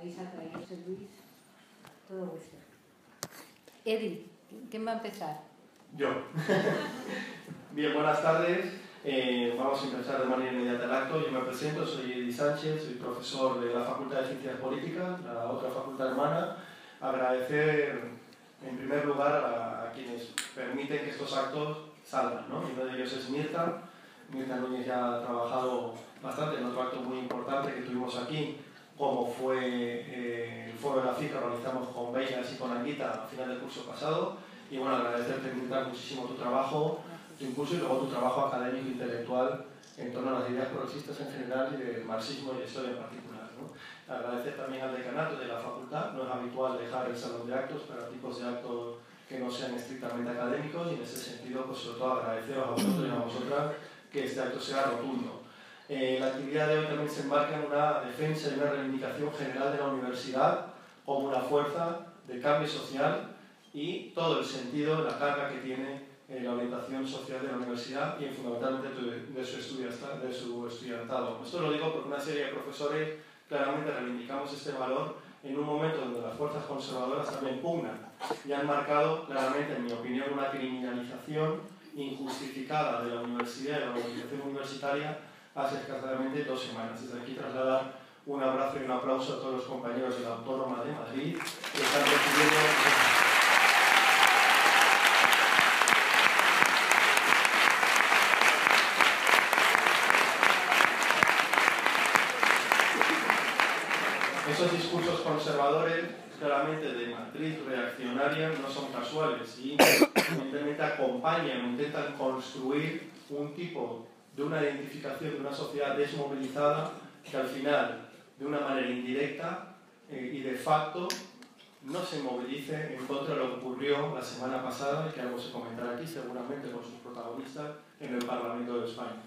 Marisa, José Luis, todo vuestro. Edi, ¿quién va a empezar? Yo. Bien, buenas tardes. Vamos a empezar de manera inmediata el acto. Yo me presento, soy Edi Sánchez, soy profesor de la Facultad de Ciencias Políticas, la otra facultad hermana. Agradecer en primer lugar a quienes permiten que estos actos salgan, ¿no? Y uno de ellos es Mirta. Mirta Núñez ya ha trabajado bastante en otro acto muy importante que tuvimos aquí, como fue el foro de la FIC que organizamos con Beinas y con Anguita a final del curso pasado. Y bueno, agradecerte, Mirta, muchísimo tu trabajo, tu impulso y luego tu trabajo académico e intelectual en torno a las ideas progresistas en general y del marxismo y la historia en particular, ¿no? Agradecer también al decanato de la facultad. No es habitual dejar el salón de actos para tipos de actos que no sean estrictamente académicos, y en ese sentido, pues sobre todo agradeceros a vosotros y a vosotras que este acto sea rotundo. La actividad de hoy también se enmarca en una defensa y una reivindicación general de la universidad como una fuerza de cambio social y todo el sentido, la carga que tiene la orientación social de la universidad y fundamentalmente de su estudiantado. Esto lo digo porque una serie de profesores claramente reivindicamos este valor en un momento donde las fuerzas conservadoras también pugnan y han marcado claramente, en mi opinión, una criminalización injustificada de la universidad y de la movilización universitaria hace escasamente 2 semanas. Desde aquí trasladar un abrazo y un aplauso a todos los compañeros de la Autónoma de Madrid que están recibiendo esos discursos conservadores, claramente de matriz reaccionaria, no son casuales y evidentemente acompañan, intentan construir un tipo de una identificación de una sociedad desmovilizada que al final, de una manera indirecta y de facto, no se movilice en contra de lo que ocurrió la semana pasada y que algo se comentará aquí seguramente con sus protagonistas en el Parlamento de España,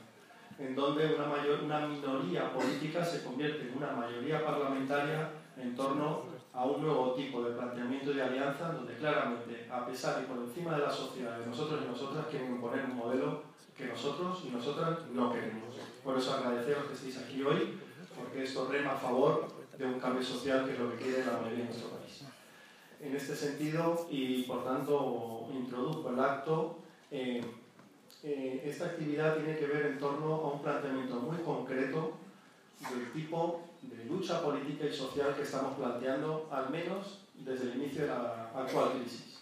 en donde una minoría política se convierte en una mayoría parlamentaria en torno a un nuevo tipo de planteamiento de alianza, donde claramente, a pesar y por encima de la sociedad, de nosotros y nosotras, quieren imponer un modelo que nosotros y nosotras no queremos. Por eso agradeceros que estéis aquí hoy, porque esto rema a favor de un cambio social que es lo que quiere la mayoría de nuestro país. En este sentido, y por tanto introduzco el acto, esta actividad tiene que ver en torno a un planteamiento muy concreto del tipo de lucha política y social que estamos planteando, al menos desde el inicio de la actual crisis.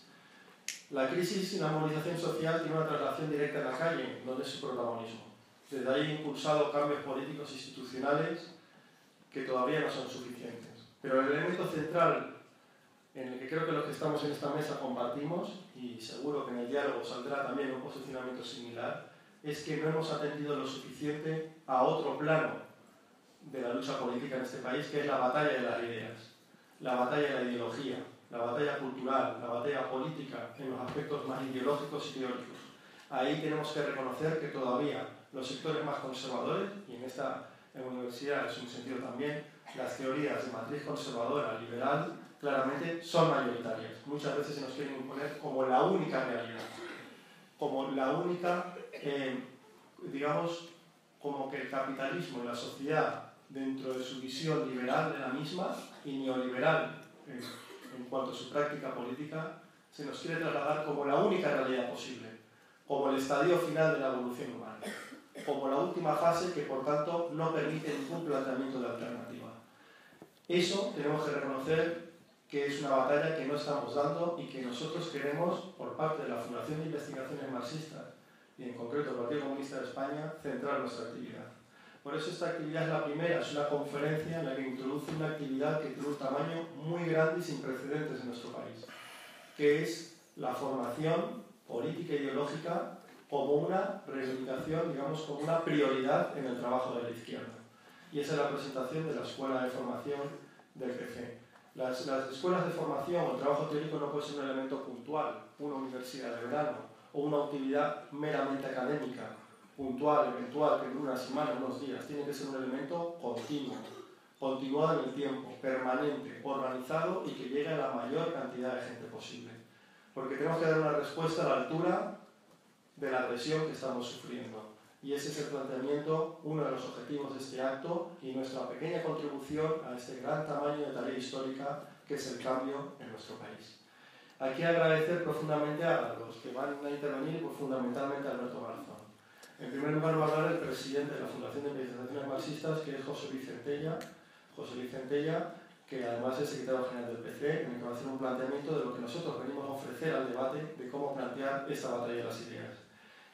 La crisis y la movilización social tiene una traslación directa en la calle, donde es su protagonismo. Desde ahí ha impulsado cambios políticos e institucionales que todavía no son suficientes. Pero el elemento central en el que creo que los que estamos en esta mesa compartimos, y seguro que en el diálogo saldrá también un posicionamiento similar, es que no hemos atendido lo suficiente a otro plano de la lucha política en este país, que es la batalla de las ideas, la batalla de la ideología, la batalla cultural, la batalla política en los aspectos más ideológicos y teóricos. Ahí tenemos que reconocer que todavía los sectores más conservadores, y en esta universidad es un sentido también, las teorías de matriz conservadora, liberal, claramente son mayoritarias. Muchas veces se nos quieren imponer como la única realidad, como la única, digamos, como que el capitalismo y la sociedad, dentro de su visión liberal de la misma y neoliberal en cuanto a su práctica política, se nos quiere trasladar como la única realidad posible, como el estadio final de la evolución humana, como la última fase que por tanto no permite ningún planteamiento de alternativa. Eso tenemos que reconocer que es una batalla que no estamos dando y que nosotros queremos, por parte de la Fundación de Investigaciones Marxistas y en concreto el Partido Comunista de España, centrar nuestra actividad. Por eso esta actividad es la primera, es una conferencia en la que introduce una actividad que tiene un tamaño muy grande y sin precedentes en nuestro país, que es la formación política e ideológica como una reivindicación, digamos, como una prioridad en el trabajo de la izquierda. Y esa es la presentación de la Escuela de Formación del PC. Las escuelas de formación o el trabajo teórico no puede ser un elemento puntual, una universidad de verano o una actividad meramente académica, puntual, eventual, que dura una semana, unos días. Tiene que ser un elemento continuo, continuado en el tiempo, permanente, organizado y que llegue a la mayor cantidad de gente posible. Porque tenemos que dar una respuesta a la altura de la agresión que estamos sufriendo. Y ese es el planteamiento, uno de los objetivos de este acto y nuestra pequeña contribución a este gran tamaño de tarea histórica que es el cambio en nuestro país. Aquí agradecer profundamente a los que van a intervenir, pues fundamentalmente a Alberto Garzón. En primer lugar va a hablar el presidente de la Fundación de Investigaciones Marxistas, que es José Luis Centella, que además es secretario general del PC, en el que va a hacer un planteamiento de lo que nosotros venimos a ofrecer al debate de cómo plantear esta batalla de las ideas.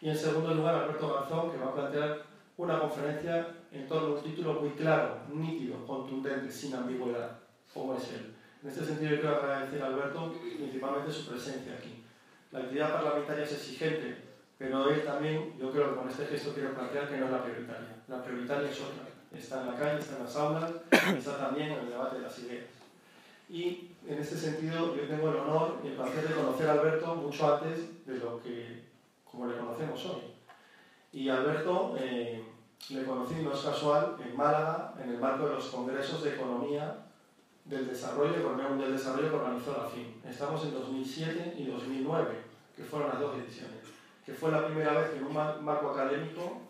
Y en segundo lugar, Alberto Garzón, que va a plantear una conferencia en torno a un título muy claro, nítido, contundente, sin ambigüedad, como es él. En este sentido, yo quiero agradecer a Alberto principalmente su presencia aquí. La actividad parlamentaria es exigente, pero él también, yo creo que con este gesto quiero plantear que no es la prioritaria. La prioritaria es otra. Está en la calle, está en las aulas, y está también en el debate de las ideas. Y en este sentido, yo tengo el honor y el placer de conocer a Alberto mucho antes de lo que, como le conocemos hoy. Y Alberto le conocí, no es casual, en Málaga, en el marco de los congresos de economía del desarrollo, economía mundial del desarrollo que organizó la FIM. Estamos en 2007 y 2009, que fueron las dos ediciones, que fue la primera vez que en un marco académico,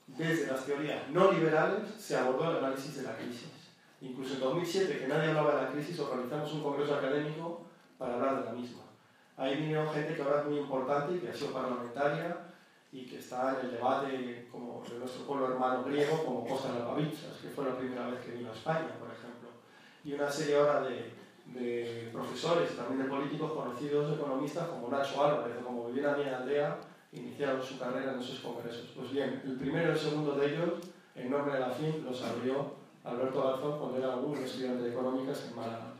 desde las teorías no liberales, se abordó el análisis de la crisis. Incluso en 2007, que nadie hablaba de la crisis, organizamos un congreso académico para hablar de la misma. Ahí vinieron gente que ahora es muy importante y que ha sido parlamentaria y que está en el debate como de nuestro pueblo hermano griego, como Kostas Lapavitsas, que fue la primera vez que vino a España, por ejemplo. Y una serie ahora de profesores y también de políticos conocidos, economistas, como Nacho Álvarez o como Viviana Andrea, iniciaron su carrera en esos congresos. Pues bien, el primero y el segundo de ellos, en nombre de la FIM, los abrió Alberto Garzón cuando era un estudiante de económicas en Málaga.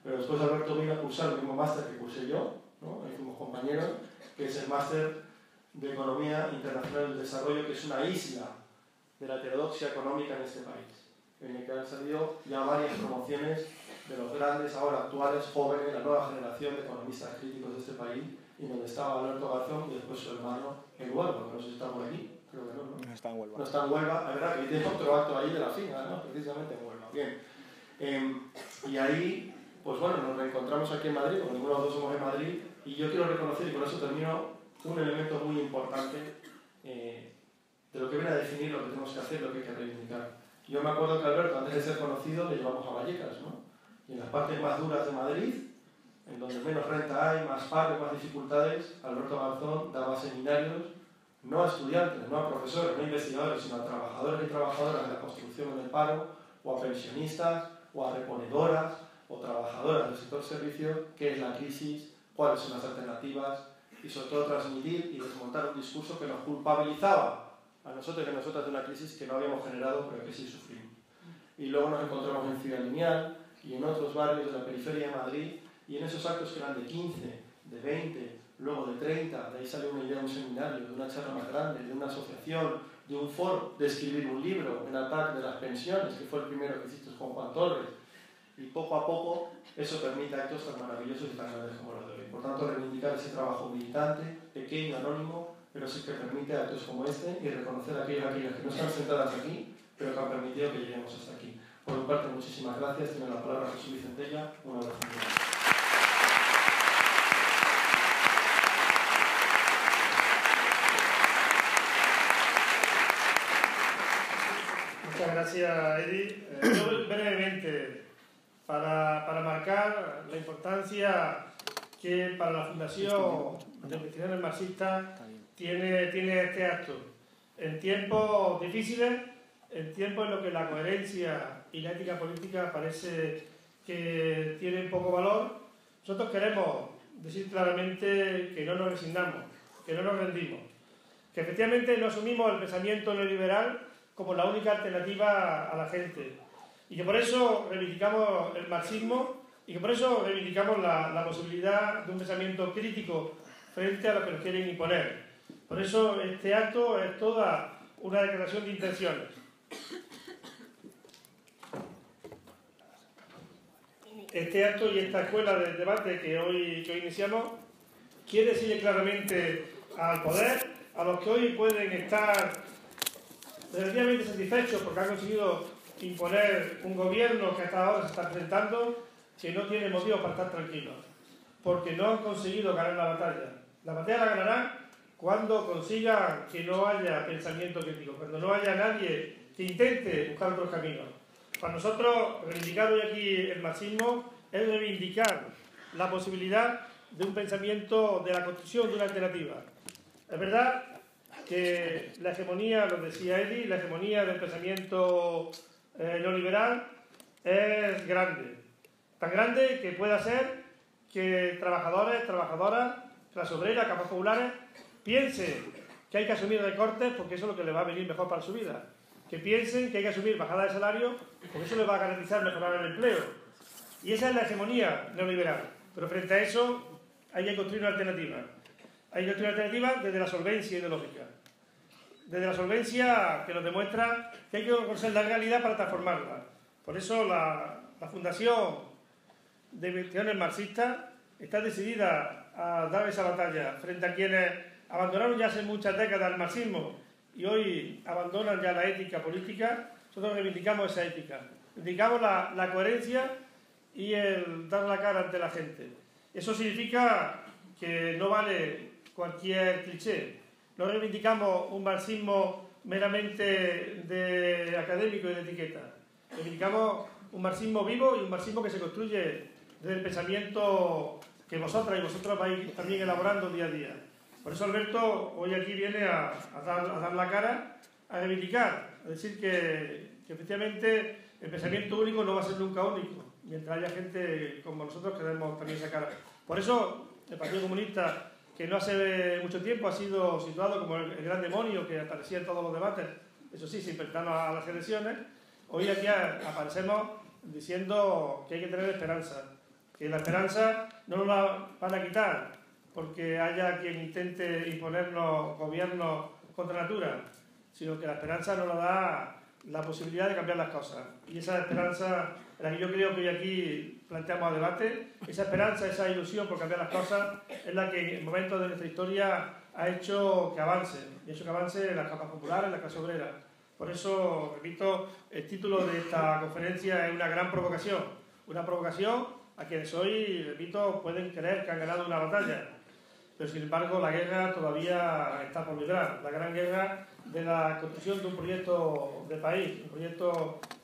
Pero después Alberto vino a cursar el mismo máster que cursé yo, ¿no? Ahí fuimos compañeros, que es el máster de Economía Internacional del Desarrollo, que es una isla de la heterodoxia económica en este país, en el que han salido ya varias promociones de los grandes, ahora actuales, jóvenes, la nueva generación de economistas críticos de este país, y donde estaba Alberto Garzón y después su hermano en Huelva, que no sé si está por aquí, creo que no, ¿no? No está en Huelva. No está en Huelva, la verdad que tiene otro acto ahí de la FINA, ¿no? Precisamente en Huelva. Bien. Y ahí, pues bueno, nos reencontramos aquí en Madrid, porque ninguno de los dos somos en Madrid, y yo quiero reconocer, y con eso termino, un elemento muy importante de lo que viene a definir lo que tenemos que hacer, lo que hay que reivindicar. Yo me acuerdo que Alberto, antes de ser conocido, le llevamos a Vallecas, ¿no? Y en las partes más duras de Madrid, en donde menos renta hay, más paro, más dificultades, Alberto Garzón daba seminarios, no a estudiantes, no a profesores, no a investigadores, sino a trabajadores y trabajadoras de la construcción del paro, o a pensionistas, o a reponedoras, o trabajadoras del sector servicios, qué es la crisis, cuáles son las alternativas, y sobre todo transmitir y desmontar un discurso que nos culpabilizaba a nosotros y a nosotras de una crisis que no habíamos generado, pero que sí sufrimos. Y luego nos encontramos en Ciudad Lineal y en otros barrios de la periferia de Madrid, y en esos actos que eran de 15, de 20, luego de 30, de ahí salió una idea de un seminario, de una charla más grande, de una asociación, de un foro, de escribir un libro, en ataque de las pensiones, que fue el primero que hiciste con Juan Torres. Y poco a poco eso permite actos tan maravillosos y tan grandes como los de hoy. Por tanto, reivindicar ese trabajo militante, pequeño, anónimo, pero sí que permite actos como este y reconocer a aquellas que no están sentadas aquí, pero que han permitido que lleguemos hasta aquí. Por mi parte, muchísimas gracias. Tiene la palabra José Luis Centella. Un abrazo. Muchas gracias, Edi. Yo brevemente, para marcar la importancia que para la Fundación de Investigaciones Marxistas tiene este acto. En tiempos difíciles, en tiempos en los que la coherencia y la ética política parece que tienen poco valor, nosotros queremos decir claramente que no nos resignamos, que no nos rendimos, que efectivamente no asumimos el pensamiento neoliberal como la única alternativa a la gente, y que por eso reivindicamos el marxismo y que por eso reivindicamos la posibilidad de un pensamiento crítico frente a lo que nos quieren imponer. Por eso este acto es toda una declaración de intenciones. Este acto y esta escuela de debate que hoy iniciamos quiere decirle claramente al poder, a los que hoy pueden estar relativamente satisfechos porque han conseguido imponer un gobierno que hasta ahora se está presentando, que no tiene motivo para estar tranquilos, porque no han conseguido ganar la batalla. La batalla la ganarán cuando consigan que no haya pensamiento crítico, cuando no haya nadie que intente buscar otros caminos. Para nosotros, reivindicar hoy aquí el marxismo es reivindicar la posibilidad de un pensamiento, de la construcción de una alternativa. Es verdad que la hegemonía, lo decía Eddy, la hegemonía del pensamiento neoliberal es grande. Tan grande que pueda ser que trabajadores, trabajadoras, clase obrera, capas populares, piensen que hay que asumir recortes porque eso es lo que les va a venir mejor para su vida. Que piensen que hay que asumir bajada de salario porque eso les va a garantizar mejorar el empleo. Y esa es la hegemonía neoliberal. Pero frente a eso hay que construir una alternativa. Hay que construir una alternativa desde la solvencia ideológica. Desde la solvencia que nos demuestra que hay que conocer la realidad para transformarla. Por eso la Fundación de Investigaciones Marxistas está decidida a dar esa batalla frente a quienes abandonaron ya hace muchas décadas el marxismo y hoy abandonan ya la ética política. Nosotros reivindicamos esa ética. Reivindicamos la coherencia y el dar la cara ante la gente. Eso significa que no vale cualquier cliché. No reivindicamos un marxismo meramente de académico y de etiqueta. Reivindicamos un marxismo vivo y un marxismo que se construye desde el pensamiento que vosotras y vosotros vais también elaborando día a día. Por eso Alberto hoy aquí viene a dar la cara, a reivindicar, a decir que efectivamente el pensamiento único no va a ser nunca único, mientras haya gente como nosotros que demos también esa cara. Por eso el Partido Comunista, que no hace mucho tiempo ha sido situado como el gran demonio que aparecía en todos los debates, eso sí, sin prestarnos a las elecciones, hoy aquí aparecemos diciendo que hay que tener esperanza, que la esperanza no nos la van a quitar porque haya quien intente imponernos gobiernos contra natura, sino que la esperanza nos la da la posibilidad de cambiar las cosas. Y esa esperanza, la que yo creo que hoy aquí planteamos a debate, esa esperanza, esa ilusión por cambiar las cosas, es la que en momentos de nuestra historia ha hecho que avance, y ha hecho que avance las capas populares, la clase obrera. Por eso, repito, el título de esta conferencia es una gran provocación a quienes hoy, repito, pueden creer que han ganado una batalla, pero sin embargo la guerra todavía está por librar, la gran guerra de la construcción de un proyecto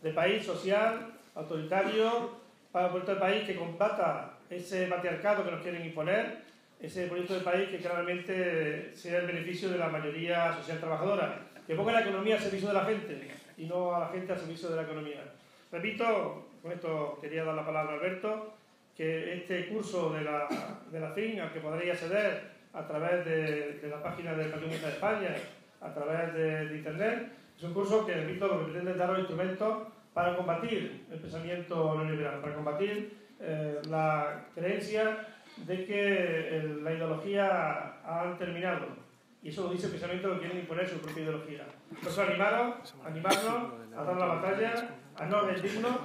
de país social, autoritario, para un proyecto de país que combata ese patriarcado que nos quieren imponer, ese proyecto de país que claramente sea el beneficio de la mayoría social trabajadora, que ponga la economía al servicio de la gente y no a la gente al servicio de la economía. Repito, con esto quería dar la palabra a Alberto, que este curso de la FIN, al que podréis acceder a través de la página del Partido Comunista de España, a través de Internet, es un curso que, repito, lo que pretende es daros instrumentos para combatir el pensamiento neoliberal, para combatir la creencia de que la ideología ha terminado. Y eso lo dice el pensamiento que quieren imponer su propia ideología. Por eso animarnos a dar la batalla, a no rendirnos,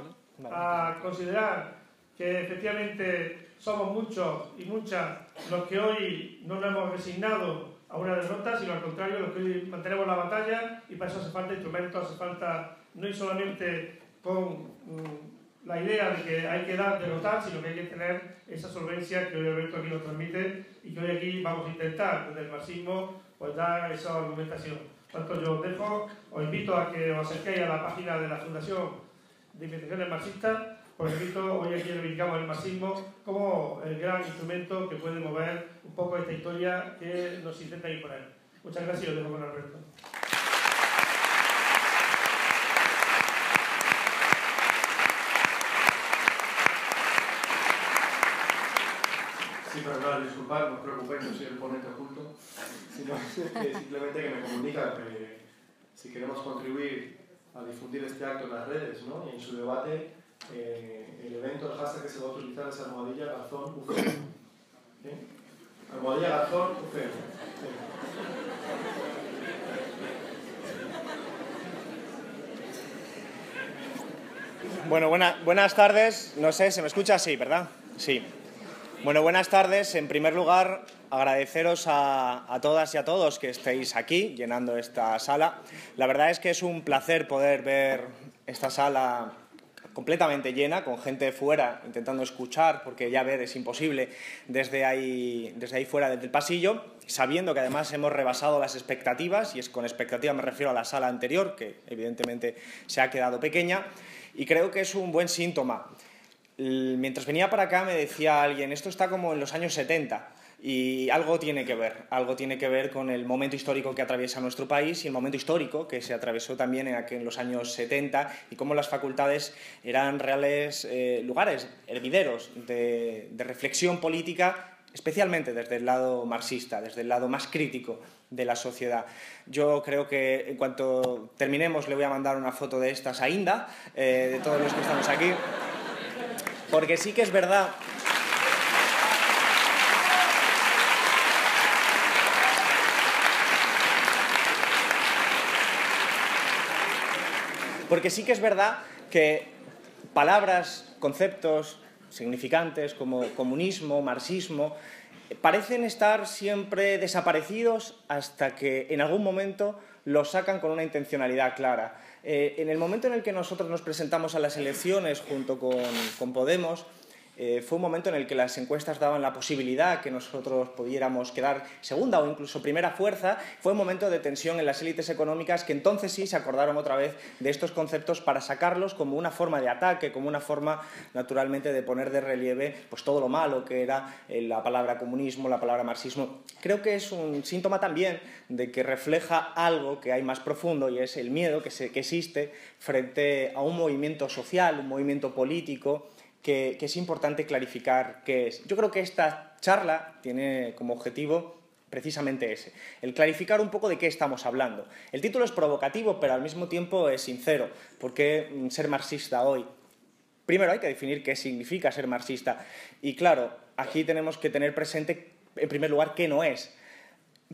a considerar que efectivamente somos muchos y muchas los que hoy no nos hemos resignado a una derrota, sino al contrario, los que hoy mantenemos la batalla, y para eso hace falta instrumentos, hace falta no ir solamente con la idea de que hay que derrotar, sino que hay que tener esa solvencia que hoy Alberto aquí nos transmite y que hoy aquí vamos a intentar desde el marxismo pues dar esa argumentación. Por tanto, yo os dejo, os invito a que os acerquéis a la página de la Fundación de Investigaciones Marxistas, porque repito, hoy aquí reivindicamos el marxismo como el gran instrumento que puede mover un poco esta historia que nos intenta imponer. Muchas gracias y os dejo con Alberto. Sí, perdón, disculpad, no os preocupéis, no soy el ponente oculto, sino que simplemente que me comunica que si queremos contribuir a difundir este acto en las redes, ¿no? Y en su debate, el evento, el hashtag que se va a utilizar es almohadilla Garzón UCM. ¿Sí? Almohadilla Garzón UCM. Sí. Bueno, buenas tardes. No sé, ¿se me escucha? Sí, ¿verdad? Sí. Bueno, buenas tardes. En primer lugar, agradeceros a todas y a todos que estéis aquí llenando esta sala. La verdad es que es un placer poder ver esta sala completamente llena, con gente fuera intentando escuchar, porque ya ver es imposible desde ahí fuera, desde el pasillo, sabiendo que además hemos rebasado las expectativas, y con expectativa me refiero a la sala anterior, que evidentemente se ha quedado pequeña, y creo que es un buen síntoma. Mientras venía para acá me decía alguien, esto está como en los años 70, y algo tiene que ver con el momento histórico que atraviesa nuestro país y el momento histórico que se atravesó también en los años 70 y cómo las facultades eran reales lugares, hervideros de reflexión política, especialmente desde el lado marxista, desde el lado más crítico de la sociedad. Yo creo que en cuanto terminemos le voy a mandar una foto de estas a Inda, de todos los que estamos aquí, porque sí que es verdad... Porque sí que es verdad que palabras, conceptos significantes como comunismo, marxismo, parecen estar siempre desaparecidos hasta que en algún momento los sacan con una intencionalidad clara. En el momento en el que nosotros nos presentamos a las elecciones junto con Podemos, fue un momento en el que las encuestas daban la posibilidad que nosotros pudiéramos quedar segunda o incluso primera fuerza. Fue un momento de tensión en las élites económicas que entonces sí se acordaron otra vez de estos conceptos para sacarlos como una forma de ataque, como una forma naturalmente de poner de relieve pues, todo lo malo que era la palabra comunismo, la palabra marxismo. Creo que es un síntoma también de que refleja algo que hay más profundo y es el miedo que existe frente a un movimiento social, un movimiento político que es importante clarificar qué es. Yo creo que esta charla tiene como objetivo precisamente ese, el clarificar un poco de qué estamos hablando. El título es provocativo, pero al mismo tiempo es sincero. ¿Por qué ser marxista hoy? Primero hay que definir qué significa ser marxista. Y claro, aquí tenemos que tener presente, en primer lugar, qué no es.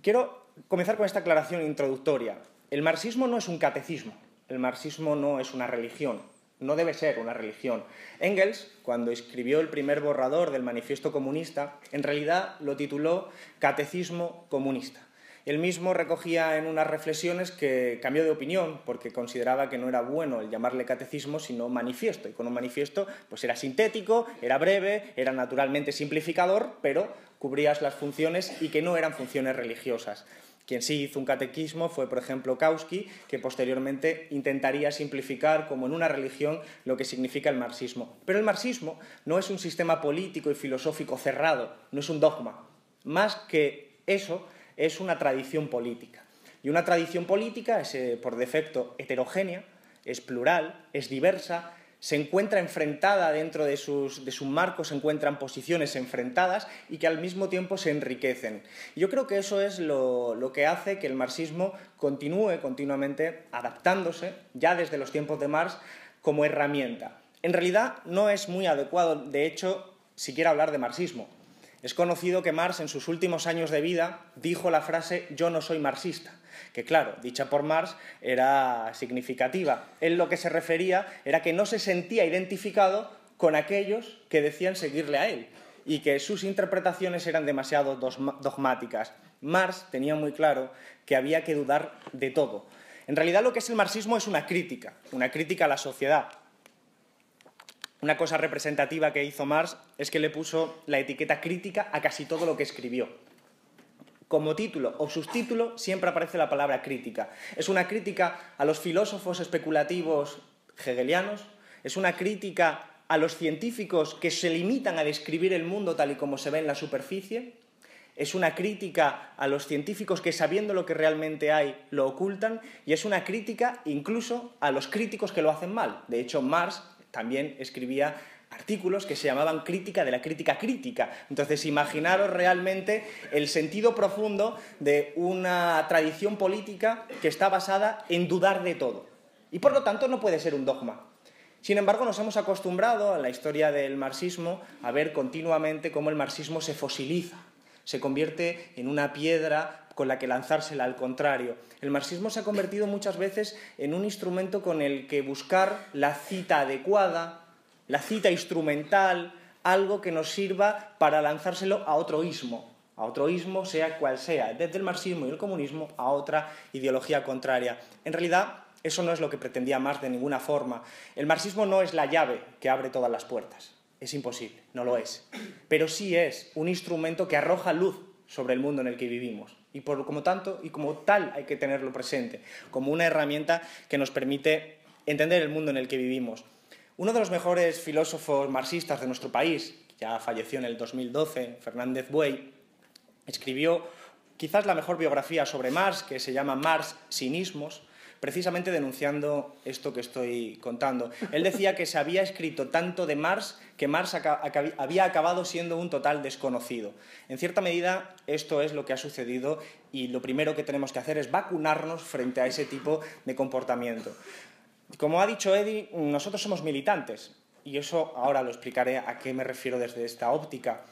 Quiero comenzar con esta aclaración introductoria. El marxismo no es un catecismo, el marxismo no es una religión. No debe ser una religión. Engels, cuando escribió el primer borrador del Manifiesto Comunista, en realidad lo tituló Catecismo Comunista. Él mismo recogía en unas reflexiones que cambió de opinión porque consideraba que no era bueno el llamarle catecismo sino manifiesto. Y con un manifiesto pues era sintético, era breve, era naturalmente simplificador, pero cubrías las funciones y que no eran funciones religiosas. Quien sí hizo un catequismo fue, por ejemplo, Kautsky, que posteriormente intentaría simplificar como en una religión lo que significa el marxismo. Pero el marxismo no es un sistema político y filosófico cerrado, no es un dogma. Más que eso, es una tradición política. Y una tradición política es, por defecto, heterogénea, es plural, es diversa, se encuentra enfrentada dentro de sus marcos, se encuentran posiciones enfrentadas y que al mismo tiempo se enriquecen. Yo creo que eso es lo que hace que el marxismo continúe continuamente adaptándose, ya desde los tiempos de Marx, como herramienta. En realidad no es muy adecuado, de hecho, siquiera hablar de marxismo. Es conocido que Marx en sus últimos años de vida dijo la frase «yo no soy marxista», que claro, dicha por Marx era significativa. Él lo que se refería era que no se sentía identificado con aquellos que decían seguirle a él y que sus interpretaciones eran demasiado dogmáticas. Marx tenía muy claro que había que dudar de todo. En realidad lo que es el marxismo es una crítica a la sociedad. Una cosa representativa que hizo Marx es que le puso la etiqueta crítica a casi todo lo que escribió. Como título o subtítulo siempre aparece la palabra crítica. Es una crítica a los filósofos especulativos hegelianos, es una crítica a los científicos que se limitan a describir el mundo tal y como se ve en la superficie, es una crítica a los científicos que sabiendo lo que realmente hay lo ocultan y es una crítica incluso a los críticos que lo hacen mal. De hecho, Marx también escribía artículos que se llamaban crítica de la crítica crítica. Entonces, imaginaros realmente el sentido profundo de una tradición política que está basada en dudar de todo. Y por lo tanto no puede ser un dogma. Sin embargo, nos hemos acostumbrado en la historia del marxismo a ver continuamente cómo el marxismo se fosiliza, se convierte en una piedra con la que lanzársela al contrario. El marxismo se ha convertido muchas veces en un instrumento con el que buscar la cita adecuada, la cita instrumental, algo que nos sirva para lanzárselo a otro ismo, sea cual sea, desde el marxismo y el comunismo a otra ideología contraria. En realidad, Eso no es lo que pretendía Marx de ninguna forma. El marxismo no es la llave que abre todas las puertas. Es imposible, no lo es. Pero sí es un instrumento que arroja luz sobre el mundo en el que vivimos. Y como tal hay que tenerlo presente, como una herramienta que nos permite entender el mundo en el que vivimos. Uno de los mejores filósofos marxistas de nuestro país, ya falleció en el 2012, Fernández Buey, escribió quizás la mejor biografía sobre Marx, que se llama Marx sin ismos, precisamente denunciando esto que estoy contando. Él decía que se había escrito tanto de Marx que Marx había acabado siendo un total desconocido. En cierta medida, esto es lo que ha sucedido y lo primero que tenemos que hacer es vacunarnos frente a ese tipo de comportamiento. Como ha dicho Eddie, nosotros somos militantes y eso ahora lo explicaré a qué me refiero desde esta óptica.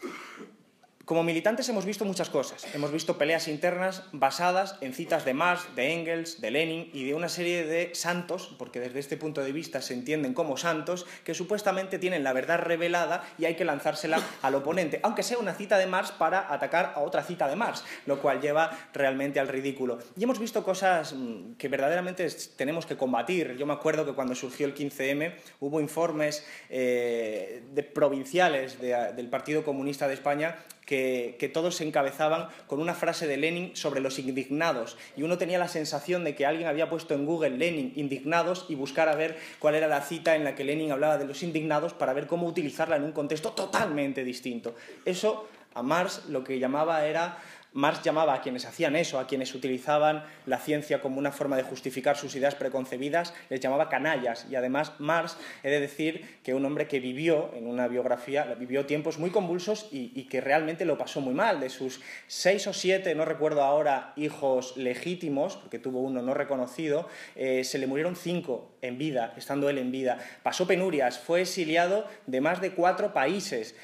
Como militantes hemos visto muchas cosas. Hemos visto peleas internas basadas en citas de Marx, de Engels, de Lenin y de una serie de santos, porque desde este punto de vista se entienden como santos, que supuestamente tienen la verdad revelada y hay que lanzársela al oponente, aunque sea una cita de Marx para atacar a otra cita de Marx, lo cual lleva realmente al ridículo. Y hemos visto cosas que verdaderamente tenemos que combatir. Yo me acuerdo que cuando surgió el 15M hubo informes provinciales del Partido Comunista de España que todos se encabezaban con una frase de Lenin sobre los indignados, y uno tenía la sensación de que alguien había puesto en Google Lenin indignados y buscar a ver cuál era la cita en la que Lenin hablaba de los indignados para ver cómo utilizarla en un contexto totalmente distinto. Eso a Marx lo que llamaba era... Marx llamaba a quienes hacían eso, a quienes utilizaban la ciencia como una forma de justificar sus ideas preconcebidas, les llamaba canallas. Y además Marx, he de decir que un hombre que vivió, en una biografía, vivió tiempos muy convulsos y que realmente lo pasó muy mal. De sus 6 o 7, no recuerdo ahora, hijos legítimos, porque tuvo uno no reconocido, se le murieron 5 en vida, estando él en vida. Pasó penurias, fue exiliado de más de 4 países,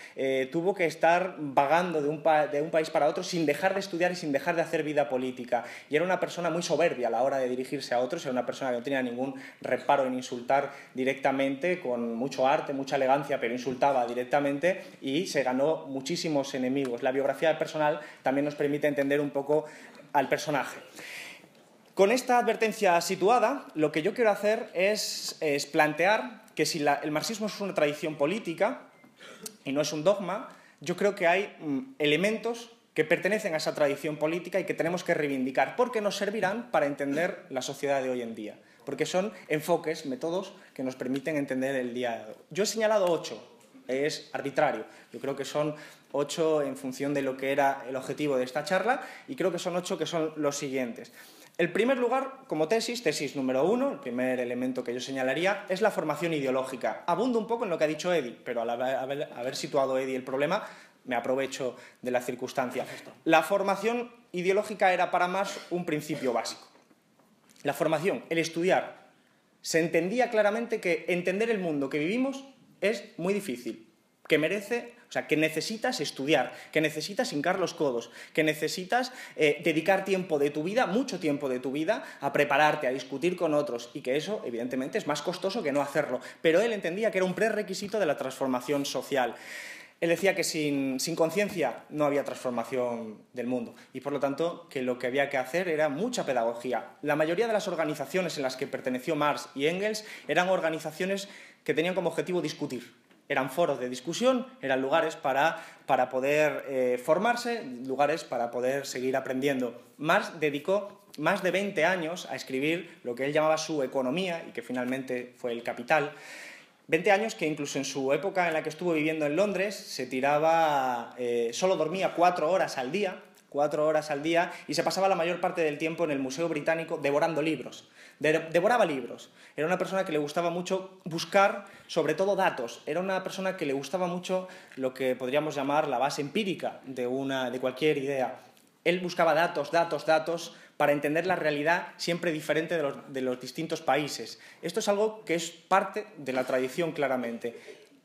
tuvo que estar vagando de un país para otro sin dejar de estudiar y sin dejar de hacer vida política. Y era una persona muy soberbia a la hora de dirigirse a otros, era una persona que no tenía ningún reparo en insultar directamente, con mucho arte, mucha elegancia, pero insultaba directamente y se ganó muchísimos enemigos. La biografía personal también nos permite entender un poco al personaje. Con esta advertencia situada, lo que yo quiero hacer es plantear que si el marxismo es una tradición política y no es un dogma, yo creo que hay elementos que pertenecen a esa tradición política y que tenemos que reivindicar, porque nos servirán para entender la sociedad de hoy en día, porque son enfoques, métodos que nos permiten entender el día de hoy. Yo he señalado 8, es arbitrario, yo creo que son 8 en función de lo que era el objetivo de esta charla y creo que son 8 que son los siguientes. En primer lugar, como tesis número 1, el primer elemento que yo señalaría es la formación ideológica. Abundo un poco en lo que ha dicho Eddie, pero al haber situado Eddie el problema, me aprovecho de la circunstancia. La formación ideológica era para Marx un principio básico. La formación, el estudiar. Se entendía claramente que entender el mundo que vivimos es muy difícil, que necesitas estudiar, que necesitas hincar los codos, que necesitas dedicar tiempo de tu vida, mucho tiempo de tu vida, a prepararte, a discutir con otros, y que eso, evidentemente, es más costoso que no hacerlo. Pero él entendía que era un prerequisito de la transformación social. Él decía que sin conciencia no había transformación del mundo y, por lo tanto, que lo que había que hacer era mucha pedagogía. La mayoría de las organizaciones en las que perteneció Marx y Engels eran organizaciones que tenían como objetivo discutir. Eran foros de discusión, eran lugares para poder formarse, lugares para poder seguir aprendiendo. Marx dedicó más de 20 años a escribir lo que él llamaba su economía y que finalmente fue el Capital. 20 años que incluso en su época en la que estuvo viviendo en Londres se tiraba, solo dormía 4 horas al día, y se pasaba la mayor parte del tiempo en el Museo Británico devorando libros. Devoraba libros. Era una persona que le gustaba mucho buscar, sobre todo, datos. Era una persona que le gustaba mucho lo que podríamos llamar la base empírica de cualquier idea. Él buscaba datos para entender la realidad siempre diferente de los distintos países. Esto es algo que es parte de la tradición, claramente.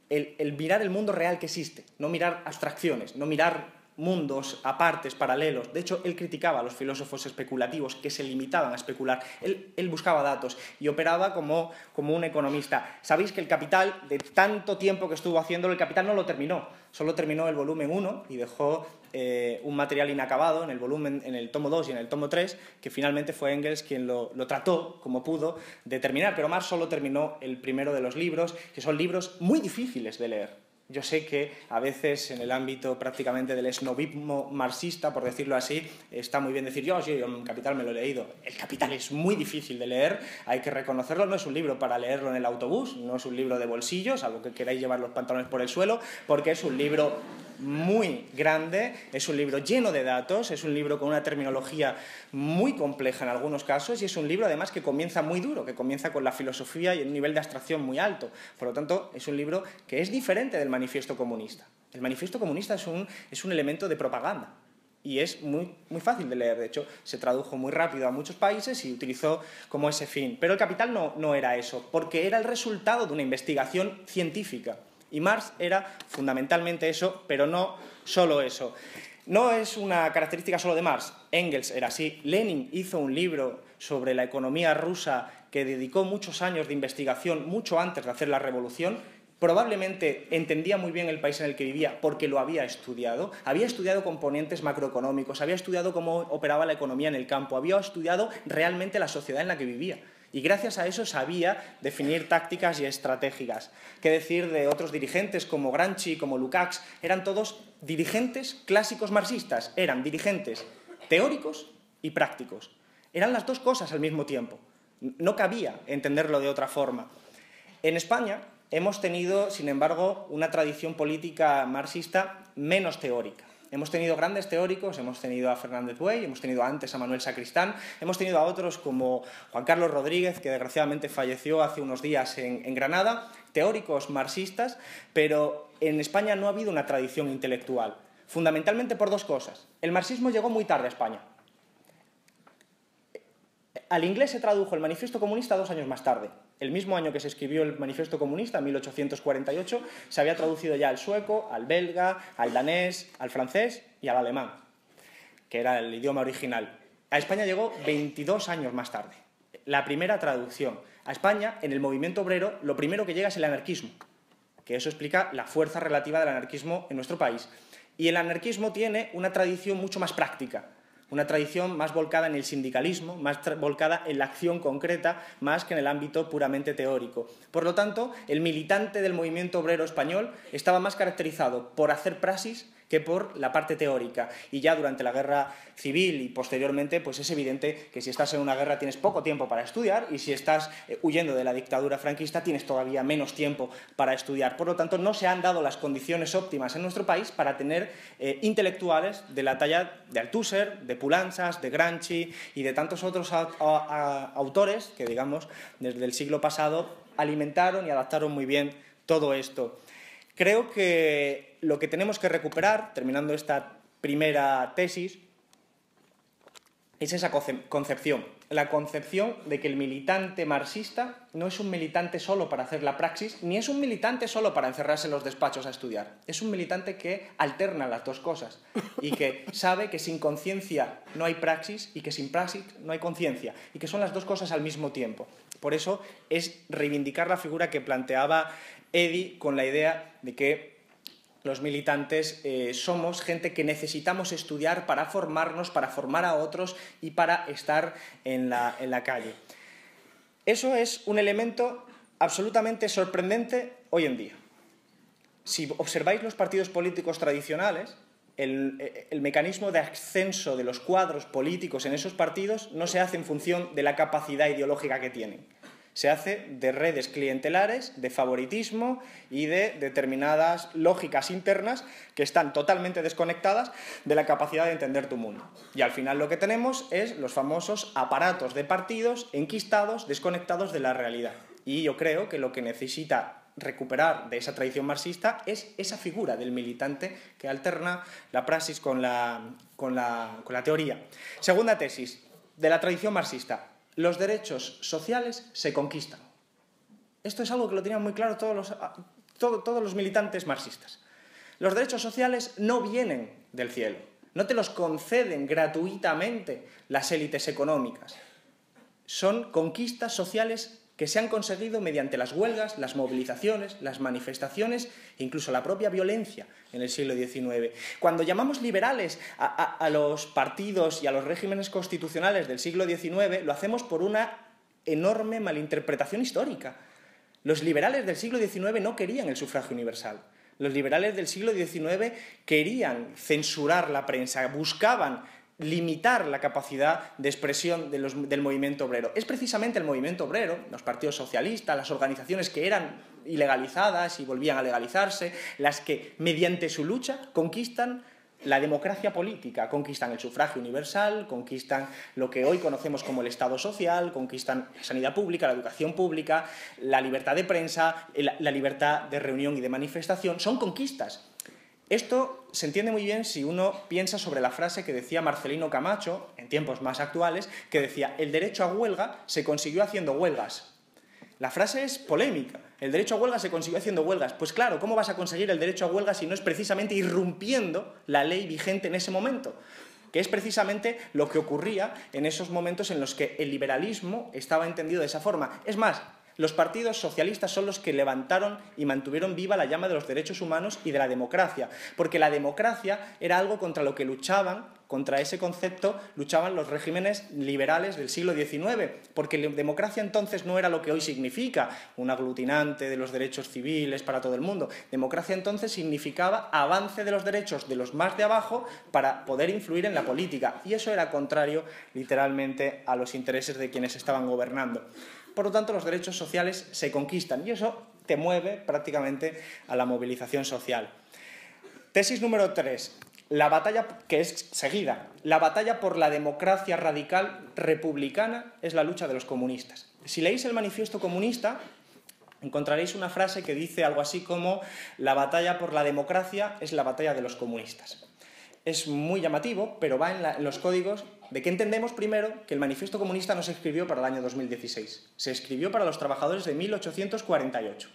El mirar el mundo real que existe, no mirar abstracciones, no mirar mundos apartes, paralelos. De hecho, él criticaba a los filósofos especulativos que se limitaban a especular. Él buscaba datos y operaba como un economista. Sabéis que El Capital, de tanto tiempo que estuvo haciéndolo, El Capital no lo terminó. Solo terminó el volumen 1 y dejó un material inacabado en el tomo 2 y en el tomo 3, que finalmente fue Engels quien lo trató como pudo de terminar. Pero Marx solo terminó el primero de los libros, que son libros muy difíciles de leer. Yo sé que a veces en el ámbito prácticamente del esnobismo marxista, por decirlo así, está muy bien decir yo El Capital me lo he leído. El Capital es muy difícil de leer, hay que reconocerlo, no es un libro para leerlo en el autobús, no es un libro de bolsillos, algo que queráis llevar los pantalones por el suelo, porque es un libro muy grande, es un libro lleno de datos, es un libro con una terminología muy compleja en algunos casos y es un libro además que comienza muy duro, que comienza con la filosofía y un nivel de abstracción muy alto. Por lo tanto, es un libro que es diferente del Manifiesto Comunista. El Manifiesto Comunista es un elemento de propaganda y es muy fácil de leer. De hecho, se tradujo muy rápido a muchos países y utilizó como ese fin. Pero El Capital no era eso, porque era el resultado de una investigación científica. Y Marx era fundamentalmente eso, pero no solo eso. No es una característica solo de Marx. Engels era así. Lenin hizo un libro sobre la economía rusa que dedicó muchos años de investigación, mucho antes de hacer la revolución. Probablemente entendía muy bien el país en el que vivía porque lo había estudiado componentes macroeconómicos, había estudiado cómo operaba la economía en el campo, había estudiado realmente la sociedad en la que vivía. Y gracias a eso sabía definir tácticas y estratégicas. ¿Qué decir de otros dirigentes como Gramsci, como Lukács? Eran todos dirigentes clásicos marxistas, eran dirigentes teóricos y prácticos. Eran las dos cosas al mismo tiempo. No cabía entenderlo de otra forma. En España hemos tenido, sin embargo, una tradición política marxista menos teórica. Hemos tenido grandes teóricos, hemos tenido a Fernández Buey, hemos tenido antes a Manuel Sacristán, hemos tenido a otros como Juan Carlos Rodríguez, que desgraciadamente falleció hace unos días en Granada, teóricos marxistas, pero en España no ha habido una tradición intelectual, fundamentalmente por dos cosas. El marxismo llegó muy tarde a España. Al inglés se tradujo el Manifiesto Comunista 2 años más tarde. El mismo año que se escribió el Manifiesto Comunista, en 1848, se había traducido ya al sueco, al belga, al danés, al francés y al alemán, que era el idioma original. A España llegó 22 años más tarde. La primera traducción. A España, en el movimiento obrero, lo primero que llega es el anarquismo, que eso explica la fuerza relativa del anarquismo en nuestro país. Y el anarquismo tiene una tradición mucho más práctica, una tradición más volcada en el sindicalismo, más volcada en la acción concreta, más que en el ámbito puramente teórico. Por lo tanto, el militante del movimiento obrero español estaba más caracterizado por hacer praxis que por la parte teórica. Y ya durante la guerra civil y posteriormente, pues es evidente que si estás en una guerra tienes poco tiempo para estudiar y si estás huyendo de la dictadura franquista tienes todavía menos tiempo para estudiar. Por lo tanto, no se han dado las condiciones óptimas en nuestro país para tener intelectuales de la talla de Althusser, de Poulantzas, de Gramsci y de tantos otros autores que, digamos, desde el siglo pasado alimentaron y adaptaron muy bien todo esto. Creo que lo que tenemos que recuperar, terminando esta primera tesis, es esa concepción. La concepción de que el militante marxista no es un militante solo para hacer la praxis, ni es un militante solo para encerrarse en los despachos a estudiar. Es un militante que alterna las dos cosas y que sabe que sin conciencia no hay praxis y que sin praxis no hay conciencia y que son las dos cosas al mismo tiempo. Por eso es reivindicar la figura que planteaba Eddie con la idea de que los militantes somos gente que necesitamos estudiar para formarnos, para formar a otros y para estar en la calle. Eso es un elemento absolutamente sorprendente hoy en día. Si observáis los partidos políticos tradicionales, el mecanismo de ascenso de los cuadros políticos en esos partidos no se hace en función de la capacidad ideológica que tienen. Se hace de redes clientelares, de favoritismo y de determinadas lógicas internas que están totalmente desconectadas de la capacidad de entender tu mundo. Y al final lo que tenemos es los famosos aparatos de partidos enquistados, desconectados de la realidad. Y yo creo que lo que necesita recuperar de esa tradición marxista es esa figura del militante que alterna la praxis con la teoría. Segunda tesis de la tradición marxista. Los derechos sociales se conquistan. Esto es algo que lo tenían muy claro todos los militantes marxistas. Los derechos sociales no vienen del cielo, no te los conceden gratuitamente las élites económicas. Son conquistas sociales que se han conseguido mediante las huelgas, las movilizaciones, las manifestaciones e incluso la propia violencia en el siglo XIX. Cuando llamamos liberales a los partidos y a los regímenes constitucionales del siglo XIX, lo hacemos por una enorme malinterpretación histórica. Los liberales del siglo XIX no querían el sufragio universal. Los liberales del siglo XIX querían censurar la prensa, buscaban limitar la capacidad de expresión del movimiento obrero. Es precisamente el movimiento obrero, los partidos socialistas, las organizaciones que eran ilegalizadas y volvían a legalizarse, las que, mediante su lucha, conquistan la democracia política, conquistan el sufragio universal, conquistan lo que hoy conocemos como el Estado social, conquistan la sanidad pública, la educación pública, la libertad de prensa, la libertad de reunión y de manifestación. Son conquistas. Esto se entiende muy bien si uno piensa sobre la frase que decía Marcelino Camacho, en tiempos más actuales, que decía: el derecho a huelga se consiguió haciendo huelgas. La frase es polémica. El derecho a huelga se consiguió haciendo huelgas. Pues claro, ¿cómo vas a conseguir el derecho a huelga si no es precisamente irrumpiendo la ley vigente en ese momento? Que es precisamente lo que ocurría en esos momentos en los que el liberalismo estaba entendido de esa forma. Es más, los partidos socialistas son los que levantaron y mantuvieron viva la llama de los derechos humanos y de la democracia, porque la democracia era algo contra lo que luchaban, contra ese concepto luchaban los regímenes liberales del siglo XIX, porque la democracia entonces no era lo que hoy significa, un aglutinante de los derechos civiles para todo el mundo. Democracia entonces significaba avance de los derechos de los más de abajo para poder influir en la política, y eso era contrario literalmente a los intereses de quienes estaban gobernando. Por lo tanto, los derechos sociales se conquistan y eso te mueve prácticamente a la movilización social. Tesis número 3, la batalla, que es seguida. La batalla por la democracia radical republicana es la lucha de los comunistas. Si leéis el manifiesto comunista, encontraréis una frase que dice algo así como: la batalla por la democracia es la batalla de los comunistas. Es muy llamativo, pero va en los códigos de que entendemos primero que el manifiesto comunista no se escribió para el año 2016. Se escribió para los trabajadores de 1848,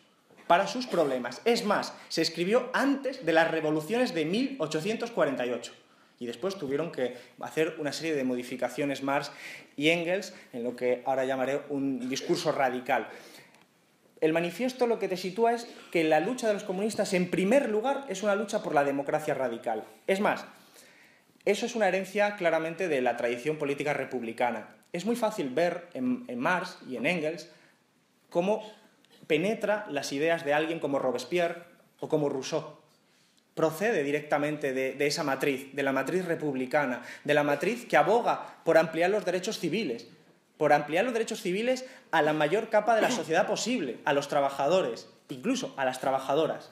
para sus problemas. Es más, se escribió antes de las revoluciones de 1848. Y después tuvieron que hacer una serie de modificaciones Marx y Engels en lo que ahora llamaré un discurso radical. El manifiesto lo que te sitúa es que la lucha de los comunistas, en primer lugar, es una lucha por la democracia radical. Es más, eso es una herencia claramente de la tradición política republicana. Es muy fácil ver en Marx y en Engels cómo penetra las ideas de alguien como Robespierre o como Rousseau. Procede directamente de esa matriz, de la matriz republicana, de la matriz que aboga por ampliar los derechos civiles, a la mayor capa de la sociedad posible, a los trabajadores, incluso a las trabajadoras.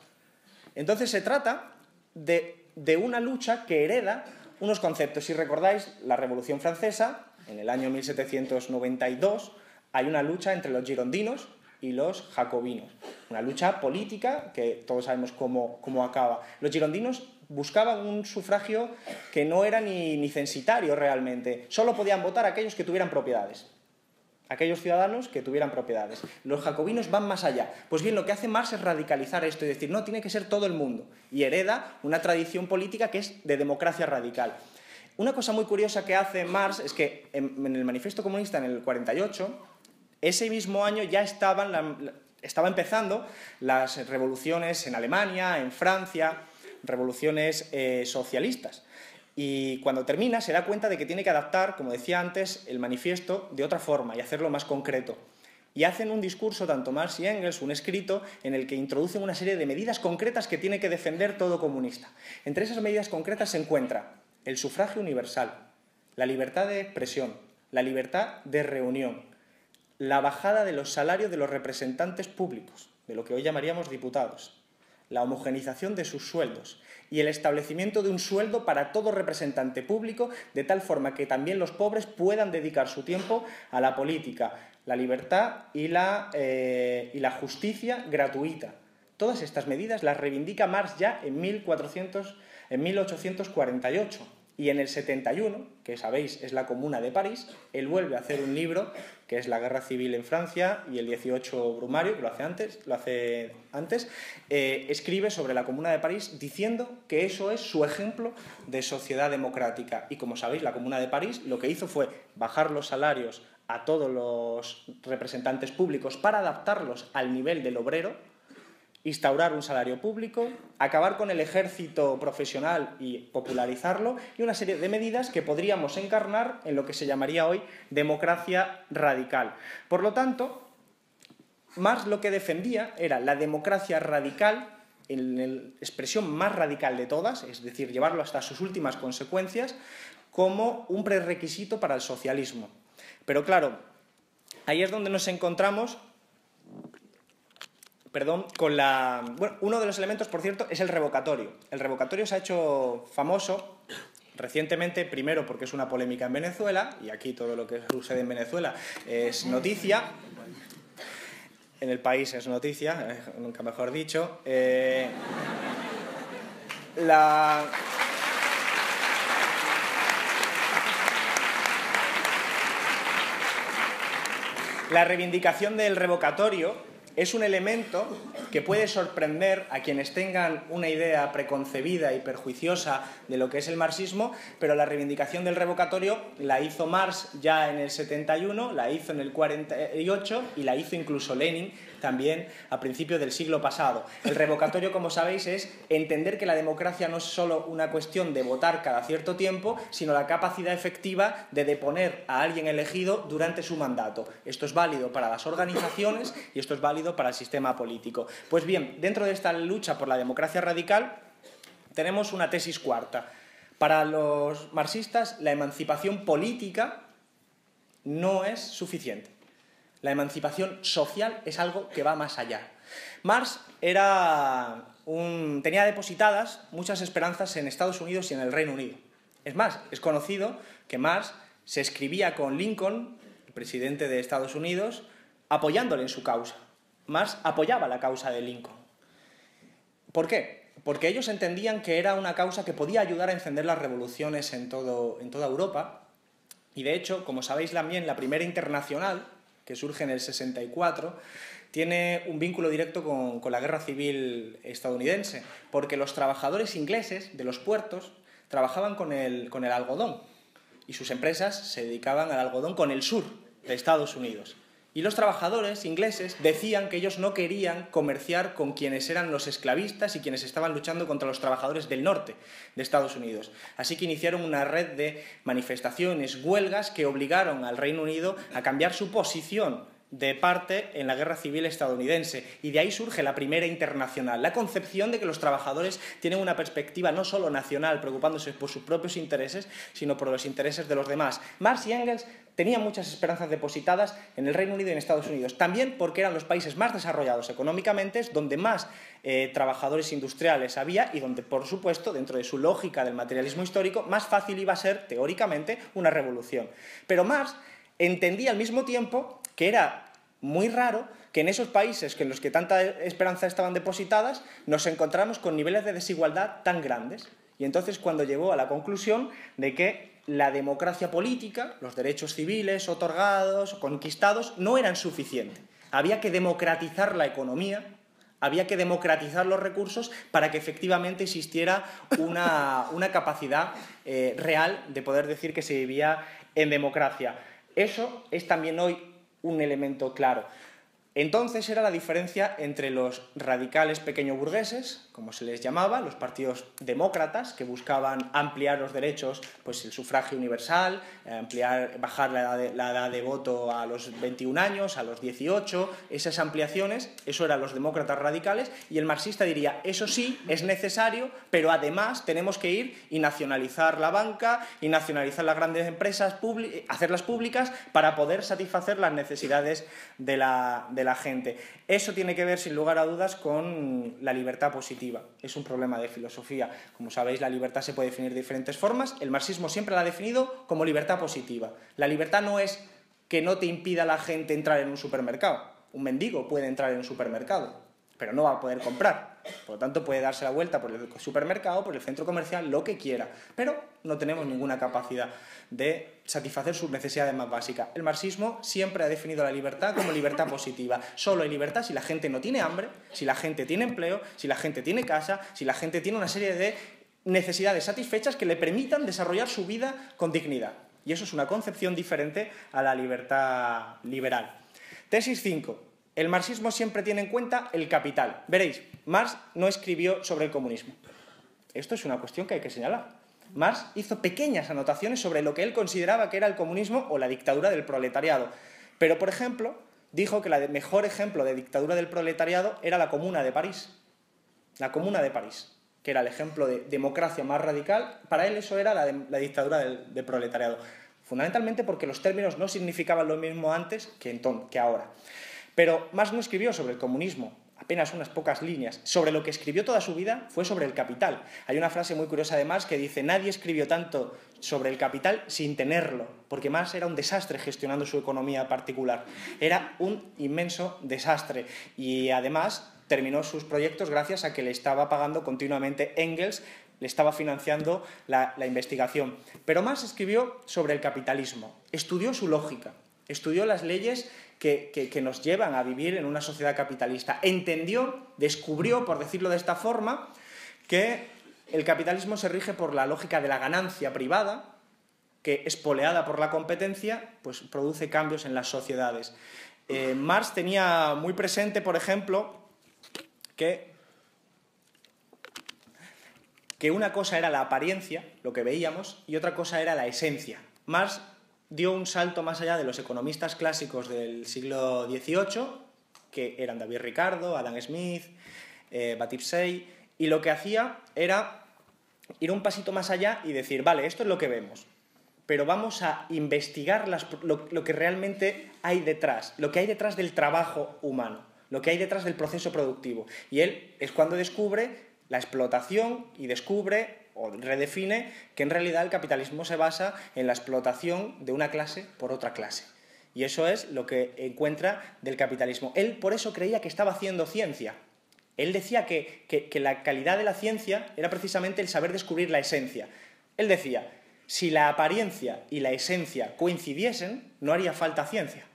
Entonces se trata de una lucha que hereda unos conceptos. Si recordáis la Revolución Francesa, en el año 1792, hay una lucha entre los girondinos y los jacobinos. Una lucha política que todos sabemos cómo acaba. Los girondinos buscaban un sufragio que no era ni censitario realmente. Solo podían votar aquellos que tuvieran propiedades. Aquellos ciudadanos que tuvieran propiedades. Los jacobinos van más allá. Pues bien, lo que hace Marx es radicalizar esto y decir, no, tiene que ser todo el mundo. Y hereda una tradición política que es de democracia radical. Una cosa muy curiosa que hace Marx es que en el Manifiesto Comunista, en el 48, ese mismo año ya estaba empezando las revoluciones en Alemania, en Francia, revoluciones socialistas. Y cuando termina se da cuenta de que tiene que adaptar, como decía antes, el manifiesto de otra forma y hacerlo más concreto. Y hacen un discurso, tanto Marx y Engels, un escrito en el que introducen una serie de medidas concretas que tiene que defender todo comunista. Entre esas medidas concretas se encuentra el sufragio universal, la libertad de expresión, la libertad de reunión, la bajada de los salarios de los representantes públicos, de lo que hoy llamaríamos diputados, la homogenización de sus sueldos y el establecimiento de un sueldo para todo representante público, de tal forma que también los pobres puedan dedicar su tiempo a la política, la libertad y la justicia gratuita. Todas estas medidas las reivindica Marx ya en 1848. Y en el 71, que sabéis es la Comuna de París, él vuelve a hacer un libro que es La Guerra Civil en Francia y el 18 Brumario, que lo hace antes, escribe sobre la Comuna de París diciendo que eso es su ejemplo de sociedad democrática. Y como sabéis, la Comuna de París lo que hizo fue bajar los salarios a todos los representantes públicos para adaptarlos al nivel del obrero, instaurar un salario público, acabar con el ejército profesional y popularizarlo, y una serie de medidas que podríamos encarnar en lo que se llamaría hoy democracia radical. Por lo tanto, Marx lo que defendía era la democracia radical en la expresión más radical de todas, es decir, llevarlo hasta sus últimas consecuencias, como un prerequisito para el socialismo. Pero claro, ahí es donde nos encontramos con la... Bueno, uno de los elementos, por cierto, es el revocatorio. El revocatorio se ha hecho famoso recientemente, primero porque es una polémica en Venezuela, y aquí todo lo que sucede en Venezuela es noticia. En el país es noticia, nunca mejor dicho. La reivindicación del revocatorio es un elemento que puede sorprender a quienes tengan una idea preconcebida y perjuiciosa de lo que es el marxismo, pero la reivindicación del revocatorio la hizo Marx ya en el 71, la hizo en el 48 y la hizo incluso Lenin también a principios del siglo pasado. El revocatorio, como sabéis, es entender que la democracia no es solo una cuestión de votar cada cierto tiempo, sino la capacidad efectiva de deponer a alguien elegido durante su mandato. Esto es válido para las organizaciones y esto es válido para el sistema político. Pues bien, dentro de esta lucha por la democracia radical tenemos una tesis cuarta. Para los marxistas, la emancipación política no es suficiente. La emancipación social es algo que va más allá. Marx tenía depositadas muchas esperanzas en Estados Unidos y en el Reino Unido. Es más, es conocido que Marx se escribía con Lincoln, el presidente de Estados Unidos, apoyándole en su causa. Marx apoyaba la causa de Lincoln. ¿Por qué? Porque ellos entendían que era una causa que podía ayudar a encender las revoluciones en toda Europa. Y de hecho, como sabéis también, la primera internacional, que surge en el 64, tiene un vínculo directo con la guerra civil estadounidense, porque los trabajadores ingleses de los puertos trabajaban con el algodón y sus empresas se dedicaban al algodón con el sur de Estados Unidos. Y los trabajadores ingleses decían que ellos no querían comerciar con quienes eran los esclavistas y quienes estaban luchando contra los trabajadores del norte de Estados Unidos. Así que iniciaron una red de manifestaciones, huelgas, que obligaron al Reino Unido a cambiar su posición de parte en la guerra civil estadounidense. Y de ahí surge la primera internacional, la concepción de que los trabajadores tienen una perspectiva no solo nacional, preocupándose por sus propios intereses, sino por los intereses de los demás. Marx y Engels tenían muchas esperanzas depositadas en el Reino Unido y en Estados Unidos, también porque eran los países más desarrollados económicamente, donde más trabajadores industriales había y donde, por supuesto, dentro de su lógica del materialismo histórico, más fácil iba a ser, teóricamente, una revolución. Pero Marx entendía al mismo tiempo que era muy raro que en esos países en los que tanta esperanza estaban depositadas nos encontramos con niveles de desigualdad tan grandes. Y entonces cuando llegó a la conclusión de que la democracia política, los derechos civiles otorgados, conquistados, no eran suficientes. Había que democratizar la economía, había que democratizar los recursos para que efectivamente existiera una capacidad real de poder decir que se vivía en democracia. Eso es también hoy un elemento claro. Entonces era la diferencia entre los radicales pequeñoburgueses, como se les llamaba, los partidos demócratas, que buscaban ampliar los derechos, pues el sufragio universal, bajar la edad de voto a los 21 años, a los 18, esas ampliaciones, eso eran los demócratas radicales, y el marxista diría, eso sí, es necesario, pero además tenemos que ir y nacionalizar la banca, y nacionalizar las grandes empresas, hacerlas públicas, para poder satisfacer las necesidades de la gente. Eso tiene que ver, sin lugar a dudas, con la libertad positiva. Es un problema de filosofía. Como sabéis, la libertad se puede definir de diferentes formas. El marxismo siempre la ha definido como libertad positiva. La libertad no es que no te impida a la gente entrar en un supermercado. Un mendigo puede entrar en un supermercado, pero no va a poder comprar. Por lo tanto, puede darse la vuelta por el supermercado, por el centro comercial, lo que quiera, pero no tenemos ninguna capacidad de satisfacer sus necesidades más básicas. El marxismo siempre ha definido la libertad como libertad positiva. Solo hay libertad si la gente no tiene hambre, si la gente tiene empleo, si la gente tiene casa, si la gente tiene una serie de necesidades satisfechas que le permitan desarrollar su vida con dignidad. Y eso es una concepción diferente a la libertad liberal. Tesis 5. El marxismo siempre tiene en cuenta el capital. Veréis, Marx no escribió sobre el comunismo. Esto es una cuestión que hay que señalar. Marx hizo pequeñas anotaciones sobre lo que él consideraba que era el comunismo o la dictadura del proletariado. Pero, por ejemplo, dijo que el mejor ejemplo de dictadura del proletariado era la Comuna de París. La Comuna de París, que era el ejemplo de democracia más radical. Para él eso era la dictadura del proletariado. Fundamentalmente porque los términos no significaban lo mismo antes que ahora. Pero Marx no escribió sobre el comunismo, apenas unas pocas líneas. Sobre lo que escribió toda su vida fue sobre el capital. Hay una frase muy curiosa de Marx que dice: nadie escribió tanto sobre el capital sin tenerlo, porque Marx era un desastre gestionando su economía particular. Era un inmenso desastre y además terminó sus proyectos gracias a que le estaba pagando continuamente Engels, le estaba financiando la investigación. Pero Marx escribió sobre el capitalismo, estudió su lógica, estudió las leyes que nos llevan a vivir en una sociedad capitalista. Entendió, descubrió, por decirlo de esta forma, que el capitalismo se rige por la lógica de la ganancia privada, que, espoleada por la competencia, pues produce cambios en las sociedades. Marx tenía muy presente, por ejemplo, que una cosa era la apariencia, lo que veíamos, y otra cosa era la esencia. Marx dio un salto más allá de los economistas clásicos del siglo XVIII, que eran David Ricardo, Adam Smith, Baptiste, y lo que hacía era ir un pasito más allá y decir, vale, esto es lo que vemos, pero vamos a investigar lo que realmente hay detrás, lo que hay detrás del trabajo humano, lo que hay detrás del proceso productivo. Y él es cuando descubre la explotación y descubre o redefine que en realidad el capitalismo se basa en la explotación de una clase por otra clase. Y eso es lo que encuentra del capitalismo. Él por eso creía que estaba haciendo ciencia. Él decía que la calidad de la ciencia era precisamente el saber descubrir la esencia. Él decía, si la apariencia y la esencia coincidiesen, no haría falta ciencia.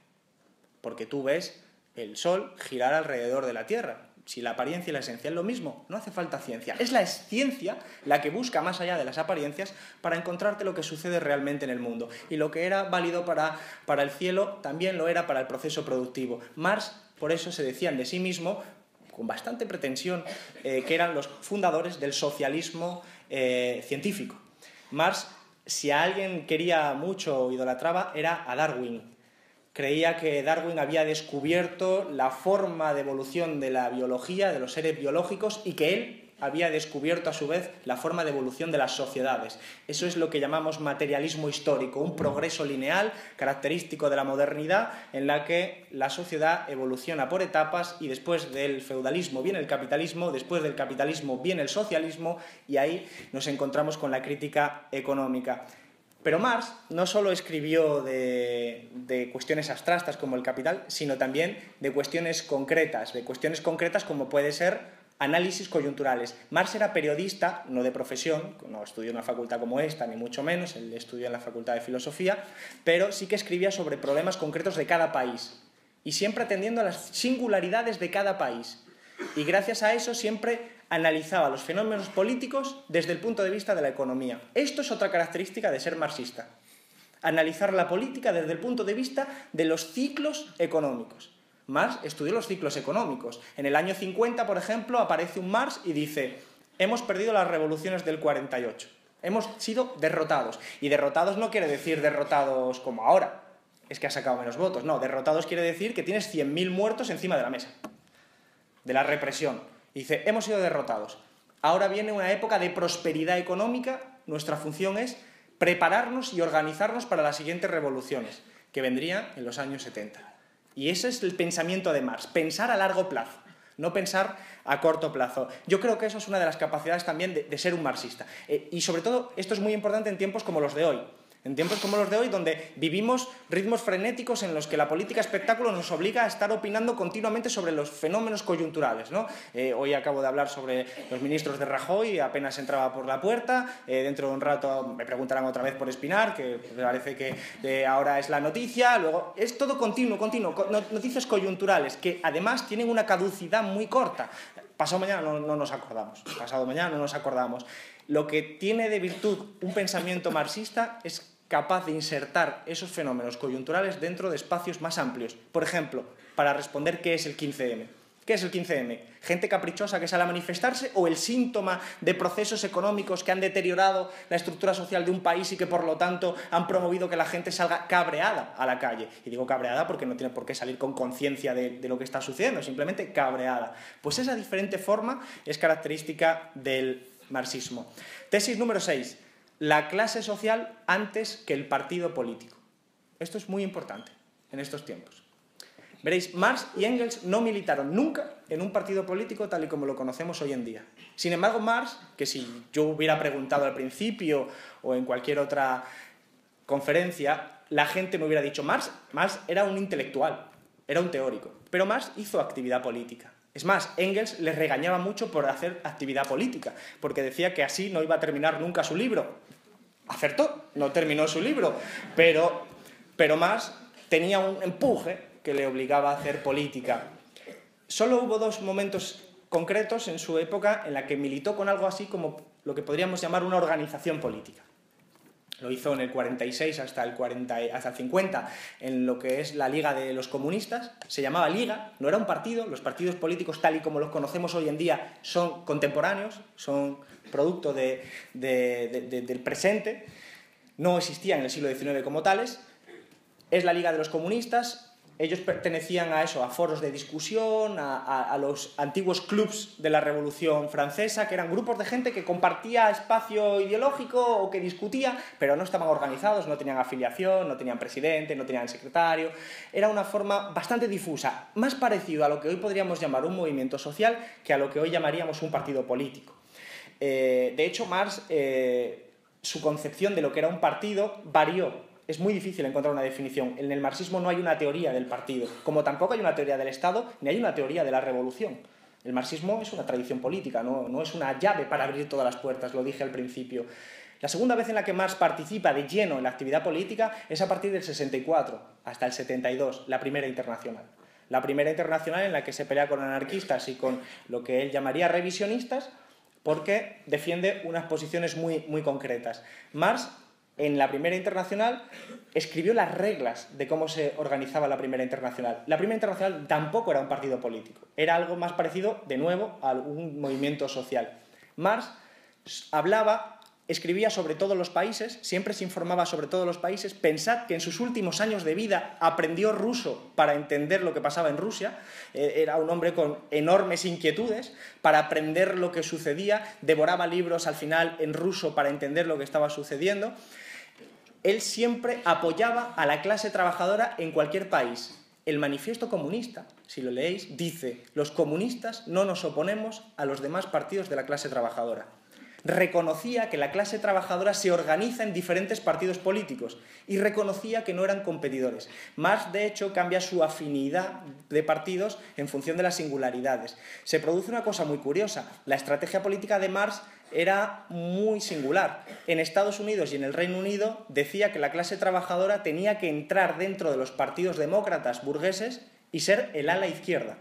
Porque tú ves el Sol girar alrededor de la Tierra. Si la apariencia y la esencia es lo mismo, no hace falta ciencia. Es la ciencia la que busca más allá de las apariencias para encontrarte lo que sucede realmente en el mundo. Y lo que era válido para el cielo también lo era para el proceso productivo. Marx, por eso se decían de sí mismo, con bastante pretensión, que eran los fundadores del socialismo científico. Marx, si a alguien quería mucho o idolatraba, era a Darwin. Creía que Darwin había descubierto la forma de evolución de la biología, de los seres biológicos, y que él había descubierto a su vez la forma de evolución de las sociedades. Eso es lo que llamamos materialismo histórico, un progreso lineal característico de la modernidad en la que la sociedad evoluciona por etapas y después del feudalismo viene el capitalismo, después del capitalismo viene el socialismo y ahí nos encontramos con la crítica económica. Pero Marx no solo escribió de cuestiones abstractas como el capital, sino también de cuestiones concretas como puede ser análisis coyunturales. Marx era periodista, no de profesión, no estudió en una facultad como esta, ni mucho menos, él estudió en la Facultad de Filosofía, pero sí que escribía sobre problemas concretos de cada país, y siempre atendiendo a las singularidades de cada país. Y gracias a eso siempre analizaba los fenómenos políticos desde el punto de vista de la economía. Esto es otra característica de ser marxista. Analizar la política desde el punto de vista de los ciclos económicos. Marx estudió los ciclos económicos. En el año 50, por ejemplo, aparece un Marx y dice: hemos perdido las revoluciones del 48. Hemos sido derrotados. Y derrotados no quiere decir derrotados como ahora. Es que ha sacado menos votos. No, derrotados quiere decir que tienes 100.000 muertos encima de la mesa. De la represión. Dice, hemos sido derrotados. Ahora viene una época de prosperidad económica. Nuestra función es prepararnos y organizarnos para las siguientes revoluciones, que vendrían en los años 70. Y ese es el pensamiento de Marx, pensar a largo plazo, no pensar a corto plazo. Yo creo que eso es una de las capacidades también de ser un marxista. Y sobre todo, esto es muy importante en tiempos como los de hoy. En tiempos como los de hoy, donde vivimos ritmos frenéticos en los que la política espectáculo nos obliga a estar opinando continuamente sobre los fenómenos coyunturales, ¿no? Hoy acabo de hablar sobre los ministros de Rajoy, apenas entraba por la puerta, dentro de un rato me preguntarán otra vez por Espinar, que me parece que ahora es la noticia, luego es todo continuo, noticias coyunturales, que además tienen una caducidad muy corta. Pasado mañana no nos acordamos, pasado mañana no nos acordamos. Lo que tiene de virtud un pensamiento marxista es capaz de insertar esos fenómenos coyunturales dentro de espacios más amplios. Por ejemplo, para responder qué es el 15M. ¿Qué es el 15M? ¿Gente caprichosa que sale a manifestarse o el síntoma de procesos económicos que han deteriorado la estructura social de un país y que por lo tanto han promovido que la gente salga cabreada a la calle? Y digo cabreada porque no tiene por qué salir con conciencia de lo que está sucediendo, simplemente cabreada. Pues esa diferente forma es característica del marxismo. Tesis número 6. La clase social antes que el partido político. Esto es muy importante en estos tiempos. Veréis, Marx y Engels no militaron nunca en un partido político tal y como lo conocemos hoy en día. Sin embargo, Marx, que si yo hubiera preguntado al principio o en cualquier otra conferencia, la gente me hubiera dicho Marx era un intelectual, era un teórico, pero Marx hizo actividad política. Es más, Engels les regañaba mucho por hacer actividad política, porque decía que así no iba a terminar nunca su libro. Acertó, no terminó su libro, pero Marx tenía un empuje que le obligaba a hacer política. Solo hubo dos momentos concretos en su época en la que militó con algo así como lo que podríamos llamar una organización política. Lo hizo en el 46 hasta el 50 en lo que es la Liga de los Comunistas. Se llamaba Liga, no era un partido. Los partidos políticos tal y como los conocemos hoy en día son contemporáneos, son producto del presente. No existían en el siglo XIX como tales. Es la Liga de los Comunistas. Ellos pertenecían a foros de discusión, a los antiguos clubs de la Revolución Francesa, que eran grupos de gente que compartía espacio ideológico o que discutía, pero no estaban organizados, no tenían afiliación, no tenían presidente, no tenían secretario. Era una forma bastante difusa, más parecido a lo que hoy podríamos llamar un movimiento social que a lo que hoy llamaríamos un partido político. De hecho, Marx, su concepción de lo que era un partido varió. Es muy difícil encontrar una definición. En el marxismo no hay una teoría del partido, como tampoco hay una teoría del Estado, ni hay una teoría de la revolución. El marxismo es una tradición política, no es una llave para abrir todas las puertas, lo dije al principio. La segunda vez en la que Marx participa de lleno en la actividad política es a partir del 64 hasta el 72, la Primera Internacional. La Primera Internacional en la que se pelea con anarquistas y con lo que él llamaría revisionistas, porque defiende unas posiciones muy concretas. Marx, en la Primera Internacional, escribió las reglas de cómo se organizaba la Primera Internacional. La Primera Internacional tampoco era un partido político, era algo más parecido, de nuevo, a un movimiento social. Marx escribía sobre todos los países, siempre se informaba sobre todos los países. Pensad que en sus últimos años de vida aprendió ruso para entender lo que pasaba en Rusia. Era un hombre con enormes inquietudes para aprender lo que sucedía, devoraba libros al final en ruso para entender lo que estaba sucediendo. Él siempre apoyaba a la clase trabajadora en cualquier país. El Manifiesto Comunista, si lo leéis, dice: los comunistas no nos oponemos a los demás partidos de la clase trabajadora. Reconocía que la clase trabajadora se organiza en diferentes partidos políticos y reconocía que no eran competidores. Marx, de hecho, cambia su afinidad de partidos en función de las singularidades. Se produce una cosa muy curiosa. La estrategia política de Marx era muy singular. En Estados Unidos y en el Reino Unido decía que la clase trabajadora tenía que entrar dentro de los partidos demócratas burgueses y ser el ala izquierda.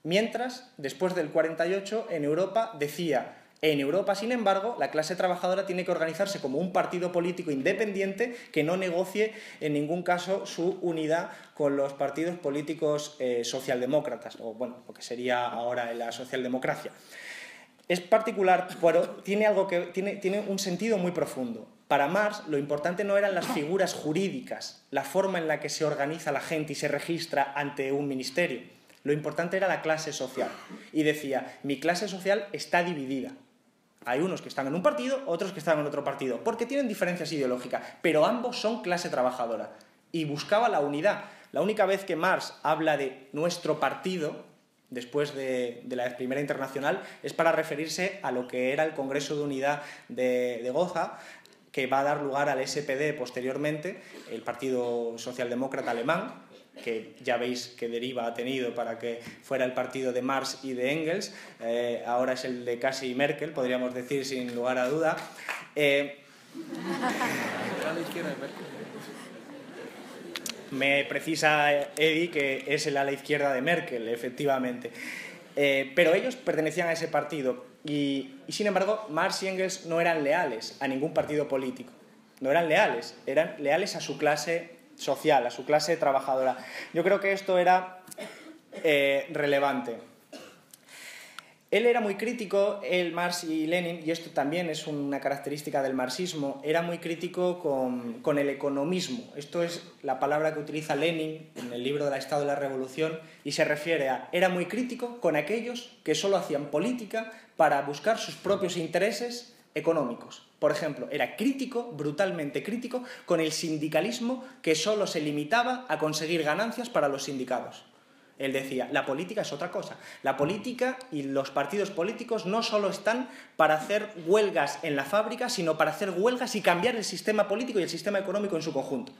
Mientras, después del 48, en Europa decía: en Europa, sin embargo, la clase trabajadora tiene que organizarse como un partido político independiente que no negocie en ningún caso su unidad con los partidos políticos socialdemócratas, o bueno, lo que sería ahora la socialdemocracia. Es particular, pero tiene un sentido muy profundo. Para Marx, lo importante no eran las figuras jurídicas, la forma en la que se organiza la gente y se registra ante un ministerio. Lo importante era la clase social. Y decía: mi clase social está dividida. Hay unos que están en un partido, otros que están en otro partido, porque tienen diferencias ideológicas, pero ambos son clase trabajadora. Y buscaba la unidad. La única vez que Marx habla de nuestro partido, después de la Primera Internacional, es para referirse a lo que era el Congreso de Unidad de Gotha, que va a dar lugar al SPD posteriormente, el Partido Socialdemócrata Alemán, que ya veis qué deriva ha tenido para que fuera el partido de Marx y de Engels, ahora es el de Kassy y Merkel, podríamos decir sin lugar a duda. Me precisa Eddie que es el ala izquierda de Merkel, efectivamente. Pero ellos pertenecían a ese partido y sin embargo Marx y Engels no eran leales a ningún partido político. No eran leales a su clase social, a su clase trabajadora. Yo creo que esto era relevante. Él era muy crítico, Marx y Lenin, y esto también es una característica del marxismo, era muy crítico con el economismo. Esto es la palabra que utiliza Lenin en el libro del Estado de la Revolución y se refiere a, era muy crítico con aquellos que solo hacían política para buscar sus propios intereses económicos. Por ejemplo, era crítico, brutalmente crítico, con el sindicalismo que solo se limitaba a conseguir ganancias para los sindicados. Él decía, la política es otra cosa. La política y los partidos políticos no solo están para hacer huelgas en la fábrica, sino para hacer huelgas y cambiar el sistema político y el sistema económico en su conjunto.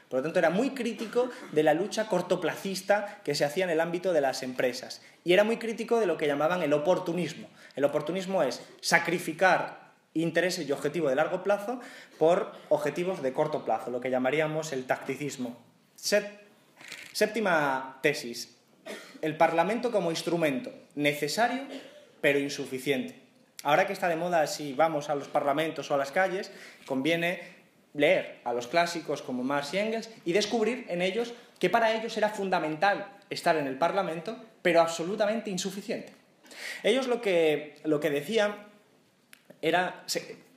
Por lo tanto, era muy crítico de la lucha cortoplacista que se hacía en el ámbito de las empresas. Y era muy crítico de lo que llamaban el oportunismo. El oportunismo es sacrificar intereses y objetivos de largo plazo por objetivos de corto plazo, lo que llamaríamos el tacticismo. Séptima tesis. El Parlamento como instrumento necesario, pero insuficiente. Ahora que está de moda, si vamos a los parlamentos o a las calles, conviene leer a los clásicos como Marx y Engels y descubrir en ellos que para ellos era fundamental estar en el Parlamento, pero absolutamente insuficiente. Ellos lo que decían era,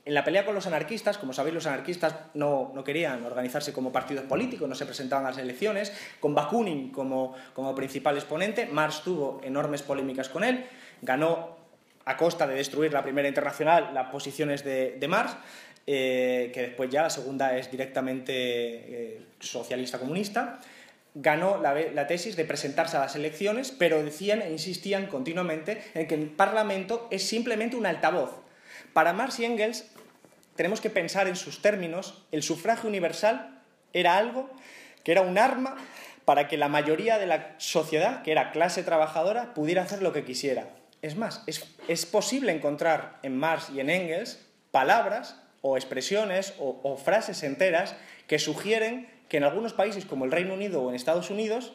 en la pelea con los anarquistas, como sabéis, los anarquistas no querían organizarse como partidos políticos, no se presentaban a las elecciones, con Bakunin como principal exponente. Marx tuvo enormes polémicas con él, ganó a costa de destruir la Primera Internacional las posiciones de Marx, que después ya la segunda es directamente socialista-comunista. Ganó la tesis de presentarse a las elecciones, pero decían e insistían continuamente en que el Parlamento es simplemente un altavoz. Para Marx y Engels, tenemos que pensar en sus términos, el sufragio universal era algo que era un arma para que la mayoría de la sociedad, que era clase trabajadora, pudiera hacer lo que quisiera. Es más, es posible encontrar en Marx y en Engels palabras o expresiones o frases enteras que sugieren que en algunos países como el Reino Unido o en Estados Unidos,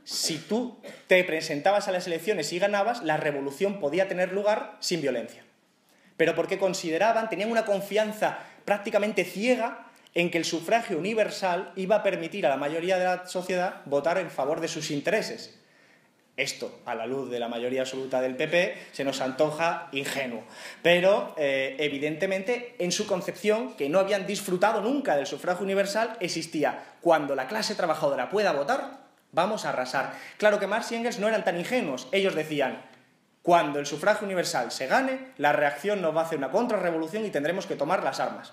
si tú te presentabas a las elecciones y ganabas, la revolución podía tener lugar sin violencia. Pero porque tenían una confianza prácticamente ciega en que el sufragio universal iba a permitir a la mayoría de la sociedad votar en favor de sus intereses. Esto, a la luz de la mayoría absoluta del PP, se nos antoja ingenuo. Pero, evidentemente, en su concepción, que no habían disfrutado nunca del sufragio universal, existía, cuando la clase trabajadora pueda votar, vamos a arrasar. Claro que Marx y Engels no eran tan ingenuos. Ellos decían, cuando el sufragio universal se gane, la reacción nos va a hacer una contrarrevolución y tendremos que tomar las armas.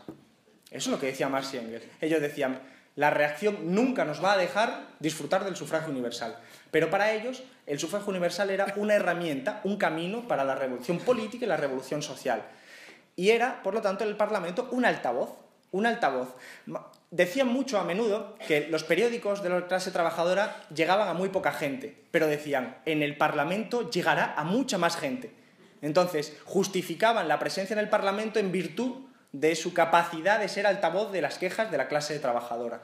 Eso es lo que decía Marx y Engels. Ellos decían, la reacción nunca nos va a dejar disfrutar del sufragio universal. Pero para ellos, el sufragio universal era una herramienta, un camino para la revolución política y la revolución social. Y era, por lo tanto, el Parlamento un altavoz. Un altavoz. Decían mucho a menudo que los periódicos de la clase trabajadora llegaban a muy poca gente, pero decían, en el Parlamento llegará a mucha más gente. Entonces, justificaban la presencia en el Parlamento en virtud de su capacidad de ser altavoz de las quejas de la clase trabajadora.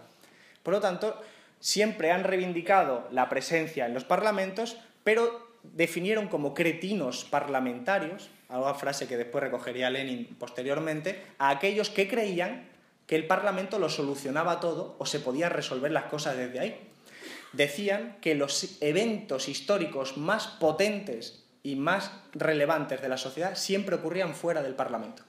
Por lo tanto, siempre han reivindicado la presencia en los parlamentos, pero definieron como cretinos parlamentarios, una frase que después recogería Lenin posteriormente, a aquellos que creían que el Parlamento lo solucionaba todo o se podían resolver las cosas desde ahí. Decían que los eventos históricos más potentes y más relevantes de la sociedad siempre ocurrían fuera del Parlamento.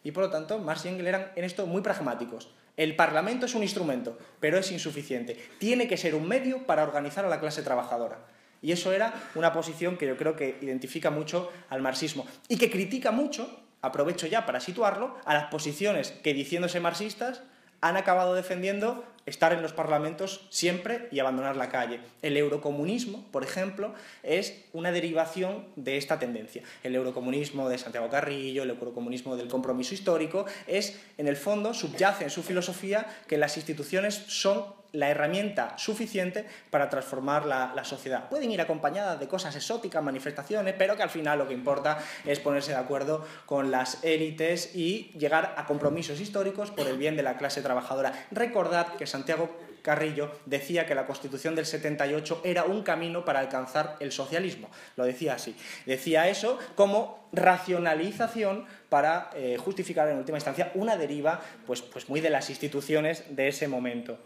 Y por lo tanto, Marx y Engels eran en esto muy pragmáticos. El Parlamento es un instrumento, pero es insuficiente. Tiene que ser un medio para organizar a la clase trabajadora. Y eso era una posición que yo creo que identifica mucho al marxismo y que critica mucho, aprovecho ya para situarlo, a las posiciones que, diciéndose marxistas, han acabado defendiendo estar en los parlamentos siempre y abandonar la calle. El eurocomunismo, por ejemplo, es una derivación de esta tendencia. El eurocomunismo de Santiago Carrillo, el eurocomunismo del compromiso histórico, es, en el fondo, subyace en su filosofía que las instituciones son la herramienta suficiente para transformar la sociedad. Pueden ir acompañadas de cosas exóticas, manifestaciones, pero que al final lo que importa es ponerse de acuerdo con las élites y llegar a compromisos históricos por el bien de la clase trabajadora. Recordad que Santiago Carrillo decía que la Constitución del 78 era un camino para alcanzar el socialismo. Lo decía así. Decía eso como racionalización para justificar en última instancia una deriva pues muy de las instituciones de ese momento.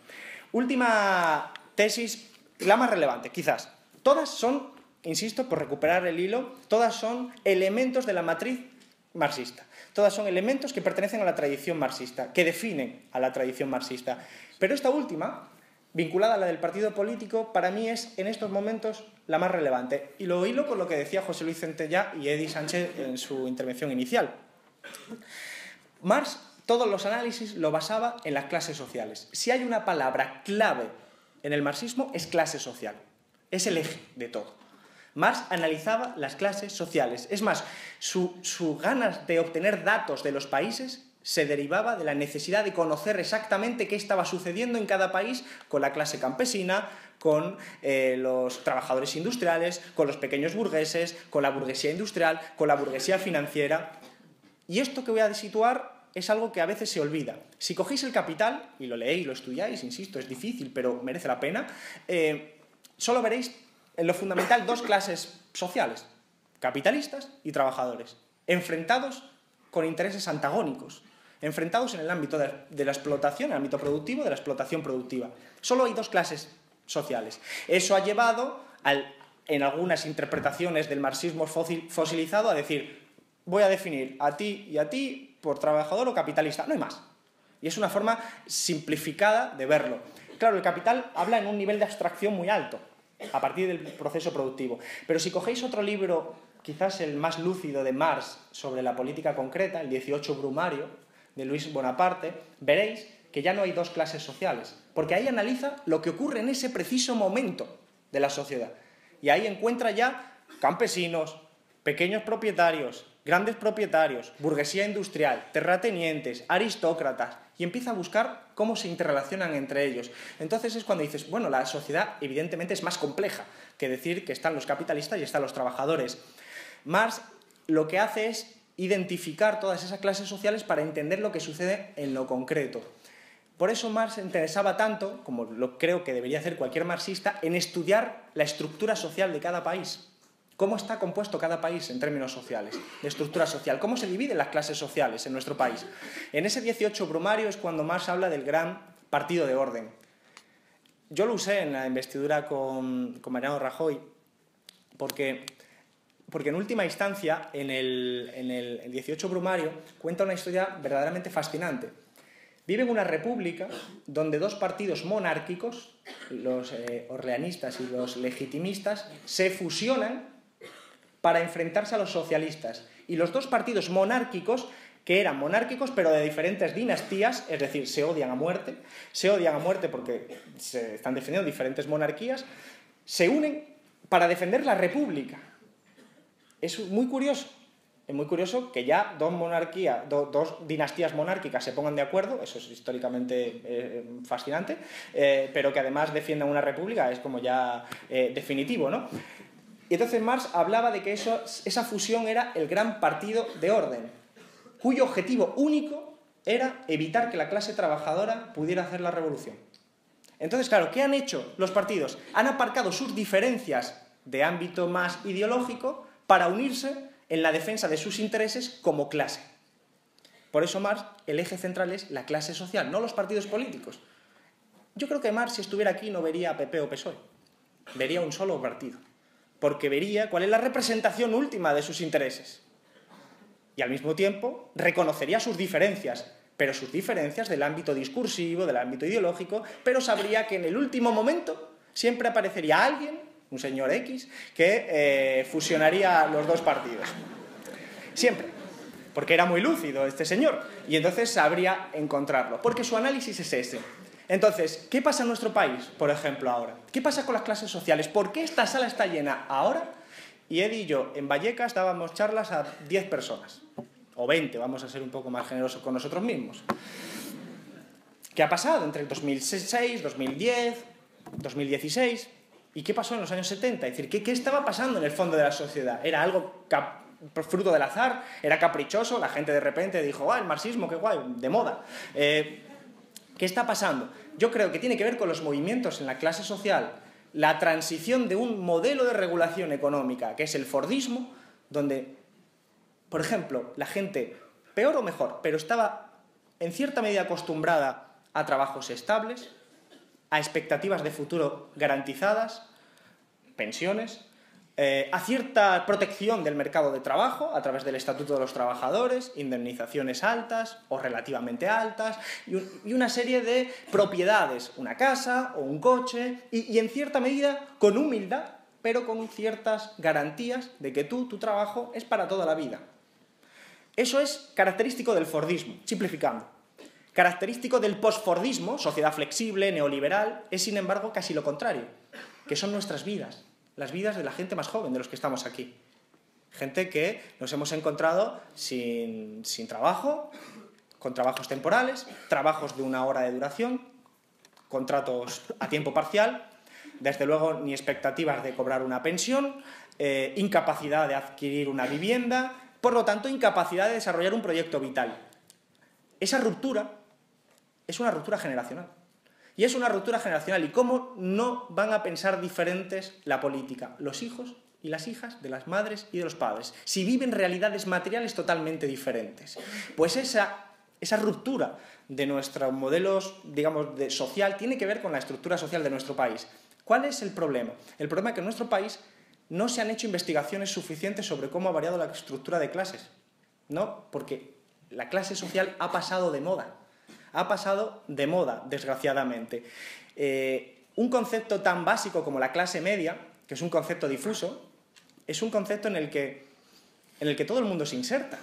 Última tesis, la más relevante, quizás. Todas son, insisto, por recuperar el hilo, todas son elementos de la matriz marxista. Todas son elementos que pertenecen a la tradición marxista, que definen a la tradición marxista. Pero esta última, vinculada a la del partido político, para mí es, en estos momentos, la más relevante. Y lo hilo con lo que decía José Luis Centellá y Edi Sánchez en su intervención inicial. Marx, todos los análisis lo basaba en las clases sociales. Si hay una palabra clave en el marxismo, es clase social. Es el eje de todo. Marx analizaba las clases sociales. Es más, su ganas de obtener datos de los países se derivaba de la necesidad de conocer exactamente qué estaba sucediendo en cada país con la clase campesina, con los trabajadores industriales, con los pequeños burgueses, con la burguesía industrial, con la burguesía financiera. Y esto que voy a situar es algo que a veces se olvida. Si cogéis el Capital, y lo leéis, lo estudiáis, insisto, es difícil, pero merece la pena, solo veréis en lo fundamental dos clases sociales, capitalistas y trabajadores, enfrentados con intereses antagónicos, enfrentados en el ámbito de la explotación, en el ámbito productivo, de la explotación productiva. Solo hay dos clases sociales. Eso ha llevado, en algunas interpretaciones del marxismo fosilizado, a decir, voy a definir a ti y a ti por trabajador o capitalista, no hay más. Y es una forma simplificada de verlo. Claro, el Capital habla en un nivel de abstracción muy alto, a partir del proceso productivo. Pero si cogéis otro libro, quizás el más lúcido de Marx sobre la política concreta, el 18 Brumario, de Luis Bonaparte, veréis que ya no hay dos clases sociales, porque ahí analiza lo que ocurre en ese preciso momento de la sociedad. Y ahí encuentra ya campesinos, pequeños propietarios, grandes propietarios, burguesía industrial, terratenientes, aristócratas, y empieza a buscar cómo se interrelacionan entre ellos. Entonces es cuando dices, bueno, la sociedad evidentemente es más compleja que decir que están los capitalistas y están los trabajadores. Marx lo que hace es identificar todas esas clases sociales para entender lo que sucede en lo concreto. Por eso Marx se interesaba tanto, como lo creo que debería hacer cualquier marxista, en estudiar la estructura social de cada país. ¿Cómo está compuesto cada país en términos sociales, de estructura social? ¿Cómo se dividen las clases sociales en nuestro país? En ese 18 Brumario es cuando Marx habla del gran partido de orden. Yo lo usé en la investidura con Mariano Rajoy, porque en última instancia, en el 18 Brumario, cuenta una historia verdaderamente fascinante. Vive en una república donde dos partidos monárquicos, los orleanistas y los legitimistas, se fusionan para enfrentarse a los socialistas. Y los dos partidos monárquicos, que eran monárquicos pero de diferentes dinastías, es decir, se odian a muerte porque se están defendiendo diferentes monarquías, se unen para defender la república. Es muy curioso. Es muy curioso que ya dos dinastías monárquicas se pongan de acuerdo, eso es históricamente fascinante, pero que además defiendan una república es como ya definitivo, ¿no? Y entonces Marx hablaba de que esa fusión era el gran partido de orden, cuyo objetivo único era evitar que la clase trabajadora pudiera hacer la revolución. Entonces, claro, ¿qué han hecho los partidos? Han aparcado sus diferencias de ámbito más ideológico para unirse en la defensa de sus intereses como clase. Por eso Marx, el eje central es la clase social, no los partidos políticos. Yo creo que Marx, si estuviera aquí, no vería a PP o PSOE, vería un solo partido, porque vería cuál es la representación última de sus intereses. Y al mismo tiempo reconocería sus diferencias, pero sus diferencias del ámbito discursivo, del ámbito ideológico, pero sabría que en el último momento siempre aparecería alguien, un señor X, que fusionaría los dos partidos. Siempre. Porque era muy lúcido este señor. Y entonces sabría encontrarlo. Porque su análisis es ese. Entonces, ¿qué pasa en nuestro país, por ejemplo, ahora? ¿Qué pasa con las clases sociales? ¿Por qué esta sala está llena ahora? Y Eddie y yo, en Vallecas, dábamos charlas a 10 personas. O 20, vamos a ser un poco más generosos con nosotros mismos. ¿Qué ha pasado entre el 2006, 2010, 2016? ¿Y qué pasó en los años 70? Es decir, ¿qué estaba pasando en el fondo de la sociedad? ¿Era algo fruto del azar? ¿Era caprichoso? La gente de repente dijo, ¡ah, el marxismo, qué guay, de moda! ¿Qué está pasando? Yo creo que tiene que ver con los movimientos en la clase social, la transición de un modelo de regulación económica, que es el fordismo, donde, por ejemplo, la gente, peor o mejor, pero estaba en cierta medida acostumbrada a trabajos estables, a expectativas de futuro garantizadas, pensiones, a cierta protección del mercado de trabajo a través del Estatuto de los Trabajadores, indemnizaciones altas o relativamente altas y una serie de propiedades, una casa o un coche y en cierta medida con humildad, pero con ciertas garantías de que tu trabajo es para toda la vida. Eso es característico del fordismo, simplificando. Característico del posfordismo, sociedad flexible, neoliberal, es sin embargo casi lo contrario, que son nuestras vidas. Las vidas de la gente más joven, de los que estamos aquí. Gente que nos hemos encontrado sin trabajo, con trabajos temporales, trabajos de 1 hora de duración, contratos a tiempo parcial, desde luego ni expectativas de cobrar una pensión, incapacidad de adquirir una vivienda, por lo tanto incapacidad de desarrollar un proyecto vital. Esa ruptura es una ruptura generacional. Y es una ruptura generacional. ¿Y cómo no van a pensar diferentes la política? Los hijos y las hijas de las madres y de los padres. Si viven realidades materiales totalmente diferentes. Pues esa ruptura de nuestros modelos, digamos, social tiene que ver con la estructura social de nuestro país. ¿Cuál es el problema? El problema es que en nuestro país no se han hecho investigaciones suficientes sobre cómo ha variado la estructura de clases. ¿No? Porque la clase social ha pasado de moda. Ha pasado de moda, desgraciadamente. Un concepto tan básico como la clase media, que es un concepto difuso, es un concepto en el que todo el mundo se inserta.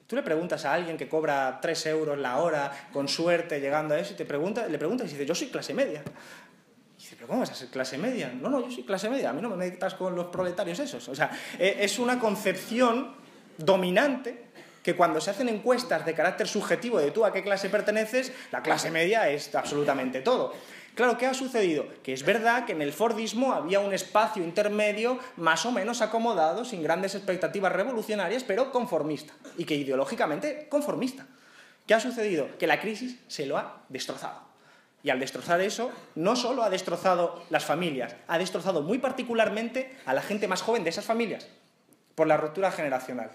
Tú le preguntas a alguien que cobra 3 euros la hora, con suerte, llegando a eso, y le preguntas y dice, yo soy clase media. Y dice, ¿pero cómo vas a ser clase media? No, yo soy clase media, a mí no me metas con los proletarios esos. O sea, es una concepción dominante que cuando se hacen encuestas de carácter subjetivo de tú a qué clase perteneces, la clase media es absolutamente todo. Claro, ¿qué ha sucedido? Que es verdad que en el fordismo había un espacio intermedio más o menos acomodado, sin grandes expectativas revolucionarias, pero conformista, y que ideológicamente conformista. ¿Qué ha sucedido? Que la crisis se lo ha destrozado. Y al destrozar eso, no solo ha destrozado las familias, ha destrozado muy particularmente a la gente más joven de esas familias, por la ruptura generacional.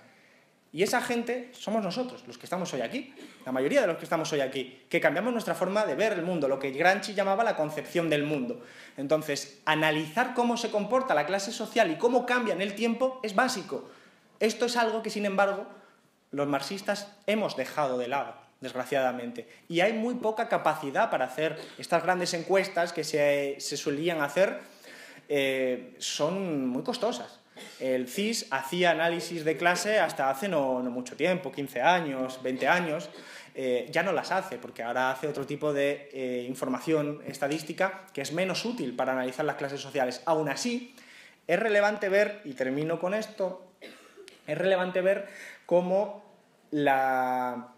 Y esa gente somos nosotros, los que estamos hoy aquí, la mayoría de los que estamos hoy aquí, que cambiamos nuestra forma de ver el mundo, lo que Gramsci llamaba la concepción del mundo. Entonces, analizar cómo se comporta la clase social y cómo cambia en el tiempo es básico. Esto es algo que, sin embargo, los marxistas hemos dejado de lado, desgraciadamente. Y hay muy poca capacidad para hacer estas grandes encuestas que se solían hacer, son muy costosas. El CIS hacía análisis de clase hasta hace no mucho tiempo, 15 años, 20 años. Ya no las hace, porque ahora hace otro tipo de información estadística que es menos útil para analizar las clases sociales. Aún así, es relevante ver, y termino con esto, es relevante ver cómo la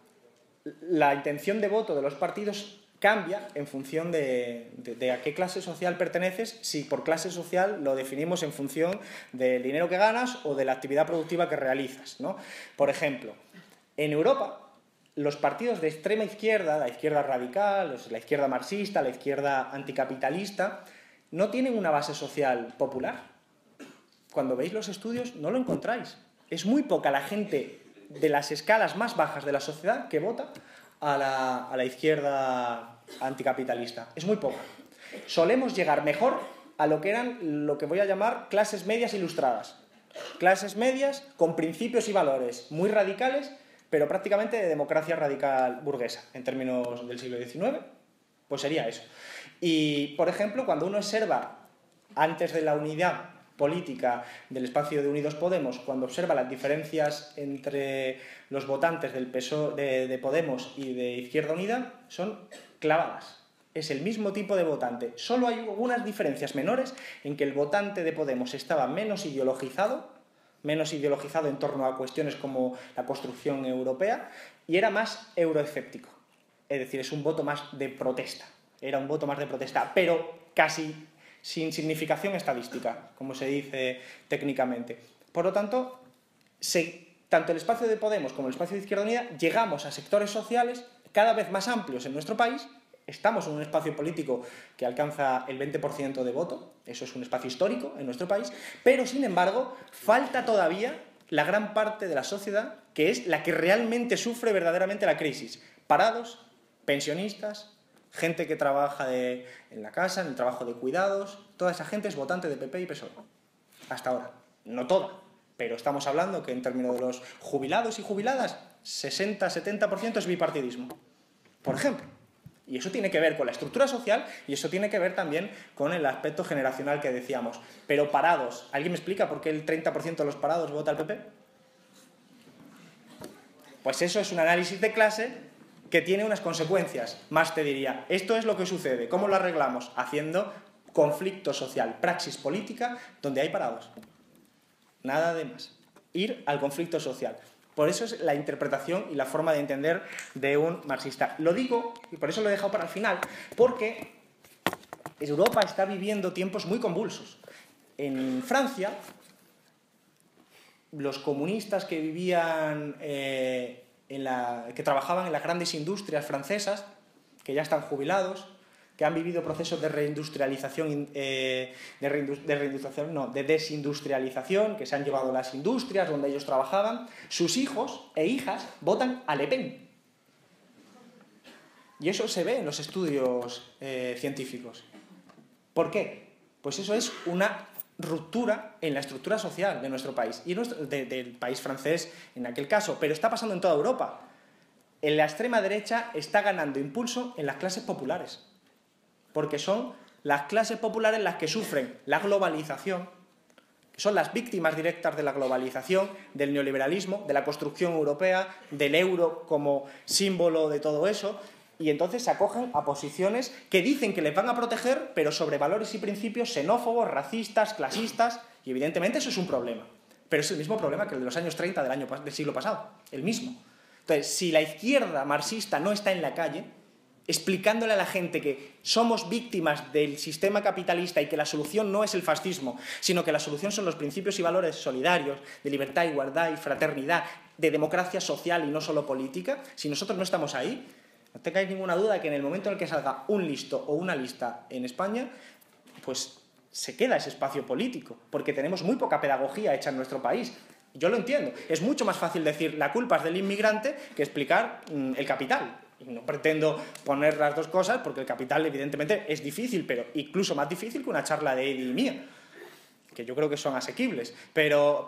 intención de voto de los partidos cambia en función de a qué clase social perteneces, si por clase social lo definimos en función del dinero que ganas o de la actividad productiva que realizas, ¿no? Por ejemplo, en Europa, los partidos de extrema izquierda, la izquierda radical, la izquierda marxista, la izquierda anticapitalista, no tienen una base social popular. Cuando veis los estudios no lo encontráis. Es muy poca la gente de las escalas más bajas de la sociedad que vota a la izquierda anticapitalista. Es muy poca. Solemos llegar mejor a lo que eran lo que voy a llamar clases medias ilustradas. Clases medias con principios y valores muy radicales, pero prácticamente de democracia radical burguesa, en términos del siglo XIX, pues sería eso. Y, por ejemplo, cuando uno observa, antes de la unidad política del espacio de Unidos Podemos, cuando observa las diferencias entre los votantes del PSOE, de Podemos y de Izquierda Unida, son clavadas. es el mismo tipo de votante. Solo hay algunas diferencias menores en que el votante de Podemos estaba menos ideologizado en torno a cuestiones como la construcción europea, y era más euroescéptico. Es decir, es un voto más de protesta. Era un voto más de protesta, pero casi sin significación estadística, como se dice técnicamente. Por lo tanto, tanto el espacio de Podemos como el espacio de Izquierda Unida llegamos a sectores sociales cada vez más amplios en nuestro país. Estamos en un espacio político que alcanza el 20% de voto, eso es un espacio histórico en nuestro país, pero sin embargo falta todavía la gran parte de la sociedad que es la que realmente sufre verdaderamente la crisis. Parados, pensionistas, gente que trabaja en la casa, en el trabajo de cuidados, toda esa gente es votante de PP y PSOE. Hasta ahora. No toda, pero estamos hablando que en términos de los jubilados y jubiladas, 60-70% es bipartidismo, por ejemplo. Y eso tiene que ver con la estructura social y eso tiene que ver también con el aspecto generacional que decíamos. Pero parados, ¿alguien me explica por qué el 30% de los parados vota al PP? Pues eso es un análisis de clase que tiene unas consecuencias. Más te diría, esto es lo que sucede. ¿Cómo lo arreglamos? Haciendo conflicto social, praxis política, donde hay parados. Nada de más. Ir al conflicto social. Por eso es la interpretación y la forma de entender de un marxista. Lo digo, y por eso lo he dejado para el final, porque Europa está viviendo tiempos muy convulsos. En Francia, los comunistas que vivían, que trabajaban en las grandes industrias francesas, que ya están jubilados, que han vivido procesos de reindustrialización, de desindustrialización, que se han llevado las industrias donde ellos trabajaban, sus hijos e hijas votan a Le Pen. Y eso se ve en los estudios científicos. ¿Por qué? Pues eso es una ruptura en la estructura social de nuestro país, y del país francés en aquel caso, pero está pasando en toda Europa. En la extrema derecha está ganando impulso en las clases populares, porque son las clases populares las que sufren la globalización, que son las víctimas directas de la globalización, del neoliberalismo, de la construcción europea, del euro como símbolo de todo eso, y entonces se acogen a posiciones que dicen que les van a proteger, pero sobre valores y principios xenófobos, racistas, clasistas, y evidentemente eso es un problema. Pero es el mismo problema que el de los años 30 del siglo pasado, el mismo. Entonces, si la izquierda marxista no está en la calle, explicándole a la gente que somos víctimas del sistema capitalista y que la solución no es el fascismo, sino que la solución son los principios y valores solidarios, de libertad, igualdad y fraternidad, de democracia social y no solo política, si nosotros no estamos ahí, no tengáis ninguna duda que en el momento en el que salga un listo o una lista en España, pues se queda ese espacio político, porque tenemos muy poca pedagogía hecha en nuestro país. Yo lo entiendo. Es mucho más fácil decir la culpa es del inmigrante que explicar el capital. Y no pretendo poner las dos cosas porque el capital evidentemente es difícil, pero incluso más difícil que una charla de Eddie y mía, que yo creo que son asequibles, pero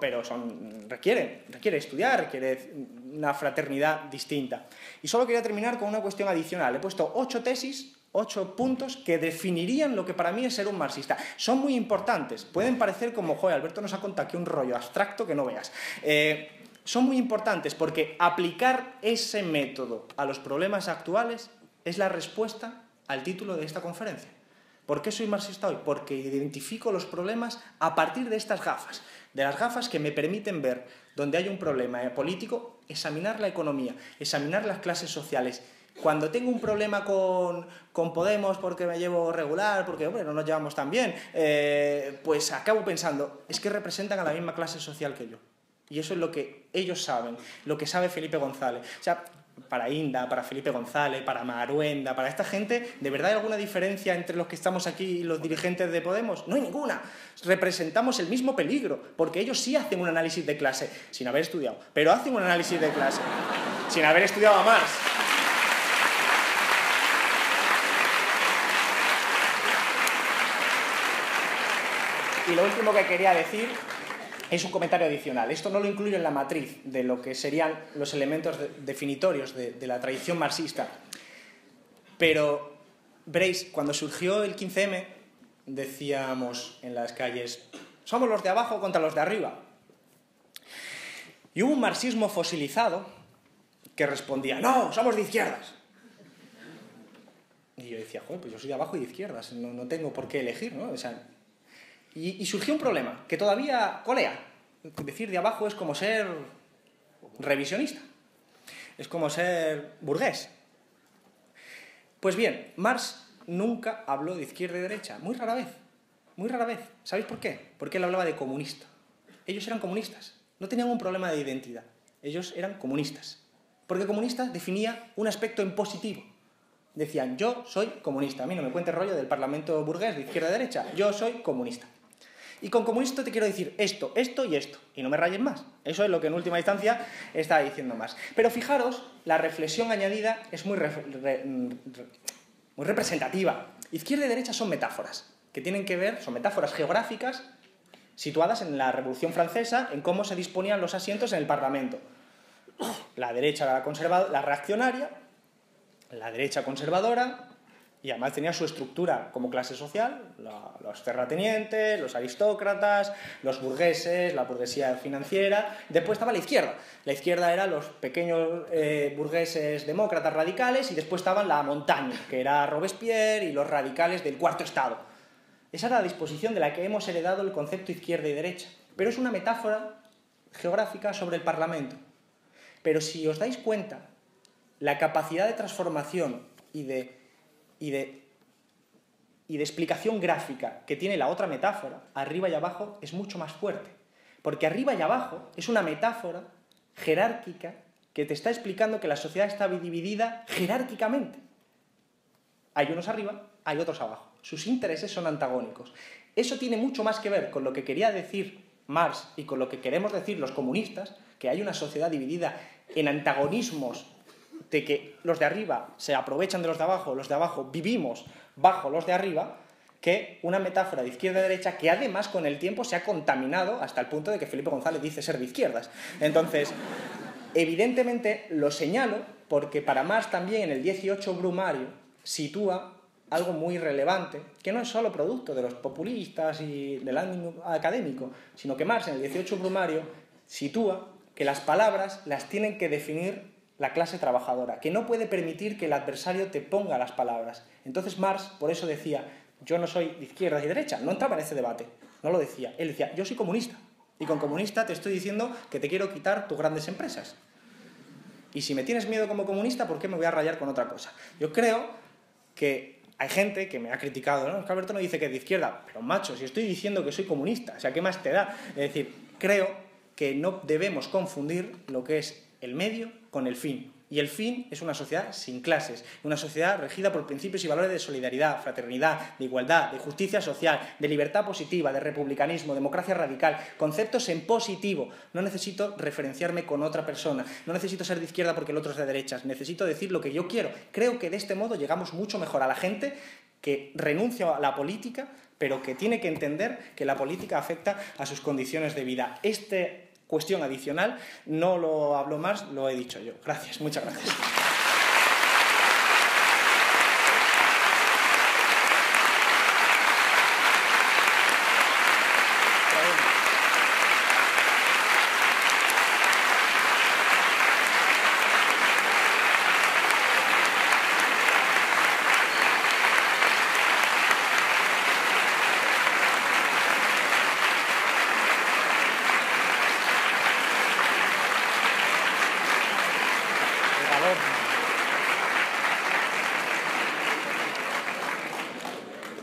requiere estudiar, requiere una fraternidad distinta. Y solo quería terminar con una cuestión adicional. He puesto 8 tesis, 8 puntos que definirían lo que para mí es ser un marxista. Son muy importantes. Pueden parecer como, joder, Alberto nos ha contado aquí un rollo abstracto que no veas. Son muy importantes porque aplicar ese método a los problemas actuales es la respuesta al título de esta conferencia. ¿Por qué soy marxista hoy? Porque identifico los problemas a partir de estas gafas, de las gafas que me permiten ver donde hay un problema político, examinar la economía, examinar las clases sociales. Cuando tengo un problema con Podemos porque me llevo regular, porque hombre, no nos llevamos tan bien, pues acabo pensando, es que representan a la misma clase social que yo. Y eso es lo que ellos saben, lo que sabe Felipe González. O sea, para Inda, para Felipe González, para Maruenda, para esta gente, ¿de verdad hay alguna diferencia entre los que estamos aquí y los dirigentes de Podemos? No hay ninguna. Representamos el mismo peligro, porque ellos sí hacen un análisis de clase, sin haber estudiado, pero hacen un análisis de clase, sin haber estudiado a Marx. Y lo último que quería decir es un comentario adicional. Esto no lo incluyo en la matriz de lo que serían los elementos definitorios de la tradición marxista. Pero veréis, cuando surgió el 15M, decíamos en las calles, somos los de abajo contra los de arriba. Y hubo un marxismo fosilizado que respondía, no, somos de izquierdas. Y yo decía, joder, pues yo soy de abajo y de izquierdas, no tengo por qué elegir, ¿no? O sea, y surgió un problema, que todavía colea. Decir de abajo es como ser revisionista, es como ser burgués. Pues bien, Marx nunca habló de izquierda y derecha, muy rara vez, muy rara vez. ¿Sabéis por qué? Porque él hablaba de comunista. Ellos eran comunistas, no tenían un problema de identidad, ellos eran comunistas. Porque comunista definía un aspecto en positivo. Decían, yo soy comunista, a mí no me cuentes rollo del parlamento burgués de izquierda y derecha, yo soy comunista. Y con comunista te quiero decir esto, esto y esto, y no me rayes más. Eso es lo que en última instancia está diciendo Marx. Pero fijaros, la reflexión añadida es muy representativa. Izquierda y derecha son metáforas, que tienen que ver, son metáforas geográficas situadas en la Revolución Francesa, en cómo se disponían los asientos en el Parlamento. La derecha la reaccionaria, la derecha conservadora, y además tenía su estructura como clase social, los terratenientes, los aristócratas, los burgueses, la burguesía financiera. Después estaba la izquierda. La izquierda eran los pequeños burgueses demócratas radicales, y después estaba la montaña, que era Robespierre y los radicales del cuarto estado. Esa era la disposición de la que hemos heredado el concepto izquierda y derecha. Pero es una metáfora geográfica sobre el Parlamento. Pero si os dais cuenta, la capacidad de transformación y de explicación gráfica que tiene la otra metáfora, arriba y abajo, es mucho más fuerte. Porque arriba y abajo es una metáfora jerárquica que te está explicando que la sociedad está dividida jerárquicamente. Hay unos arriba, hay otros abajo. Sus intereses son antagónicos. Eso tiene mucho más que ver con lo que quería decir Marx y con lo que queremos decir los comunistas, que hay una sociedad dividida en antagonismos de que los de arriba se aprovechan de los de abajo vivimos bajo los de arriba, que una metáfora de izquierda y derecha que además con el tiempo se ha contaminado hasta el punto de que Felipe González dice ser de izquierdas. Entonces, evidentemente lo señalo porque para Marx también en el 18 Brumario sitúa algo muy relevante, que no es solo producto de los populistas y del ánimo académico, sino que Marx en el 18 Brumario sitúa que las palabras las tienen que definir la clase trabajadora, que no puede permitir que el adversario te ponga las palabras. Entonces Marx por eso decía, yo no soy de izquierda y derecha, no entraba en ese debate, no lo decía. Él decía, yo soy comunista, y con comunista te estoy diciendo que te quiero quitar tus grandes empresas. Y si me tienes miedo como comunista, ¿por qué me voy a rayar con otra cosa? Yo creo que hay gente que me ha criticado, ¿no? Es que Alberto no dice que es de izquierda, pero macho, si estoy diciendo que soy comunista, o sea, ¿qué más te da? Es decir, creo que no debemos confundir lo que es el medio con el fin. Y el fin es una sociedad sin clases, una sociedad regida por principios y valores de solidaridad, fraternidad, de igualdad, de justicia social, de libertad positiva, de republicanismo, democracia radical, conceptos en positivo. No necesito referenciarme con otra persona, no necesito ser de izquierda porque el otro es de derechas, necesito decir lo que yo quiero. Creo que de este modo llegamos mucho mejor a la gente que renuncia a la política, pero que tiene que entender que la política afecta a sus condiciones de vida. Cuestión adicional, no lo hablo más, lo he dicho yo. Gracias, muchas gracias.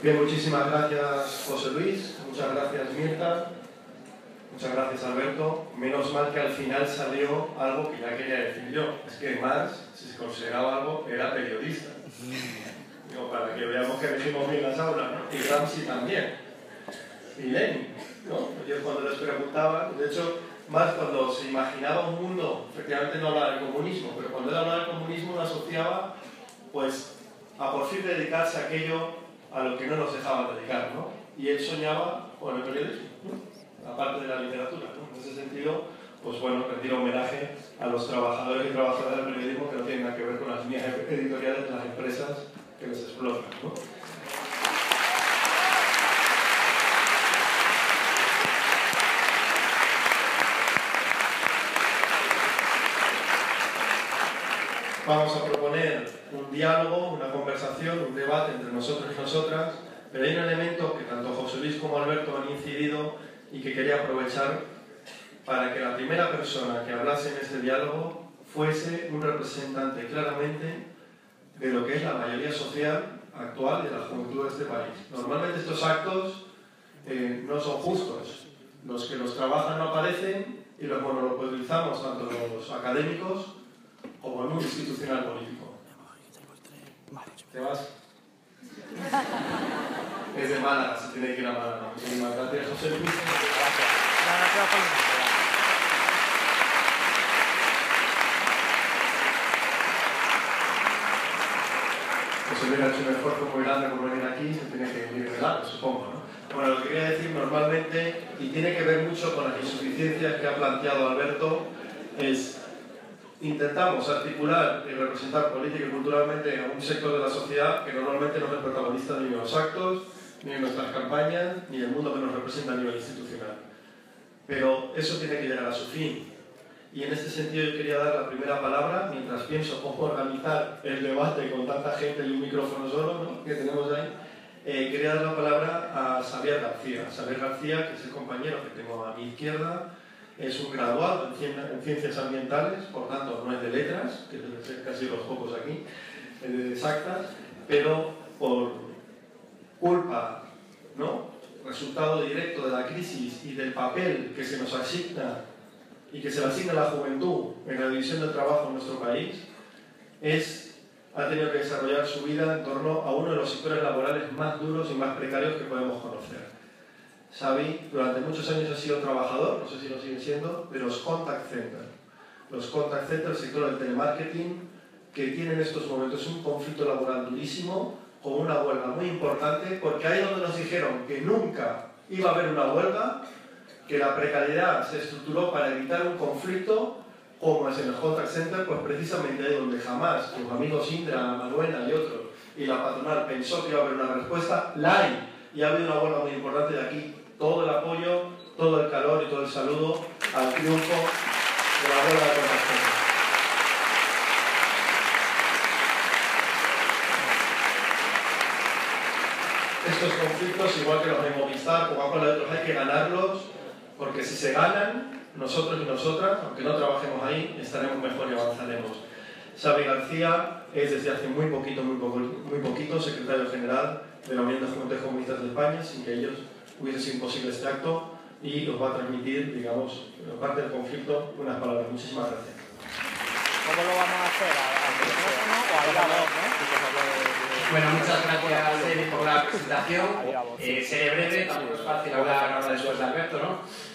Bien, muchísimas gracias José Luis, muchas gracias Mirta, muchas gracias Alberto. Menos mal que al final salió algo que ya quería decir yo, es que Marx, si se consideraba algo, era periodista. Digo, para que veamos que elegimos bien las aulas, ¿no? Y Gramsci también, y Lenin, ¿no? Yo cuando les preguntaba, de hecho, Marx cuando se imaginaba un mundo, efectivamente no hablaba del comunismo, pero cuando él hablaba del comunismo lo asociaba pues a por fin dedicarse a aquello a lo que no nos dejaban dedicar, ¿no? Y él soñaba con el periodismo, ¿no? Aparte de la literatura, ¿no? En ese sentido, pues bueno, rendir homenaje a los trabajadores y trabajadoras del periodismo que no tienen nada que ver con las líneas editoriales de las empresas que les explotan, ¿no? Vamos a proponer proponer un diálogo, una conversación, un debate entre nosotros y nosotras, pero hay un elemento que tanto José Luis como Alberto han incidido y que quería aprovechar para que la primera persona que hablase en este diálogo fuese un representante claramente de lo que es la mayoría social actual de la juventud de este país. Normalmente estos actos no son justos. Los que los trabajan no aparecen y los monopolizamos tanto los académicos como el mundo institucional político. ¿Te vas? Es de Málaga, se tiene que ir a Málaga. Muchísimas gracias, José Luis. José Luis ha hecho un esfuerzo muy grande por venir aquí, se tiene que ir de lado, supongo, ¿no? Bueno, lo que quería decir normalmente, y tiene que ver mucho con las insuficiencias que ha planteado Alberto, es intentamos articular y representar política y culturalmente a un sector de la sociedad que normalmente no es el protagonista ni en los actos, ni en nuestras campañas, ni en el mundo que nos representa a nivel institucional. Pero eso tiene que llegar a su fin. Y en este sentido yo quería dar la primera palabra, mientras pienso cómo organizar el debate con tanta gente y un micrófono solo, ¿no?, que tenemos ahí. Quería dar la palabra a Xavier García. Xavier García, que es el compañero que tengo a mi izquierda, es un graduado en ciencias ambientales, por tanto no es de letras, que deben ser casi los pocos aquí, de exactas, pero por culpa, ¿no?, resultado directo de la crisis y del papel que se nos asigna y que se le asigna a la juventud en la división del trabajo en nuestro país, ha tenido que desarrollar su vida en torno a uno de los sectores laborales más duros y más precarios que podemos conocer. Xavi durante muchos años ha sido trabajador, no sé si lo sigue siendo, de los contact centers. Los contact centers, el sector del telemarketing, que tiene en estos momentos un conflicto laboral durísimo, con una huelga muy importante, porque ahí es donde nos dijeron que nunca iba a haber una huelga, que la precariedad se estructuró para evitar un conflicto, como es en el contact center, pues precisamente ahí donde jamás tus amigos Indra, Manuela y otros, y la patronal pensó que iba a haber una respuesta, la hay, y ha habido una huelga muy importante. De aquí todo el apoyo, todo el calor y todo el saludo al triunfo de la huelga de contact center. Estos conflictos, igual que los de Movistar, Coca-Cola y otros, hay que ganarlos, porque si se ganan, nosotros y nosotras, aunque no trabajemos ahí, estaremos mejor y avanzaremos. Xavi García es desde hace muy poquito secretario general de la Unión de Juventudes Comunistas de España, sin que ellos hubiese sido imposible este acto, y nos va a transmitir, digamos, en parte del conflicto, unas palabras. Muchísimas gracias. ¿Cómo lo vamos a hacer? ¿Al micrófono o a la voz, no? Bueno, muchas gracias, Eri, por la presentación. Seré breve, tampoco es fácil hablar ahora después de Alberto, ¿no?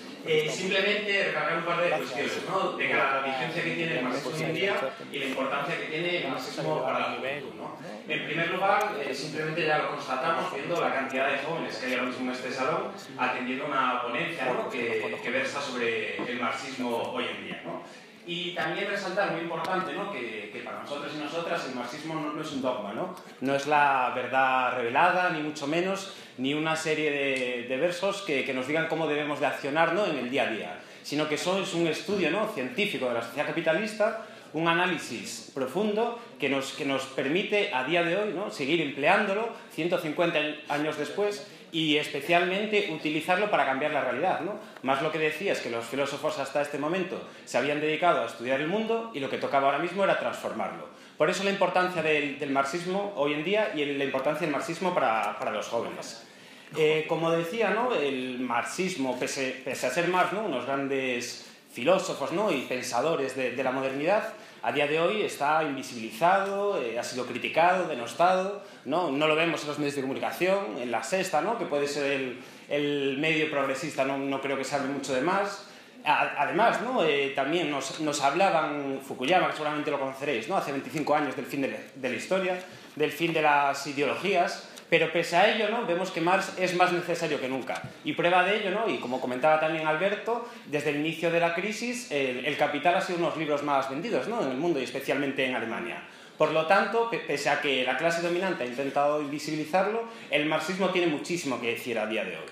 Simplemente recargar un par de cuestiones, ¿no?, de la vigencia que tiene el marxismo hoy en día y la importancia que tiene el marxismo para la juventud, ¿no? En primer lugar, simplemente ya lo constatamos viendo la cantidad de jóvenes que hay ahora mismo en este salón atendiendo una ponencia, ¿no?, que versa sobre el marxismo hoy en día, ¿no? Y también resaltar, muy importante, ¿no?, que para nosotros y nosotras el marxismo no es un dogma, ¿no? No es la verdad revelada, ni mucho menos, ni una serie de versos que nos digan cómo debemos de accionar, ¿no?, en el día a día, sino que eso es un estudio, ¿no?, científico de la sociedad capitalista, un análisis profundo que nos permite a día de hoy, ¿no?, seguir empleándolo 150 años después y especialmente utilizarlo para cambiar la realidad, ¿no? Más lo que decía es que los filósofos hasta este momento se habían dedicado a estudiar el mundo y lo que tocaba ahora mismo era transformarlo. Por eso la importancia del marxismo hoy en día y la importancia del marxismo para los jóvenes. Como decía, ¿no?, el marxismo, pese a ser Marx, ¿no?, unos grandes filósofos, ¿no?, y pensadores de la modernidad, a día de hoy está invisibilizado, ha sido criticado, denostado, ¿no? No lo vemos en los medios de comunicación, en La Sexta, ¿no?, que puede ser el medio progresista, no creo que se hable mucho de más. Además, ¿no?, también nos hablaban, Fukuyama, que seguramente lo conoceréis, ¿no?, hace 25 años del fin de la historia, del fin de las ideologías, pero pese a ello, ¿no?, vemos que Marx es más necesario que nunca. Y prueba de ello, ¿no?, y como comentaba también Alberto, desde el inicio de la crisis, el Capital ha sido uno de los libros más vendidos, ¿no?, en el mundo y especialmente en Alemania. Por lo tanto, pese a que la clase dominante ha intentado invisibilizarlo, el marxismo tiene muchísimo que decir a día de hoy.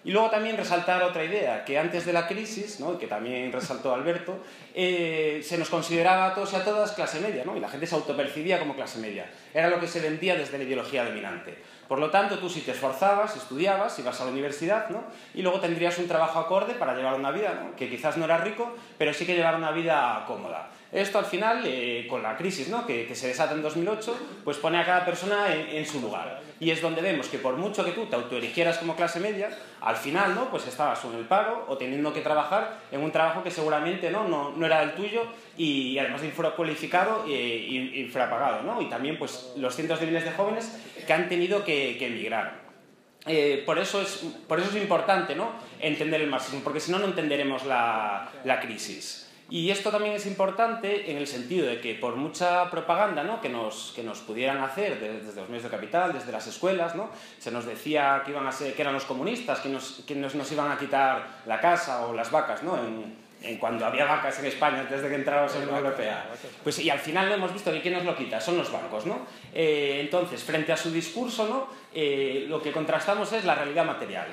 Y luego también resaltar otra idea, que antes de la crisis, ¿no?, que también resaltó Alberto, se nos consideraba a todos y a todas clase media, ¿no?, y la gente se autopercibía como clase media. Era lo que se vendía desde la ideología dominante. Por lo tanto, tú si te esforzabas, estudiabas, ibas a la universidad, ¿no?, y luego tendrías un trabajo acorde para llevar una vida, ¿no?, que quizás no era rico, pero sí que llevar una vida cómoda. Esto al final, con la crisis, ¿no?, que se desata en 2008, pues pone a cada persona en su lugar. Y es donde vemos que por mucho que tú te autoerigieras como clase media, al final, ¿no?, pues estabas o en el paro o teniendo que trabajar en un trabajo que seguramente no era el tuyo y además infracualificado y infrapagado, ¿no? Y también pues los cientos de miles de jóvenes que han tenido que emigrar. Por eso es importante, ¿no?, entender el marxismo, porque si no, no entenderemos la crisis. Y esto también es importante en el sentido de que por mucha propaganda, ¿no?, que nos pudieran hacer desde los medios de capital, desde las escuelas, ¿no?, se nos decía que eran los comunistas que nos iban a quitar la casa o las vacas, ¿no?, cuando había vacas en España antes de que entráramos en la Unión Europea. Pues, y al final no hemos visto que quién nos lo quita, son los bancos, ¿no? Entonces, frente a su discurso, ¿no?, lo que contrastamos es la realidad material.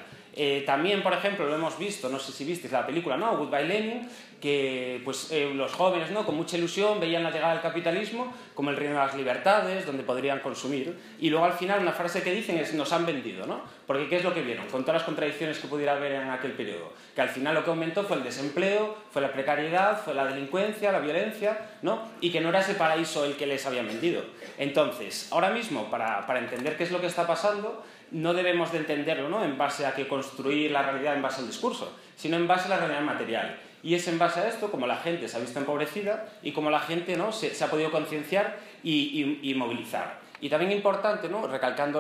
También, por ejemplo, lo hemos visto, no sé si visteis la película, ¿no?, Goodbye Lenin, que pues, los jóvenes, ¿no?, con mucha ilusión veían la llegada del capitalismo como el reino de las libertades, donde podrían consumir, y luego al final una frase que dicen es nos han vendido, ¿no? Porque ¿qué es lo que vieron? Con todas las contradicciones que pudiera haber en aquel periodo, que al final lo que aumentó fue el desempleo, fue la precariedad, fue la delincuencia, la violencia, ¿no?, y que no era ese paraíso el que les habían vendido. Entonces, ahora mismo, para entender qué es lo que está pasando, no debemos de entenderlo, ¿no?, en base a que construir la realidad en base al discurso, sino en base a la realidad material. Y es en base a esto como la gente se ha visto empobrecida y como la gente, ¿no?, se ha podido concienciar y movilizar. Y también importante, ¿no?, recalcando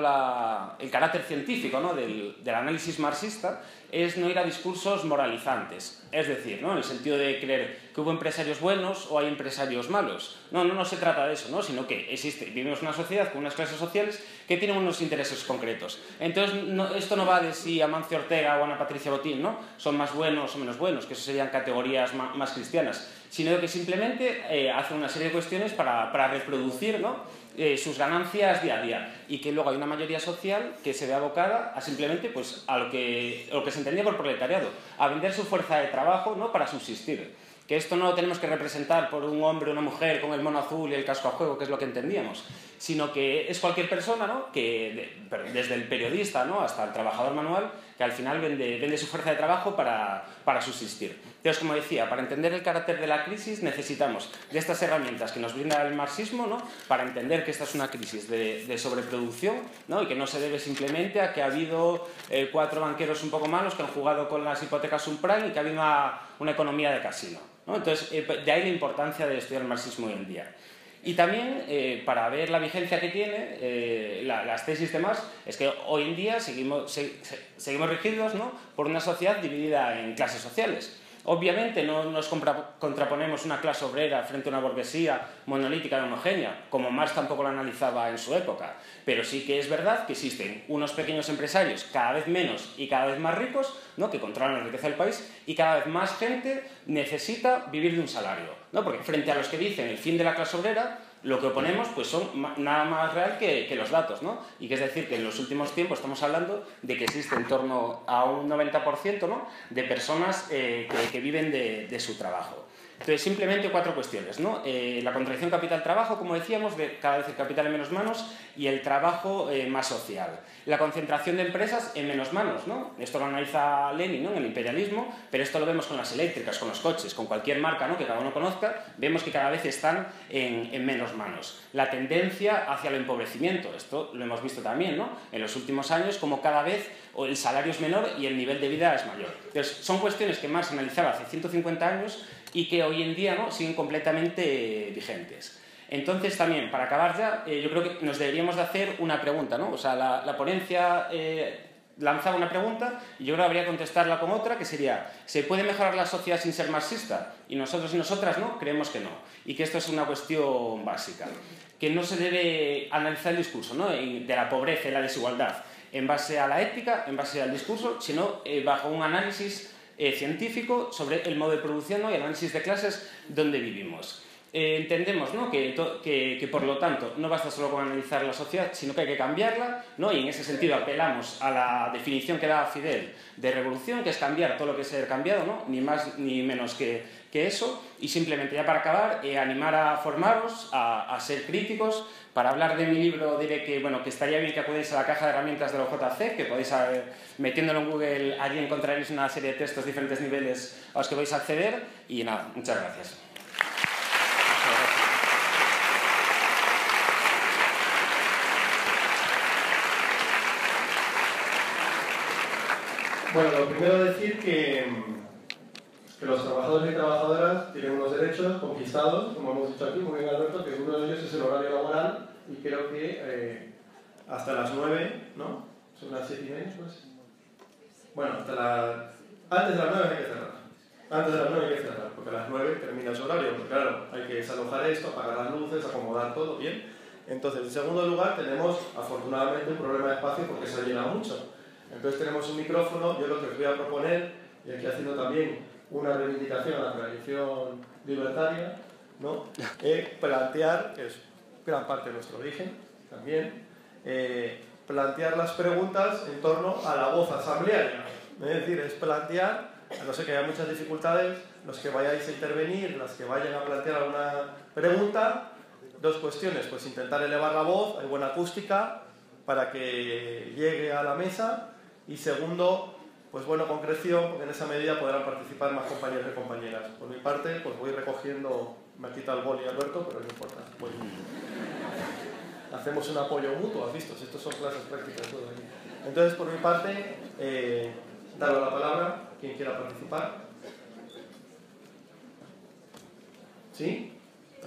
el carácter científico, ¿no?, del análisis marxista, es no ir a discursos moralizantes. Es decir, ¿no?, en el sentido de creer que hubo empresarios buenos o hay empresarios malos. No se trata de eso, ¿no?, sino que vivimos una sociedad con unas clases sociales que tienen unos intereses concretos. Entonces, esto no va de si Amancio Ortega o Ana Patricia Botín, ¿no?, son más buenos o menos buenos, que eso serían categorías más cristianas, sino que simplemente hacen una serie de cuestiones para reproducir, ¿no?, sus ganancias día a día, y que luego hay una mayoría social que se ve abocada a simplemente pues, a lo que se entendía por proletariado, a vender su fuerza de trabajo, ¿no?, para subsistir. Que esto no lo tenemos que representar por un hombre o una mujer con el mono azul y el casco a juego, que es lo que entendíamos, sino que es cualquier persona, ¿no?, desde el periodista, ¿no?, hasta el trabajador manual, que al final vende su fuerza de trabajo para subsistir. Entonces, como decía, para entender el carácter de la crisis necesitamos de estas herramientas que nos brinda el marxismo, ¿no?, para entender que esta es una crisis de sobreproducción, ¿no?, y que no se debe simplemente a que ha habido 4 banqueros un poco malos que han jugado con las hipotecas subprime y que ha habido una economía de casino, ¿no? Entonces, de ahí la importancia de estudiar el marxismo hoy en día. Y también, para ver la vigencia que tiene, las tesis y demás, es que hoy en día seguimos regidos, ¿no?, por una sociedad dividida en clases sociales. Obviamente no nos contraponemos una clase obrera frente a una burguesía monolítica y homogénea, como Marx tampoco lo analizaba en su época, pero sí que es verdad que existen unos pequeños empresarios cada vez menos y cada vez más ricos, ¿no?, que controlan la riqueza del país, y cada vez más gente necesita vivir de un salario, ¿no?, porque frente a los que dicen el fin de la clase obrera, lo que oponemos pues son nada más real que los datos, ¿no? Y que es decir que en los últimos tiempos estamos hablando de que existe en torno a un 90%, ¿no?, de personas que viven de su trabajo. Entonces, simplemente 4 cuestiones, ¿no? La contradicción capital-trabajo, como decíamos, de cada vez el capital en menos manos y el trabajo más social. La concentración de empresas en menos manos, ¿no? Esto lo analiza Lenin, ¿no?, en el imperialismo, pero esto lo vemos con las eléctricas, con los coches, con cualquier marca, ¿no?, que cada uno conozca, vemos que cada vez están en menos manos. La tendencia hacia el empobrecimiento, esto lo hemos visto también, ¿no?, en los últimos años, como cada vez el salario es menor y el nivel de vida es mayor. Entonces, son cuestiones que Marx analizaba hace 150 años y que hoy en día, ¿no?, siguen completamente vigentes. Entonces, también, para acabar ya, yo creo que nos deberíamos de hacer una pregunta, ¿no? O sea, la ponencia lanzaba una pregunta y yo creo que habría que contestarla con otra, que sería, ¿se puede mejorar la sociedad sin ser marxista? Y nosotros y nosotras, ¿no?, creemos que no. Y que esto es una cuestión básica. Que no se debe analizar el discurso, ¿no?, de la pobreza y la desigualdad en base a la ética, en base al discurso, sino bajo un análisis científico sobre el modo de producción, ¿no?, y el análisis de clases donde vivimos. entendemos, ¿no?, que por lo tanto no basta solo con analizar la sociedad, sino que hay que cambiarla, ¿no? Y en ese sentido apelamos a la definición que daba Fidel de revolución, que es cambiar todo lo que sea cambiado, ¿no?, ni más ni menos que eso. Y simplemente, ya para acabar, animar a formaros, a ser críticos. Para hablar de mi libro diré que, bueno, que estaría bien que acudéis a la caja de herramientas de la OJC, que podéis, metiéndolo en Google, allí encontraréis una serie de textos de diferentes niveles a los que podéis acceder. Y nada, muchas gracias. Bueno, lo primero decir que los trabajadores y trabajadoras tienen unos derechos conquistados, como hemos dicho aquí, muy bien Alberto, que uno de ellos es el horario laboral, y creo que hasta las 9, ¿no? Son las 7:30, pues. Bueno, antes de las 9 hay que cerrar. Antes de las 9 hay que cerrar, porque a las 9 termina su horario, porque claro, hay que desalojar esto, apagar las luces, acomodar todo bien. Entonces, en segundo lugar, tenemos afortunadamente un problema de espacio porque se llena mucho. Entonces tenemos un micrófono. Yo lo que os voy a proponer, y aquí haciendo también una reivindicación a la tradición libertaria, ¿no?, plantear, que es gran parte de nuestro origen también, plantear las preguntas en torno a la voz asamblearia. Es decir, es plantear, a no ser que haya muchas dificultades, los que vayáis a intervenir, las que vayan a plantear alguna pregunta, dos cuestiones: pues intentar elevar la voz, hay buena acústica para que llegue a la mesa, y segundo, pues bueno, concreción, porque en esa medida podrán participar más compañeros y compañeras. Por mi parte, pues voy recogiendo, me ha quitado el boli Alberto, pero no importa. Bueno, hacemos un apoyo mutuo, ¿has visto? Estos son clases prácticas todo aquí. Entonces, por mi parte, daros la palabra, quien quiera participar. ¿Sí?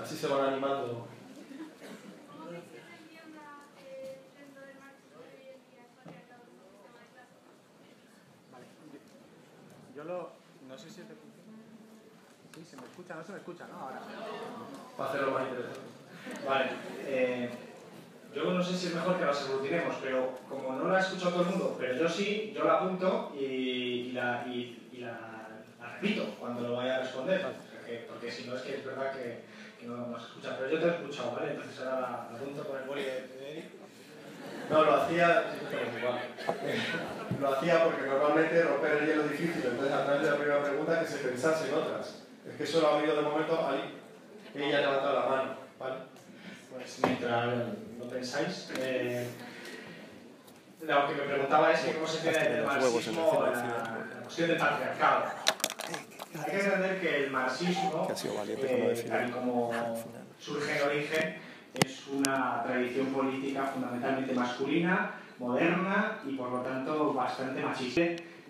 Así se van animando. No sé si te funciona. Sí, se me escucha, no se me escucha, ¿no? Ahora. Para hacerlo más interesante. Vale. Yo no sé si es mejor que las evolucionemos, pero como no la escucha todo el mundo, pero yo sí, yo la apunto y la repito cuando lo vaya a responder. Porque si no, es que es verdad que no se escucha. Pero yo te he escuchado, ¿vale? Entonces ahora la apunto con el boli de Eric. No, lo hacía porque normalmente romper el hielo es difícil, entonces a través de la primera pregunta que se pensase en otras. Es que solo ha habido de momento ahí, ella ha levantado la mano, ¿vale? Pues mientras no pensáis, lo que me preguntaba es cómo se entiende el marxismo, la cuestión del patriarcado. Hay que entender que el marxismo, tal y como surge en origen, es una tradición política fundamentalmente masculina, moderna y por lo tanto bastante machista.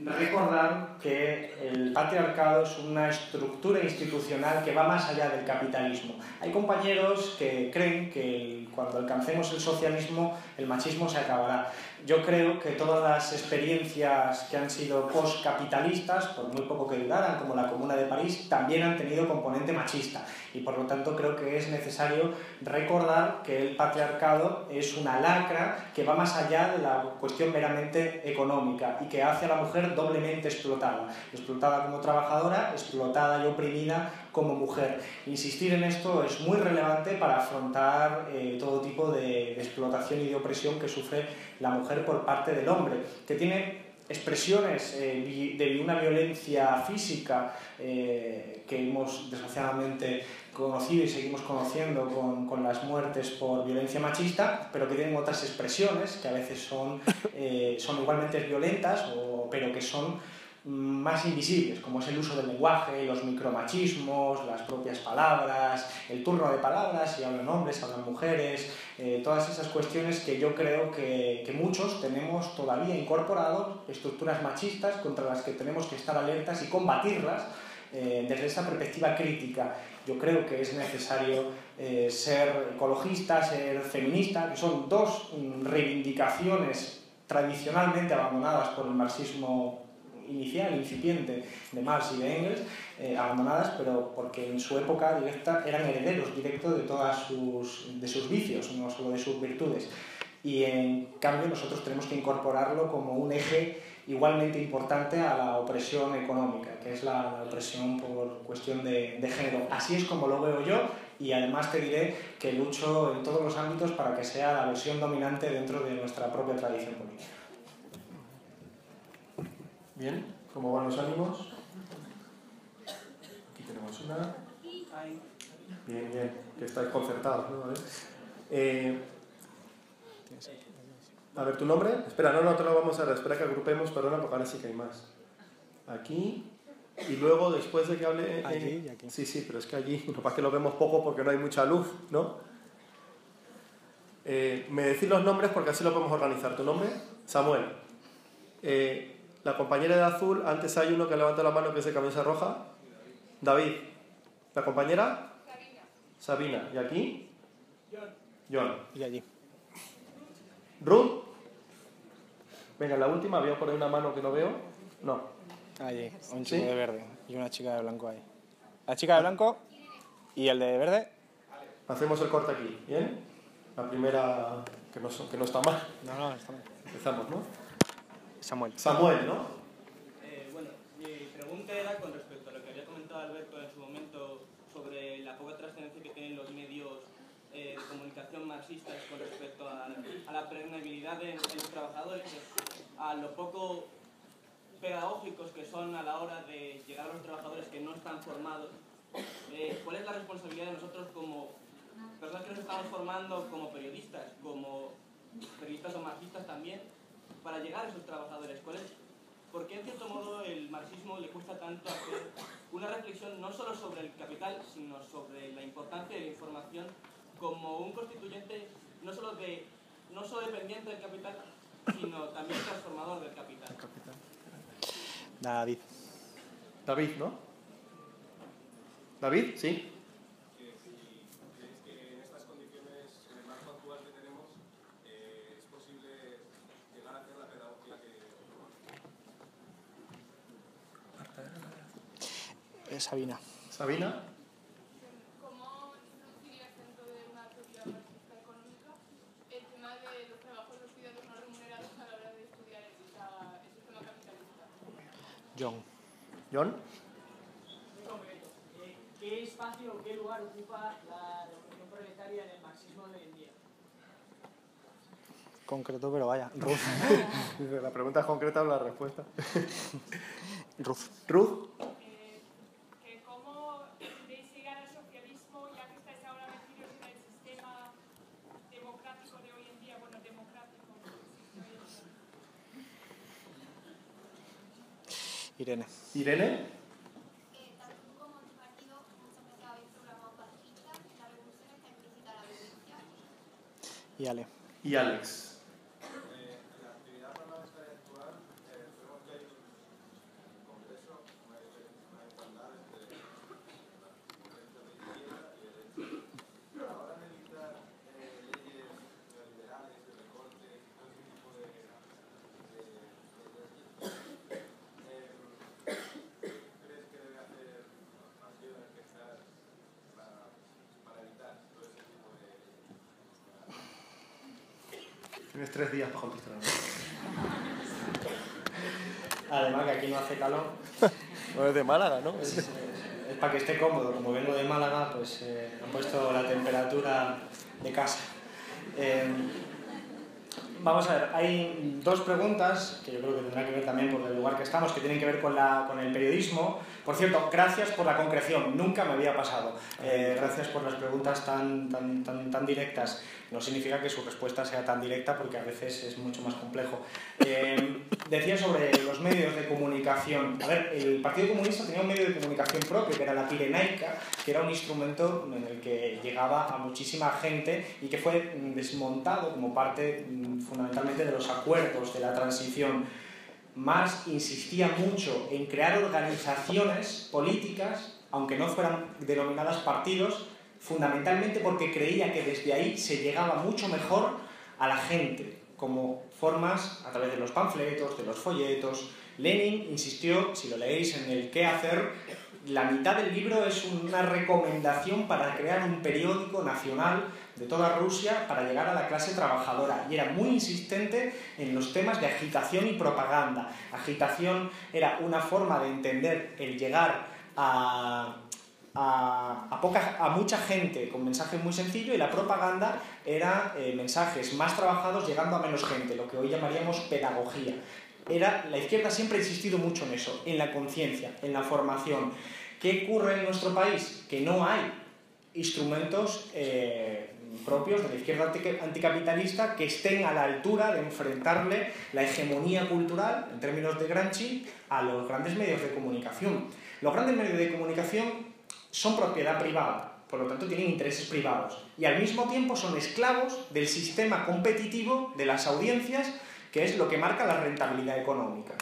Recordar que el patriarcado es una estructura institucional que va más allá del capitalismo. Hay compañeros que creen que cuando alcancemos el socialismo el machismo se acabará. Yo creo que todas las experiencias que han sido postcapitalistas, por muy poco que duraran, como la Comuna de París, también han tenido componente machista. Y por lo tanto creo que es necesario recordar que el patriarcado es una lacra que va más allá de la cuestión meramente económica y que hace a la mujer doblemente explotada. Explotada como trabajadora, explotada y oprimida como mujer. Insistir en esto es muy relevante para afrontar todo tipo de explotación y de opresión que sufre la mujer por parte del hombre, que tiene expresiones de una violencia física que hemos desgraciadamente conocido y seguimos conociendo con las muertes por violencia machista, pero que tienen otras expresiones que a veces son igualmente violentas, pero que son más invisibles, como es el uso del lenguaje, los micromachismos, las propias palabras, el turno de palabras, si hablan hombres, hablan mujeres, todas esas cuestiones que yo creo que muchos tenemos todavía incorporados, estructuras machistas contra las que tenemos que estar alertas y combatirlas desde esa perspectiva crítica. Yo creo que es necesario ser ecologista, ser feminista, que son dos reivindicaciones tradicionalmente abandonadas por el marxismo inicial, incipiente, de Marx y de Engels, abandonadas, pero porque en su época directa eran herederos directos de todas sus vicios, no solo de sus virtudes. Y en cambio nosotros tenemos que incorporarlo como un eje igualmente importante a la opresión económica, que es la opresión por cuestión de género. Así es como lo veo yo y además te diré que lucho en todos los ámbitos para que sea la versión dominante dentro de nuestra propia tradición política. Bien, ¿cómo van los ánimos? Aquí tenemos una. Bien, bien, que estáis concertados, ¿no? A ver, ¿tu nombre? Espera, no te lo vamos a dar, espera que agrupemos, perdona, porque ahora sí que hay más. Aquí, y luego después de que hable... Allí y aquí. Sí, pero es que allí, lo que pasa es que lo vemos poco porque no hay mucha luz, ¿no? Me decís los nombres porque así lo podemos organizar. ¿Tu nombre? Samuel. La compañera de azul, antes hay uno que levanta la mano que es de camisa roja. David. ¿La compañera? Sabina. ¿Y aquí? John. Y allí. Ruth. Venga, la última, voy a poner una mano que no veo. No. Allí, un chico ¿Sí? de verde y una chica de blanco ahí. La chica de blanco y el de verde. Hacemos el corte aquí, ¿bien? La primera, que no está mal. No, está mal. Empezamos, ¿no? Samuel, ¿no? Bueno, mi pregunta era con respecto a lo que había comentado Alberto en su momento sobre la poca trascendencia que tienen los medios de comunicación marxistas con respecto a la permeabilidad de los trabajadores, a lo poco pedagógicos que son a la hora de llegar a los trabajadores que no están formados. ¿Cuál es la responsabilidad de nosotros como personas que nos estamos formando como periodistas o marxistas también, para llegar a esos trabajadores? ¿Por qué en cierto modo el marxismo le cuesta tanto hacer una reflexión no solo sobre el capital, sino sobre la importancia de la información como un constituyente no solo dependiente del capital, sino también transformador del capital? David, ¿no? ¿David? Sí. Sabina. ¿Sabina? ¿Cómo introducirías dentro de una teoría marxista económica el tema de los trabajos de los cuidados no remunerados a la hora de estudiar el sistema capitalista? John. Muy concreto. ¿Qué espacio o qué lugar ocupa la revolución proletaria en el marxismo de hoy en día? Concreto, pero vaya. Ruth. La pregunta es concreta o la respuesta. Ruth. ¿Cómo podéis llegar al socialismo ya que estáis ahora metidos en el sistema democrático de hoy en día? Bueno, democrático. Irene. Tanto tú como tu partido muchas veces habéis programado pacifistas, la revolución está implícita a la violencia. Y Ale. Y Alex. Tienes 3 días para contestar. Además que aquí no hace calor. No es de Málaga, ¿no? Es para que esté cómodo. Como vengo de Málaga, pues he puesto la temperatura de casa. Vamos a ver, hay 2 preguntas que yo creo que tendrán que ver también por el lugar que estamos, que tienen que ver con el periodismo. Por cierto, gracias por la concreción, nunca me había pasado. Gracias por las preguntas tan directas. No significa que su respuesta sea tan directa porque a veces es mucho más complejo. Decía sobre los medios de comunicación. A ver, el Partido Comunista tenía un medio de comunicación propio, que era la Pirenaica, que era un instrumento en el que llegaba a muchísima gente y que fue desmontado como parte fundamentalmente de los acuerdos de la transición. Marx insistía mucho en crear organizaciones políticas, aunque no fueran denominadas partidos, fundamentalmente porque creía que desde ahí se llegaba mucho mejor a la gente, como formas a través de los panfletos, de los folletos. Lenin insistió, si lo leéis en el qué hacer, la mitad del libro es una recomendación para crear un periódico nacional de toda Rusia para llegar a la clase trabajadora, y era muy insistente en los temas de agitación y propaganda. Agitación era una forma de entender el llegar a a mucha gente con mensajes muy sencillos, y la propaganda era mensajes más trabajados llegando a menos gente, lo que hoy llamaríamos pedagogía. La izquierda siempre ha insistido mucho en eso, en la conciencia, en la formación. ¿Qué ocurre en nuestro país? Que no hay instrumentos propios de la izquierda anticapitalista que estén a la altura de enfrentarle la hegemonía cultural, en términos de Gramsci, a los grandes medios de comunicación. Los grandes medios de comunicación son propiedad privada, por lo tanto tienen intereses privados, y al mismo tiempo son esclavos del sistema competitivo de las audiencias, que es lo que marca la rentabilidad económica.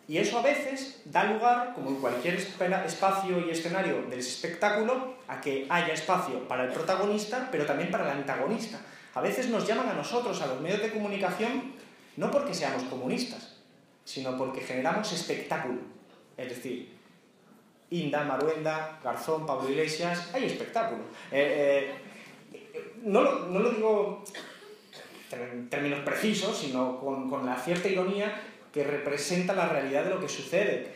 Y eso a veces da lugar, como en cualquier espacio y escenario del espectáculo, a que haya espacio para el protagonista, pero también para el antagonista. A veces nos llaman a nosotros, a los medios de comunicación, no porque seamos comunistas, sino porque generamos espectáculo. Es decir, Inda, Maruenda, Garzón, Pablo Iglesias, hay espectáculo. No lo digo en términos precisos, sino con la cierta ironía que representa la realidad de lo que sucede.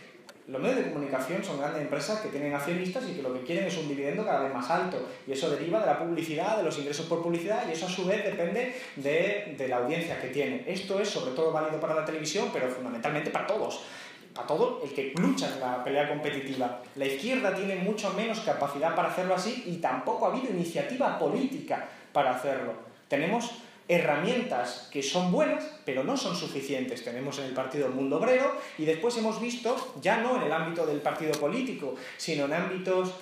Los medios de comunicación son grandes empresas que tienen accionistas y que lo que quieren es un dividendo cada vez más alto, y eso deriva de la publicidad, de los ingresos por publicidad, y eso a su vez depende de la audiencia que tiene. Esto es sobre todo válido para la televisión, pero fundamentalmente para todos. A todo el que lucha en la pelea competitiva. La izquierda tiene mucho menos capacidad para hacerlo así, y tampoco ha habido iniciativa política para hacerlo. Tenemos herramientas que son buenas, pero no son suficientes. Tenemos en el Partido El Mundo Obrero, y después hemos visto, ya no en el ámbito del partido político, sino en ámbitos,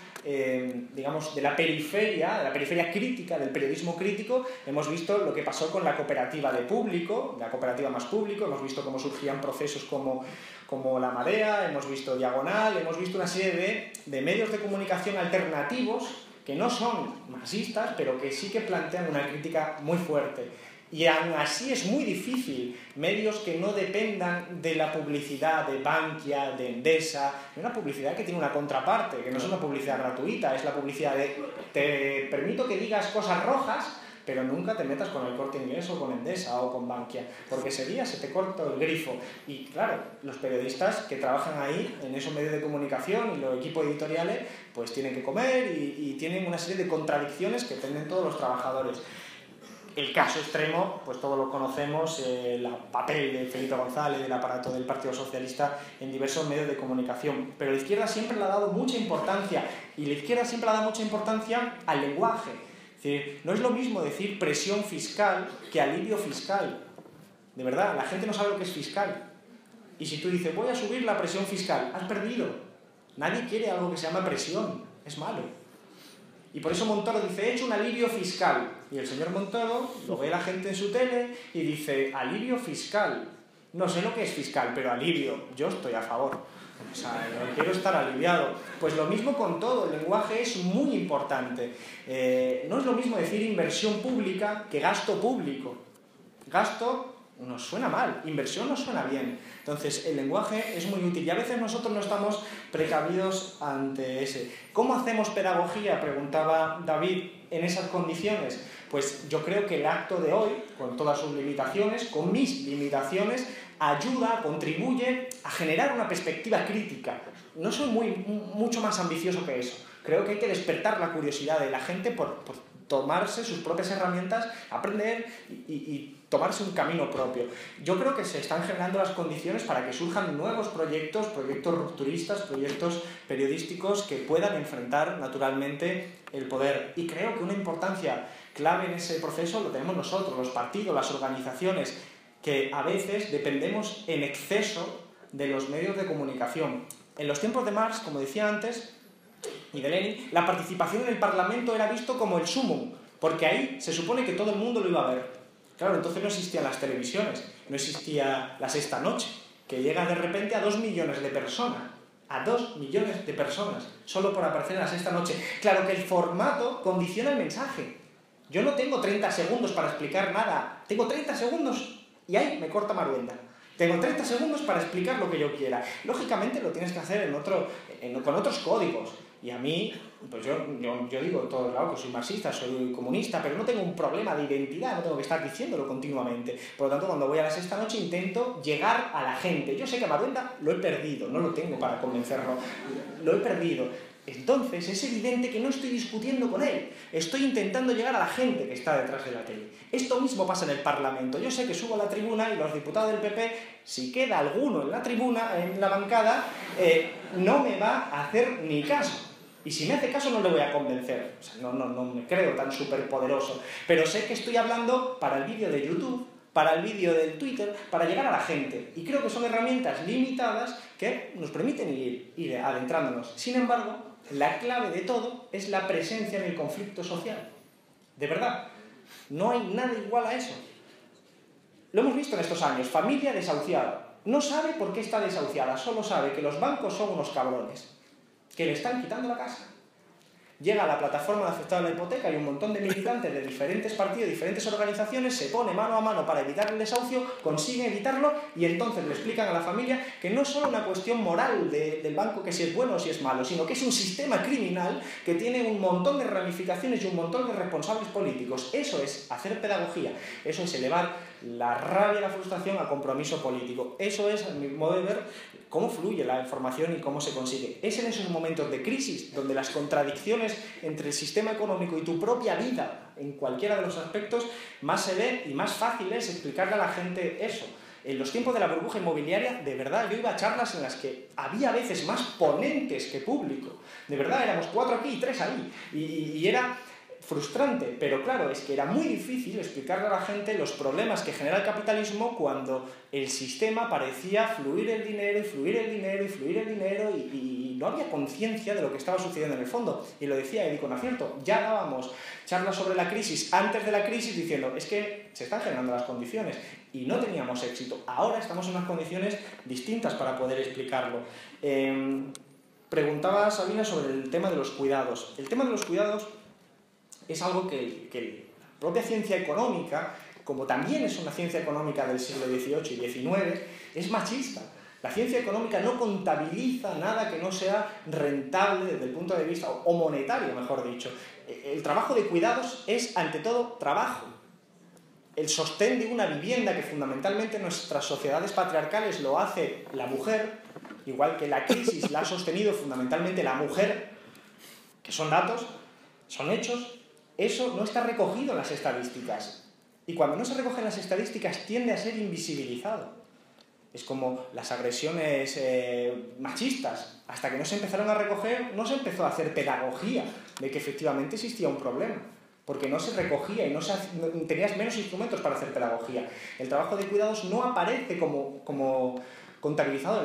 digamos, de la periferia crítica, del periodismo crítico. Hemos visto lo que pasó con la cooperativa de público, la cooperativa Más Público, hemos visto cómo surgían procesos como La Marea, hemos visto Diagonal, hemos visto una serie de medios de comunicación alternativos que no son marxistas, pero que sí que plantean una crítica muy fuerte. Y aún así es muy difícil medios que no dependan de la publicidad de Bankia, de Endesa, de una publicidad que tiene una contraparte, que no es una publicidad gratuita, es la publicidad de te permito que digas cosas rojas, pero nunca te metas con el Corte Inglés o con Endesa o con Bankia, porque ese día se te corta el grifo. Y claro, los periodistas que trabajan ahí, en esos medios de comunicación, y los equipos editoriales, pues tienen que comer y tienen una serie de contradicciones que tienen todos los trabajadores. El caso extremo, pues todos lo conocemos, el papel de Felipe González, del aparato del Partido Socialista en diversos medios de comunicación. Pero la izquierda siempre le ha dado mucha importancia, y la izquierda siempre le ha dado mucha importancia al lenguaje. Es decir, no es lo mismo decir presión fiscal que alivio fiscal. De verdad, la gente no sabe lo que es fiscal. Y si tú dices, voy a subir la presión fiscal, has perdido. Nadie quiere algo que se llama presión, es malo. Y por eso Montoro dice, he hecho un alivio fiscal. Y el señor Montoro lo ve la gente en su tele y dice, alivio fiscal. No sé lo que es fiscal, pero alivio, yo estoy a favor. O sea, yo quiero estar aliviado. Pues lo mismo con todo, el lenguaje es muy importante. No es lo mismo decir inversión pública que gasto público. Gasto nos suena mal, inversión nos suena bien. Entonces, el lenguaje es muy útil, y a veces nosotros no estamos precavidos ante ese. ¿Cómo hacemos pedagogía?, preguntaba David, en esas condiciones. Pues yo creo que el acto de hoy, con todas sus limitaciones, con mis limitaciones, ayuda, contribuye a generar una perspectiva crítica. No soy mucho más ambicioso que eso. Creo que hay que despertar la curiosidad de la gente por tomarse sus propias herramientas, aprender y tomarse un camino propio. Yo creo que se están generando las condiciones para que surjan nuevos proyectos rupturistas, proyectos periodísticos que puedan enfrentar naturalmente el poder. Y creo que una importancia clave en ese proceso lo tenemos nosotros, los partidos, las organizaciones, que a veces dependemos en exceso de los medios de comunicación. En los tiempos de Marx, como decía antes, y de Lenin, la participación en el Parlamento era visto como el sumum, porque ahí se supone que todo el mundo lo iba a ver. Claro, entonces no existían las televisiones, no existía la Sexta Noche, que llega de repente a 2 millones de personas, a 2 millones de personas, solo por aparecer en la Sexta Noche. Claro que el formato condiciona el mensaje. Yo no tengo 30 segundos para explicar nada, tengo 30 segundos y ahí me corta Maruenda. Tengo 30 segundos para explicar lo que yo quiera. Lógicamente lo tienes que hacer con otros códigos. Y a mí, pues yo digo en todos lados que soy marxista, soy comunista, pero no tengo un problema de identidad, no tengo que estar diciéndolo continuamente. Por lo tanto, cuando voy a la Sexta Noche intento llegar a la gente. Yo sé que a Maruenda lo he perdido, no lo tengo para convencerlo. Lo he perdido. entonces es evidente que no estoy discutiendo con él, estoy intentando llegar a la gente que está detrás de la tele. Esto mismo pasa en el Parlamento. Yo sé que subo a la tribuna y los diputados del PP, si queda alguno en la tribuna, en la bancada, no me va a hacer ni caso. Y si me hace caso no le voy a convencer. O sea, no me creo tan superpoderoso. Pero sé que estoy hablando para el vídeo de YouTube, para el vídeo del Twitter, para llegar a la gente. Y creo que son herramientas limitadas que nos permiten ir adentrándonos. Sin embargo, la clave de todo es la presencia en el conflicto social. De verdad, no hay nada igual a eso. Lo hemos visto en estos años. Familia desahuciada. No sabe por qué está desahuciada, solo sabe que los bancos son unos cabrones, que le están quitando la casa. Llega a la plataforma de afectados a la hipoteca y un montón de militantes de diferentes partidos, diferentes organizaciones, se pone mano a mano para evitar el desahucio, consiguen evitarlo y entonces le explican a la familia que no es solo una cuestión moral del banco, que si es bueno o si es malo, sino que es un sistema criminal que tiene un montón de ramificaciones y un montón de responsables políticos. Eso es hacer pedagogía, eso es elevar la rabia y la frustración a compromiso político. Eso es, a mi modo de ver, cómo fluye la información y cómo se consigue. Es en esos momentos de crisis donde las contradicciones entre el sistema económico y tu propia vida, en cualquiera de los aspectos, más se ve y más fácil es explicarle a la gente eso. En los tiempos de la burbuja inmobiliaria, de verdad, yo iba a charlas en las que había a veces más ponentes que público. De verdad, éramos 4 aquí y 3 ahí. Y era frustrante, pero claro, es que era muy difícil explicarle a la gente los problemas que genera el capitalismo cuando el sistema parecía fluir el dinero y fluir el dinero y fluir el dinero y no había conciencia de lo que estaba sucediendo en el fondo. Y lo decía Eddie con acierto, ya dábamos charlas sobre la crisis antes de la crisis diciendo es que se están generando las condiciones y no teníamos éxito. Ahora estamos en unas condiciones distintas para poder explicarlo. Preguntaba Sabina sobre el tema de los cuidados. El tema de los cuidados es algo que la propia ciencia económica, como también es una ciencia económica del siglo XVIII y XIX, es machista. La ciencia económica no contabiliza nada que no sea rentable desde el punto de vista, o monetario, mejor dicho. El trabajo de cuidados es, ante todo, trabajo. El sostén de una vivienda, que fundamentalmente en nuestras sociedades patriarcales lo hace la mujer, igual que la crisis la ha sostenido fundamentalmente la mujer, que son datos, son hechos. Eso no está recogido en las estadísticas. Y cuando no se recogen las estadísticas tiende a ser invisibilizado. Es como las agresiones machistas. Hasta que no se empezaron a recoger, no se empezó a hacer pedagogía de que efectivamente existía un problema. Porque no se recogía y tenías menos instrumentos para hacer pedagogía. El trabajo de cuidados no aparece como contabilizado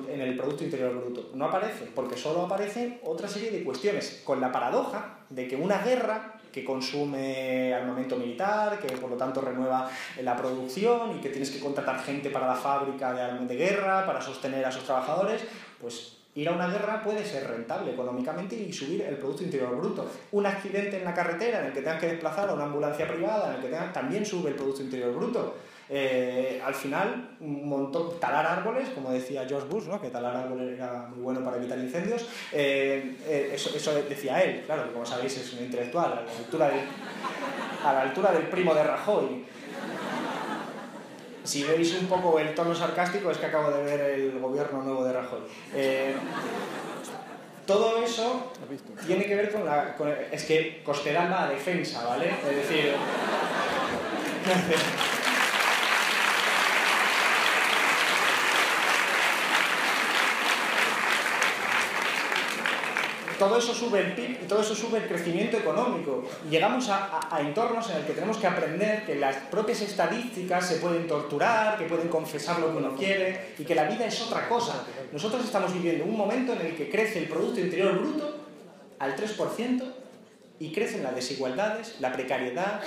en el Producto Interior Bruto. No aparece, porque solo aparecen otra serie de cuestiones, con la paradoja de que una guerra que consume armamento militar, que por lo tanto renueva la producción y que tienes que contratar gente para la fábrica de armas de guerra, para sostener a sus trabajadores, pues ir a una guerra puede ser rentable económicamente y subir el Producto Interior Bruto. Un accidente en la carretera en el que tengas que desplazar a una ambulancia privada, en el que también sube el Producto Interior Bruto. Al final, un montón, talar árboles, como decía George Bush, ¿no? Que talar árboles era muy bueno para evitar incendios, eso decía él, claro, que como sabéis es un intelectual, a la altura del primo de Rajoy. Si veis un poco el tono sarcástico es que acabo de ver el gobierno nuevo de Rajoy. Todo eso tiene que ver es que Cospedal va a defensa, ¿vale? Es decir... Todo eso sube el PIB y todo eso sube el crecimiento económico. Y llegamos a entornos en el que tenemos que aprender que las propias estadísticas se pueden torturar, que pueden confesar lo que uno quiere y que la vida es otra cosa. Nosotros estamos viviendo un momento en el que crece el Producto Interior Bruto al 3% y crecen las desigualdades, la precariedad,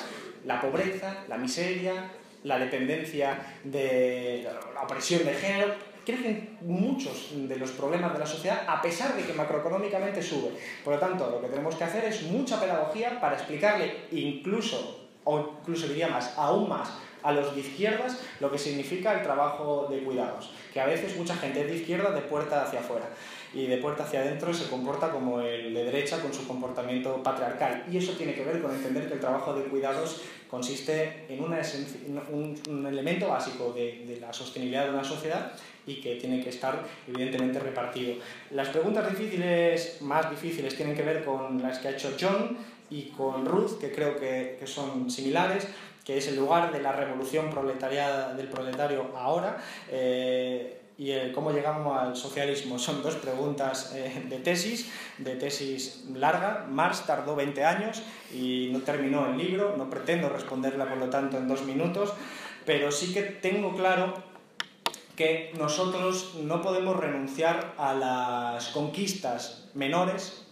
la pobreza, la miseria, la dependencia de la opresión de género. Crecen muchos de los problemas de la sociedad a pesar de que macroeconómicamente sube. Por lo tanto, lo que tenemos que hacer es mucha pedagogía para explicarle incluso diría más, aún más, a los de izquierdas lo que significa el trabajo de cuidados. Que a veces mucha gente es de izquierda de puerta hacia afuera y de puerta hacia adentro se comporta como el de derecha con su comportamiento patriarcal. Y eso tiene que ver con entender que el trabajo de cuidados consiste en un elemento básico de la sostenibilidad de una sociedad y que tiene que estar evidentemente repartido. Las preguntas más difíciles tienen que ver con las que ha hecho John y con Ruth, que creo que son similares, que es el lugar de la revolución del proletario ahora, y cómo llegamos al socialismo. Son dos preguntas de tesis larga. Marx tardó 20 años y no terminó el libro, no pretendo responderla por lo tanto en 2 minutos, pero sí que tengo claro que nosotros no podemos renunciar a las conquistas menores.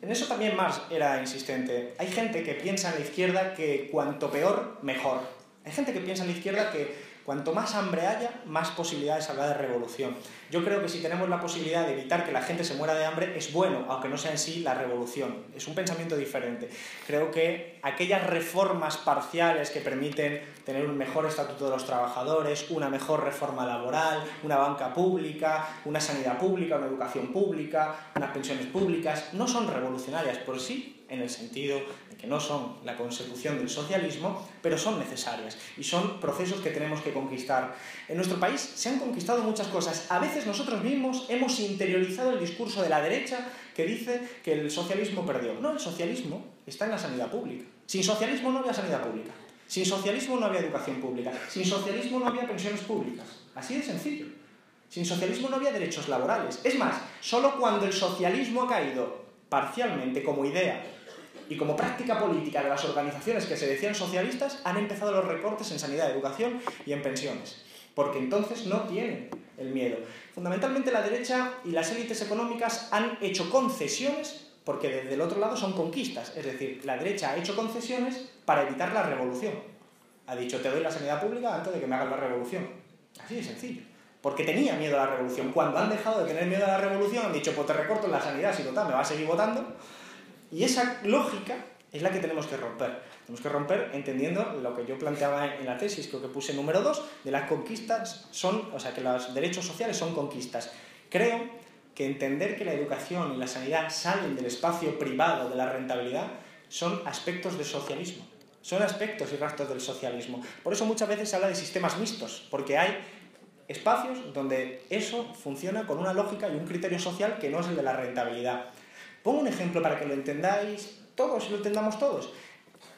En eso también Marx era insistente. Hay gente que piensa en la izquierda que cuanto peor, mejor. Hay gente que piensa en la izquierda que cuanto más hambre haya, más posibilidades habrá de revolución. Yo creo que si tenemos la posibilidad de evitar que la gente se muera de hambre, es bueno, aunque no sea en sí la revolución. Es un pensamiento diferente. Creo que aquellas reformas parciales que permiten tener un mejor estatuto de los trabajadores, una mejor reforma laboral, una banca pública, una sanidad pública, una educación pública, unas pensiones públicas, no son revolucionarias por sí, en el sentido de que no son la consecución del socialismo, pero son necesarias y son procesos que tenemos que conquistar. En nuestro país se han conquistado muchas cosas. A veces nosotros mismos hemos interiorizado el discurso de la derecha que dice que el socialismo perdió. No, el socialismo está en la sanidad pública. Sin socialismo no había sanidad pública. Sin socialismo no había educación pública. Sin socialismo no había pensiones públicas. Así de sencillo. Sin socialismo no había derechos laborales. Es más, solo cuando el socialismo ha caído parcialmente como idea y como práctica política de las organizaciones que se decían socialistas, han empezado los recortes en sanidad, educación y en pensiones. Porque entonces no tienen el miedo. Fundamentalmente la derecha y las élites económicas han hecho concesiones, porque desde el otro lado son conquistas. Es decir, la derecha ha hecho concesiones para evitar la revolución. Ha dicho, te doy la sanidad pública antes de que me hagas la revolución. Así de sencillo. Porque tenía miedo a la revolución. Cuando han dejado de tener miedo a la revolución, han dicho, pues te recorto en la sanidad, si total, me va a seguir votando. Y esa lógica es la que tenemos que romper. Tenemos que romper entendiendo lo que yo planteaba en la tesis, creo que puse número 2, de las conquistas que los derechos sociales son conquistas. Creo que entender que la educación y la sanidad salen del espacio privado de la rentabilidad son aspectos del socialismo. Son aspectos y rasgos del socialismo. Por eso muchas veces se habla de sistemas mixtos, porque hay espacios donde eso funciona con una lógica y un criterio social que no es el de la rentabilidad. Pongo un ejemplo para que lo entendáis todos y lo entendamos todos.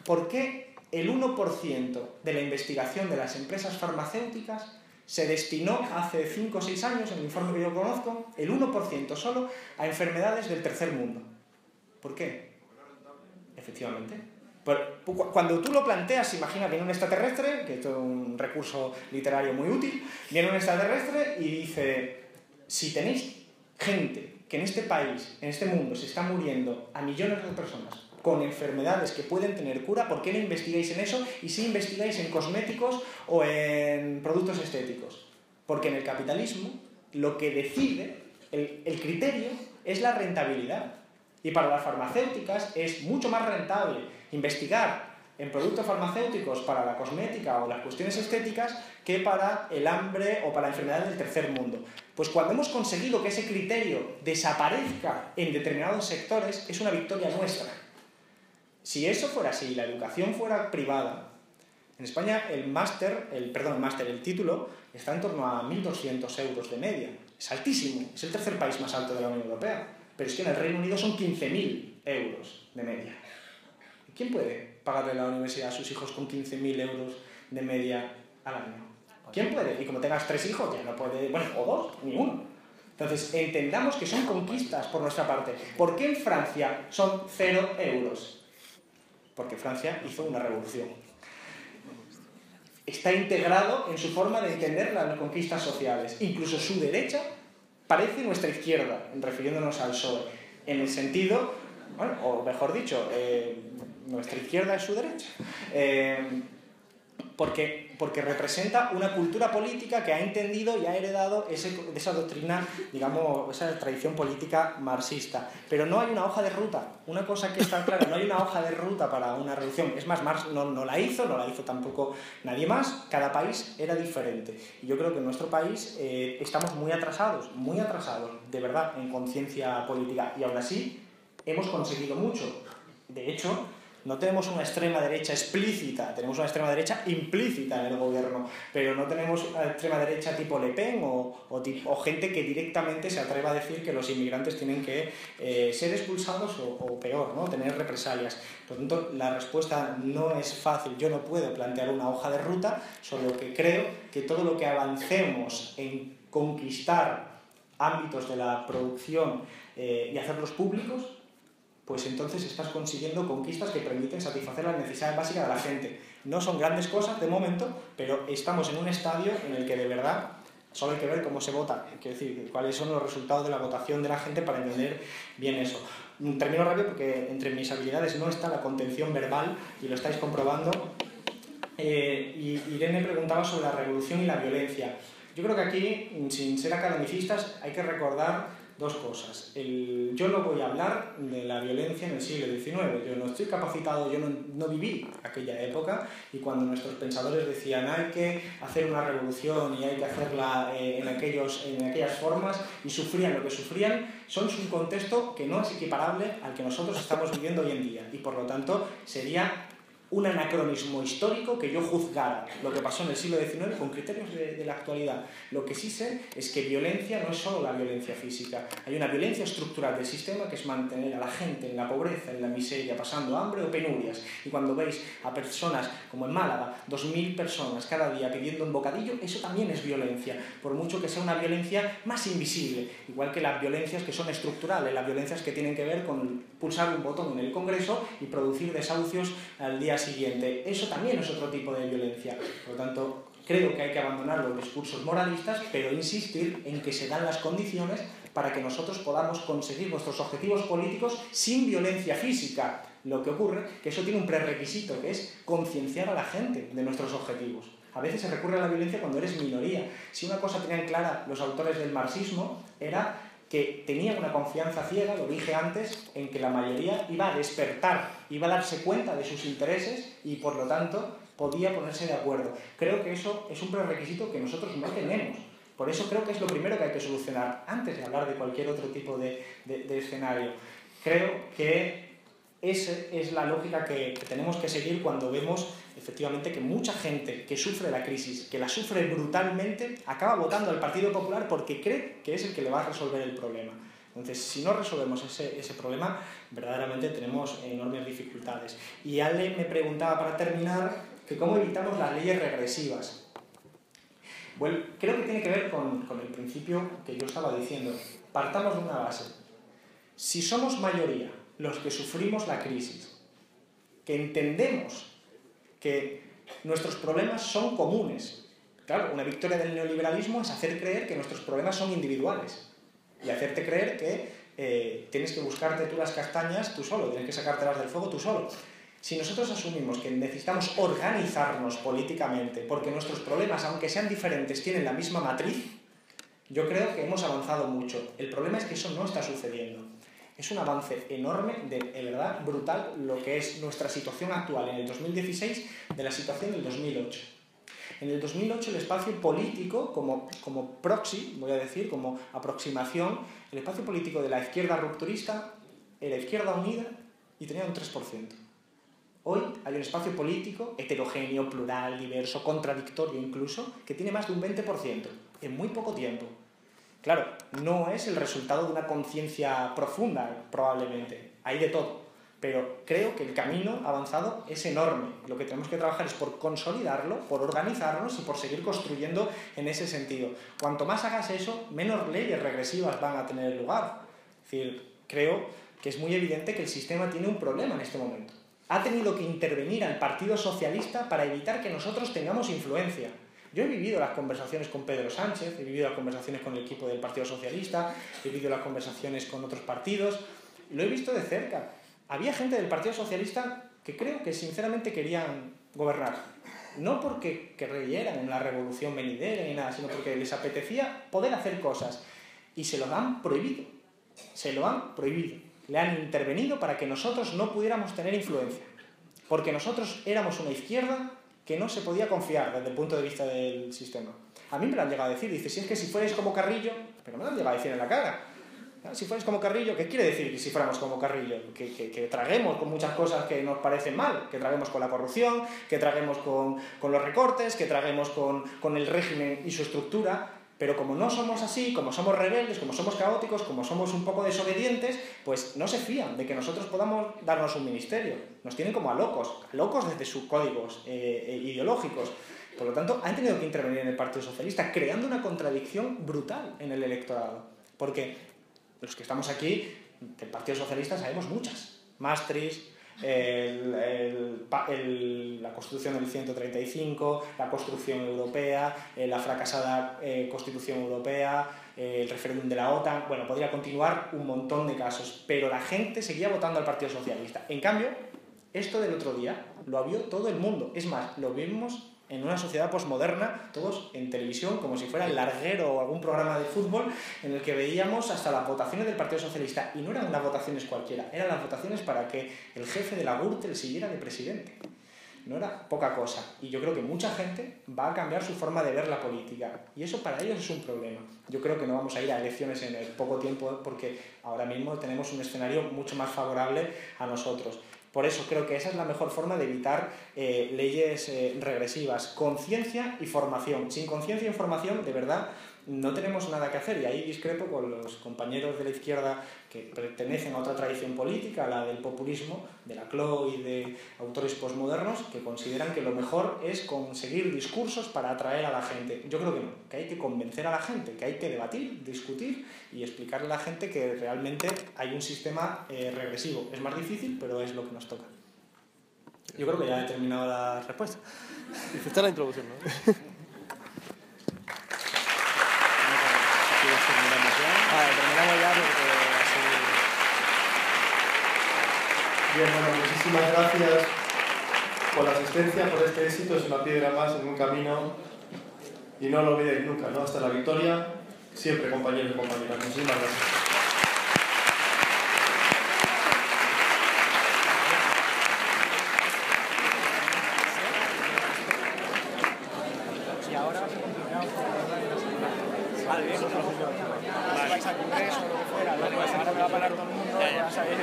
¿Por qué el 1% de la investigación de las empresas farmacéuticas se destinó hace 5 o 6 años, en el informe que yo conozco, el 1% solo a enfermedades del tercer mundo? ¿Por qué? Efectivamente. Cuando tú lo planteas, imagina, viene un extraterrestre, que esto es un recurso literario muy útil, viene un extraterrestre y dice, si tenéis gente que en este país, en este mundo, se está muriendo a millones de personas con enfermedades que pueden tener cura, ¿por qué no investigáis en eso y sí investigáis en cosméticos o en productos estéticos? Porque en el capitalismo lo que decide, el criterio, es la rentabilidad. Y para las farmacéuticas es mucho más rentable investigar en productos farmacéuticos para la cosmética o las cuestiones estéticas que para el hambre o para enfermedades del tercer mundo. Pues cuando hemos conseguido que ese criterio desaparezca en determinados sectores, es una victoria nuestra. Si eso fuera así, la educación fuera privada, en España el título está en torno a 1.200 euros de media. Es altísimo, es el tercer país más alto de la Unión Europea. Pero es que en el Reino Unido son 15.000 euros de media. ¿Quién puede pagarle la universidad a sus hijos con 15.000 euros de media al año? ¿Quién puede? Y como tengas 3 hijos, ya no puede, o 2, ni uno. Entonces, entendamos que son conquistas por nuestra parte. ¿Por qué en Francia son 0 euros? Porque Francia hizo una revolución. Está integrado en su forma de entender las conquistas sociales. Incluso su derecha parece nuestra izquierda, refiriéndonos al PSOE, en el sentido, o mejor dicho, nuestra izquierda es su derecha, porque representa una cultura política que ha entendido y ha heredado esa doctrina, digamos, esa tradición política marxista. Pero no hay una hoja de ruta, una cosa que está clara, no hay una hoja de ruta para una revolución. Es más, Marx no la hizo tampoco nadie más, cada país era diferente. Y yo creo que en nuestro país estamos muy atrasados, de verdad, en conciencia política. Y aún así, hemos conseguido mucho. De hecho, No tenemos una extrema derecha explícita, tenemos una extrema derecha implícita en el gobierno, pero no tenemos una extrema derecha tipo Le Pen o gente que directamente se atreva a decir que los inmigrantes tienen que ser expulsados o peor, ¿no? Tener represalias. Por lo tanto, la respuesta no es fácil. Yo no puedo plantear una hoja de ruta, solo que creo que todo lo que avancemos en conquistar ámbitos de la producción y hacerlos públicos, pues entonces estás consiguiendo conquistas que permiten satisfacer las necesidades básicas de la gente. No son grandes cosas de momento, pero estamos en un estadio en el que de verdad solo hay que ver cómo se vota, quiero decir, cuáles son los resultados de la votación de la gente para entender bien eso. Termino rápido porque entre mis habilidades no está la contención verbal y lo estáis comprobando. Y Irene preguntaba sobre la revolución y la violencia. Yo creo que aquí, sin ser academicistas, hay que recordar dos cosas. Yo no voy a hablar de la violencia en el siglo XIX. Yo no estoy capacitado, yo no viví aquella época, y cuando nuestros pensadores decían hay que hacer una revolución y hay que hacerla en aquellas formas, y sufrían lo que sufrían, son un contexto que no es equiparable al que nosotros estamos viviendo hoy en día, y por lo tanto sería un anacronismo histórico que yo juzgara lo que pasó en el siglo XIX con criterios de la actualidad. Lo que sí sé es que violencia no es solo la violencia física. Hay una violencia estructural del sistema que es mantener a la gente en la pobreza, en la miseria, pasando hambre o penurias. Y cuando veis a personas, como en Málaga, 2000 personas cada día pidiendo un bocadillo, eso también es violencia, por mucho que sea una violencia más invisible, igual que las violencias que son estructurales, las violencias que tienen que ver con pulsar un botón en el Congreso y producir desahucios al día siguiente. Eso también es otro tipo de violencia. Por lo tanto, creo que hay que abandonar los discursos moralistas, pero insistir en que se dan las condiciones para que nosotros podamos conseguir nuestros objetivos políticos sin violencia física. Lo que ocurre es que eso tiene un prerequisito, que es concienciar a la gente de nuestros objetivos. A veces se recurre a la violencia cuando eres minoría. Si una cosa tenían clara los autores del marxismo era que tenían una confianza ciega, lo dije antes, en que la mayoría iba a despertar, iba a darse cuenta de sus intereses y por lo tanto podía ponerse de acuerdo. Creo que eso es un prerequisito que nosotros no tenemos. Por eso creo que es lo primero que hay que solucionar antes de hablar de cualquier otro tipo de escenario. Creo que esa es la lógica que tenemos que seguir cuando vemos efectivamente que mucha gente que sufre la crisis, que la sufre brutalmente, acaba votando al Partido Popular porque cree que es el que le va a resolver el problema. Entonces, si no resolvemos ese problema, verdaderamente tenemos enormes dificultades. Y Ale me preguntaba para terminar que cómo evitamos las leyes regresivas. Bueno, creo que tiene que ver con el principio que yo estaba diciendo. Partamos de una base. Si somos mayoría los que sufrimos la crisis, que entendemos que nuestros problemas son comunes. Claro, una victoria del neoliberalismo es hacer creer que nuestros problemas son individuales y hacerte creer que tienes que buscarte tú las castañas tú solo, tienes que sacártelas del fuego tú solo. Si nosotros asumimos que necesitamos organizarnos políticamente porque nuestros problemas, aunque sean diferentes, tienen la misma matriz, yo creo que hemos avanzado mucho. El problema es que eso no está sucediendo. Es un avance enorme, de verdad brutal, lo que es nuestra situación actual en el 2016 de la situación del 2008. En el 2008 el espacio político, como proxy, voy a decir, como aproximación, el espacio político de la izquierda rupturista era Izquierda Unida y tenía un 3%. Hoy hay un espacio político heterogéneo, plural, diverso, contradictorio incluso, que tiene más de un 20% en muy poco tiempo. Claro, no es el resultado de una conciencia profunda, probablemente. Hay de todo. Pero creo que el camino avanzado es enorme. Lo que tenemos que trabajar es por consolidarlo, por organizarnos y por seguir construyendo en ese sentido. Cuanto más hagas eso, menos leyes regresivas van a tener lugar. Es decir, creo que es muy evidente que el sistema tiene un problema en este momento. Ha tenido que intervenir al Partido Socialista para evitar que nosotros tengamos influencia. Yo he vivido las conversaciones con Pedro Sánchez, he vivido las conversaciones con el equipo del Partido Socialista, he vivido las conversaciones con otros partidos, lo he visto de cerca. Había gente del Partido Socialista que creo que sinceramente querían gobernar. No porque creyeran en la revolución venidera ni nada, sino porque les apetecía poder hacer cosas. Y se lo han prohibido. Se lo han prohibido. Le han intervenido para que nosotros no pudiéramos tener influencia. Porque nosotros éramos una izquierda que no se podía confiar desde el punto de vista del sistema. A mí me lo han llegado a decir, dice, si es que si fuerais como Carrillo, pero me lo han llegado a decir en la cara. Si fuerais como Carrillo, ¿qué quiere decir que si fuéramos como Carrillo? Que traguemos con muchas cosas que nos parecen mal, que traguemos con la corrupción, que traguemos con los recortes, que traguemos con el régimen y su estructura, pero como no somos así, como somos rebeldes, como somos caóticos, como somos un poco desobedientes, pues no se fían de que nosotros podamos darnos un ministerio. Nos tienen como a locos desde sus códigos ideológicos. Por lo tanto, han tenido que intervenir en el Partido Socialista, creando una contradicción brutal en el electorado. Porque los que estamos aquí, del Partido Socialista, sabemos muchas. Maastricht, la Constitución del 135, la construcción europea, la fracasada Constitución Europea, el referéndum de la OTAN. Bueno, podría continuar un montón de casos, pero la gente seguía votando al Partido Socialista. En cambio, esto del otro día lo vio todo el mundo. Es más, lo vimos en una sociedad posmoderna, todos en televisión, como si fuera el larguero o algún programa de fútbol, en el que veíamos hasta las votaciones del Partido Socialista. Y no eran las votaciones cualquiera, eran las votaciones para que el jefe de la Gürtel siguiera de presidente. No era poca cosa. Y yo creo que mucha gente va a cambiar su forma de ver la política. Y eso para ellos es un problema. Yo creo que no vamos a ir a elecciones en el poco tiempo, porque ahora mismo tenemos un escenario mucho más favorable a nosotros. Por eso creo que esa es la mejor forma de evitar leyes regresivas. Conciencia y formación. Sin conciencia y formación, de verdad, no tenemos nada que hacer. Y ahí discrepo con los compañeros de la izquierda que pertenecen a otra tradición política, la del populismo, de la CLO y de autores posmodernos, que consideran que lo mejor es conseguir discursos para atraer a la gente. Yo creo que no, que hay que convencer a la gente, que hay que debatir, discutir y explicarle a la gente que realmente hay un sistema regresivo. Es más difícil, pero es lo que nos toca. Yo creo que ya he terminado la respuesta. Hiciste la introducción, ¿no? Terminamos ya porque así... Bien, bueno, muchísimas gracias por la asistencia, por este éxito. Es una piedra más en un camino y no lo olvidéis nunca, ¿no? Hasta la victoria, siempre, compañeros y compañeras. Muchísimas gracias. Y ahora vas a continuar con la vais al Congreso o lo que fuera, ahora me va a parar todo el mundo, ya sabéis.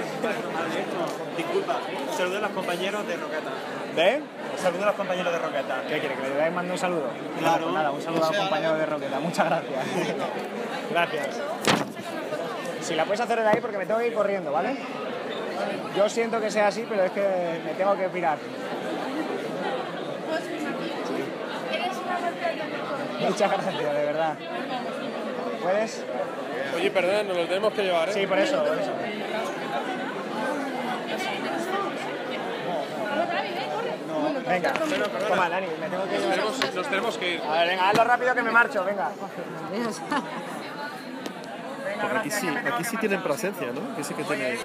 Disculpa, saludo a los compañeros de Roqueta. ¿De? Saludo a los compañeros de Roqueta. ¿Qué quiere? ¿Que le mande un saludo? Claro. Pues nada, un saludo a los compañeros de Roqueta. Muchas gracias. Gracias. Si la puedes hacer de ahí porque me tengo que ir corriendo, ¿vale? Yo siento que sea así, pero es que me tengo que pirar. Muchas gracias, de verdad. ¿Puedes? Oye, perdón, nos lo tenemos que llevar, ¿eh? Sí, por eso. No, venga, toma, Dani, me tengo que llevar. Nos tenemos que ir. A ver, venga, hazlo rápido que me marcho, venga. Aquí sí tienen presencia, ¿no? Aquí sí que tiene...